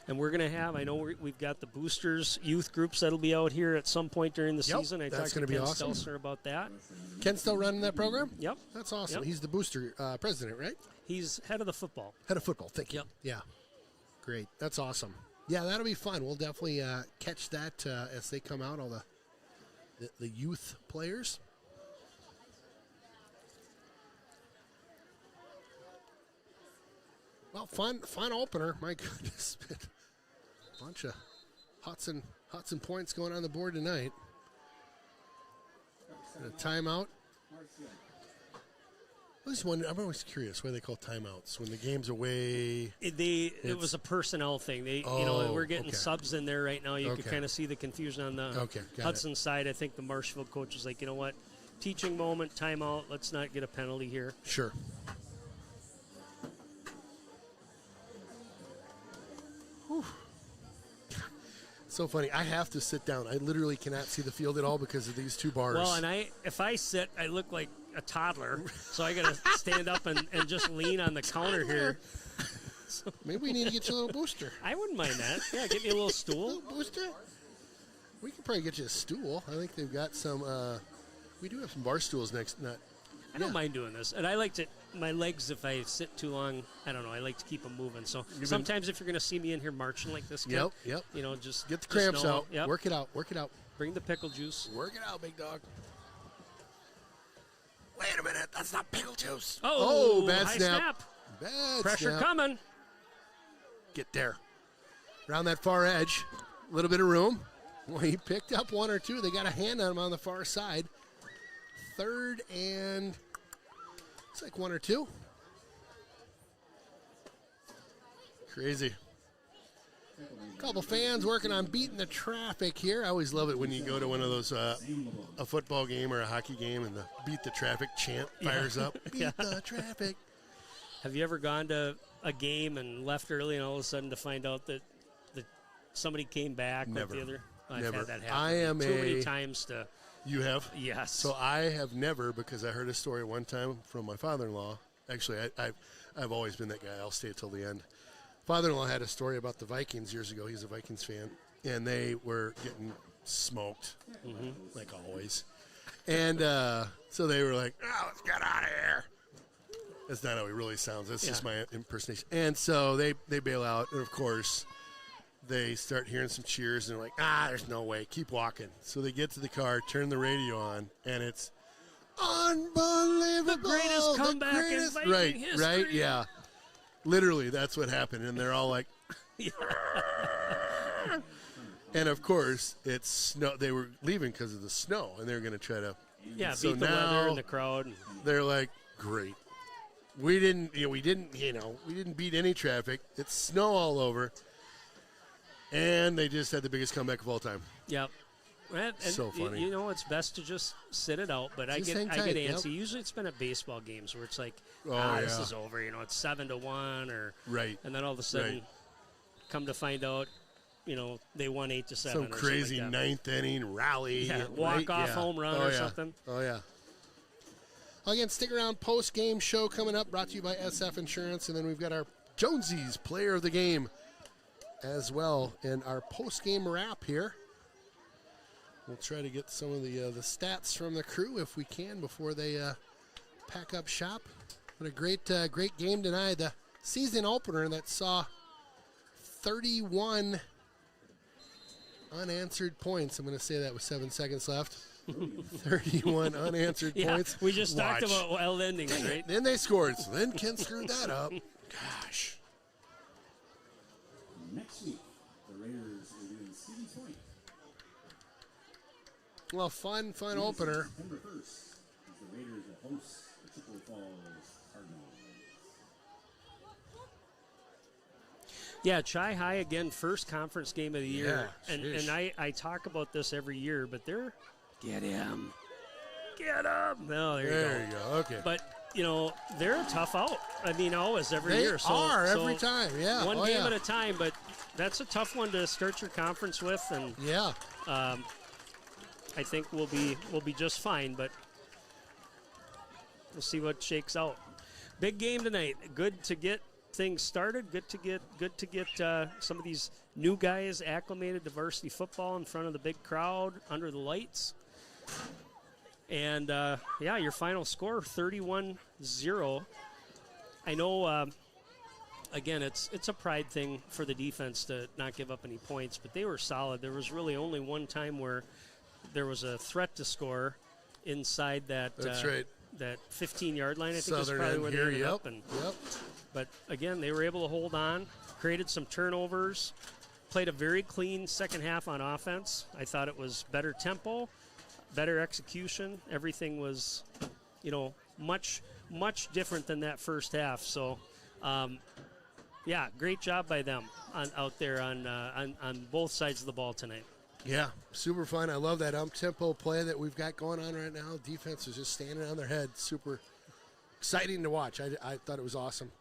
And we're going to have, I know we've got the boosters youth groups that'll be out here at some point during the season. I talked to Ken Stelzner about that. Ken's still running that program? Yep. That's awesome. Yep. He's the booster president, right? He's head of the football. Head of football, thank you. Yep. Yeah. Great. That's awesome. Yeah, that'll be fun. We'll definitely catch that as they come out, all the youth players. Well, fun opener. My goodness. Bunch of Hudson points going on the board tonight. And a timeout. I'm always curious why they call timeouts when the game's away. It was a personnel thing. We're getting subs in there right now. You can kind of see the confusion on the Hudson side. I think the Marshfield coach was like, you know what, teaching moment, timeout. Let's not get a penalty here. Sure. Whew. So funny. I have to sit down. I literally cannot see the field at all because of these two bars. Well, and if I sit, I look like a toddler, so I got to stand up and just lean on the counter here. So, maybe we need to get you a little booster. I wouldn't mind that. Yeah, get me a little stool. A little booster? We could probably get you a stool. I think they've got some, we do have some bar stools next. I don't mind doing this. And I like to, my legs, if I sit too long, I don't know, I like to keep them moving. So sometimes if you're going to see me in here marching like this, kid, yep. Just get the cramps know, out. Yep. Work it out. Bring the pickle juice. Work it out, big dog. Way Wait a minute, that's not pickle juice. Oh, bad high snap. Bad Pressure snap. coming. Get there. Around that far edge, a little bit of room. Well, he picked up one or two. They got a hand on him on the far side. 3rd and it's like 1 or 2. Crazy. Couple fans working on beating the traffic here. I always love it when you go to one of those, a football game or a hockey game, and the beat the traffic chant fires up. Beat the traffic. Have you ever gone to a game and left early and all of a sudden to find out that somebody came back? Never. With the other? I've Never. had that happen. I am too many times to. You have? Yes. So I have never, because I heard a story one time from my father-in-law. Actually, I've always been that guy. I'll stay till the end. Father-in-law had a story about the Vikings years ago. He's a Vikings fan, and they were getting smoked, like always. And so they were like, "Oh, let's get out of here." That's not how he really sounds. That's just my impersonation. And so they bail out, and of course, they start hearing some cheers, and they're like, there's no way. Keep walking. So they get to the car, turn the radio on, and it's unbelievable. The greatest comeback in Viking history. Right, yeah. Literally, that's what happened, and they're all like, and of course, it's snow. They were leaving because of the snow, and they were going to try to, beat the weather and the crowd. They're like, great. We didn't beat any traffic. It's snow all over, and they just had the biggest comeback of all time. Yep. And so funny. You know, it's best to just sit it out. But I get antsy. Yep. Usually, it's been at baseball games where it's like, this is over. You know, it's 7-1, or right. And then all of a sudden, come to find out, they won 8-7. Some crazy like ninth inning rally, walk-off home run or something. Oh yeah. Again, stick around. Post-game show coming up, brought to you by SF Insurance, and then we've got our Jonesy's Player of the Game as well, and our post-game wrap here. We'll try to get some of the stats from the crew if we can before they pack up shop. What a great game tonight. The season opener that saw 31 unanswered points. I'm going to say that with 7 seconds left. 31 unanswered points. We just talked about wild endings, right? Then they scored. So then Ken screwed that up. Gosh. Next week, the Raiders will be in Stevens Point. Well, fun opener. September 1st, as the Raiders will host the Chippewa Falls Cardinals. Yeah, Chi High again, first conference game of the year. And I talk about this every year, but they're get him. No, there you go. Okay. But they're a tough out. I mean, always every year. They are every time. Yeah. One game at a time, but that's a tough one to start your conference with. And I think we'll be just fine, but we'll see what shakes out. Big game tonight. Good to get things started. Good to get some of these new guys acclimated to varsity football in front of the big crowd under the lights. And your final score 31-0. I know. Again, it's a pride thing for the defense to not give up any points, but they were solid. There was really only one time where there was a threat to score inside that. That's right. That 15-yard line, I think, Southern is probably where they ended up. Yep. But again, they were able to hold on, created some turnovers, played a very clean second half on offense. I thought it was better tempo, better execution. Everything was, much different than that first half. So, great job by them out there on both sides of the ball tonight. Yeah, super fun. I love that up-tempo play that we've got going on right now. Defense is just standing on their head. Super exciting to watch. I thought it was awesome.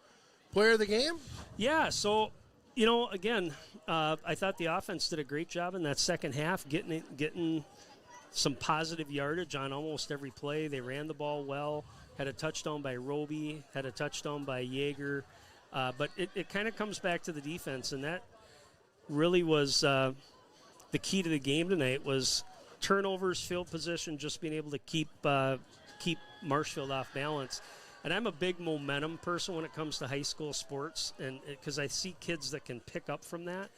Player of the game? Yeah, so, again, I thought the offense did a great job in that second half, getting some positive yardage on almost every play. They ran the ball well, had a touchdown by Roby, had a touchdown by Yeager. But it kind of comes back to the defense, and that really was the key to the game tonight was turnovers, field position, just being able to keep Marshfield off balance. And I'm a big momentum person when it comes to high school sports, and because I see kids that can pick up from that.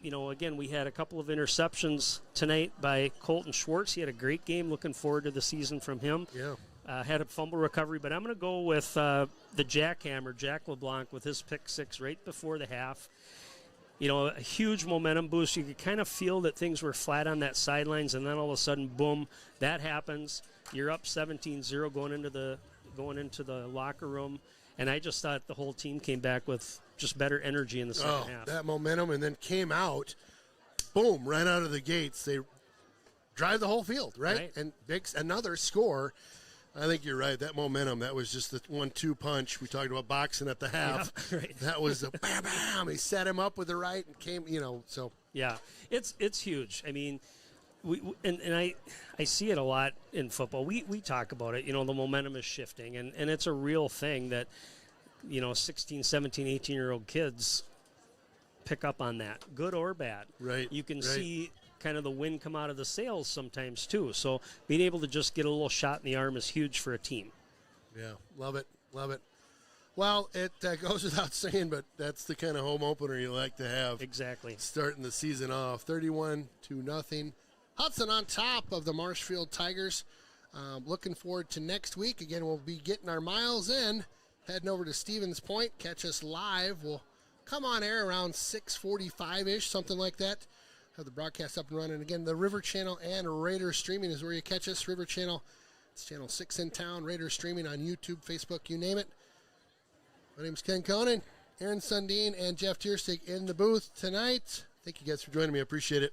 Again, we had a couple of interceptions tonight by Colton Schwartz. He had a great game. Looking forward to the season from him. Yeah. had a fumble recovery, but I'm going to go with the jackhammer, Jack LeBlanc, with his pick six right before the half. You know, a huge momentum boost. You could kind of feel that things were flat on that sidelines, and then all of a sudden, boom, that happens. You're up 17-0 going into the locker room, and I just thought the whole team came back with just better energy in the second half. That momentum, and then came out, boom, right out of the gates. They drive the whole field, right? And another score. I think you're right. That momentum, that was just the 1-2 punch. We talked about boxing at the half. Yeah, right. That was a bam, bam. He set him up with the right and came, so. Yeah, it's huge. I mean, I see it a lot in football. We talk about it. The momentum is shifting, and it's a real thing that, 16, 17, 18-year-old kids pick up on that, good or bad. Right. You can see kind of the wind come out of the sails sometimes too. So being able to just get a little shot in the arm is huge for a team. Yeah, love it. Well, it goes without saying, but that's the kind of home opener you like to have. Exactly. Starting the season off, 31-0. Hudson on top of the Marshfield Tigers. Looking forward to next week. Again, we'll be getting our miles in, heading over to Stevens Point. Catch us live. We'll come on air around 6:45-ish, something like that. Have the broadcast up and running. Again, the River Channel and Raider Streaming is where you catch us. River Channel, it's Channel 6 in town. Raider Streaming on YouTube, Facebook, you name it. My name's Ken Conan, Aaron Sundin, and Jeff Tierstick in the booth tonight. Thank you guys for joining me. I appreciate it.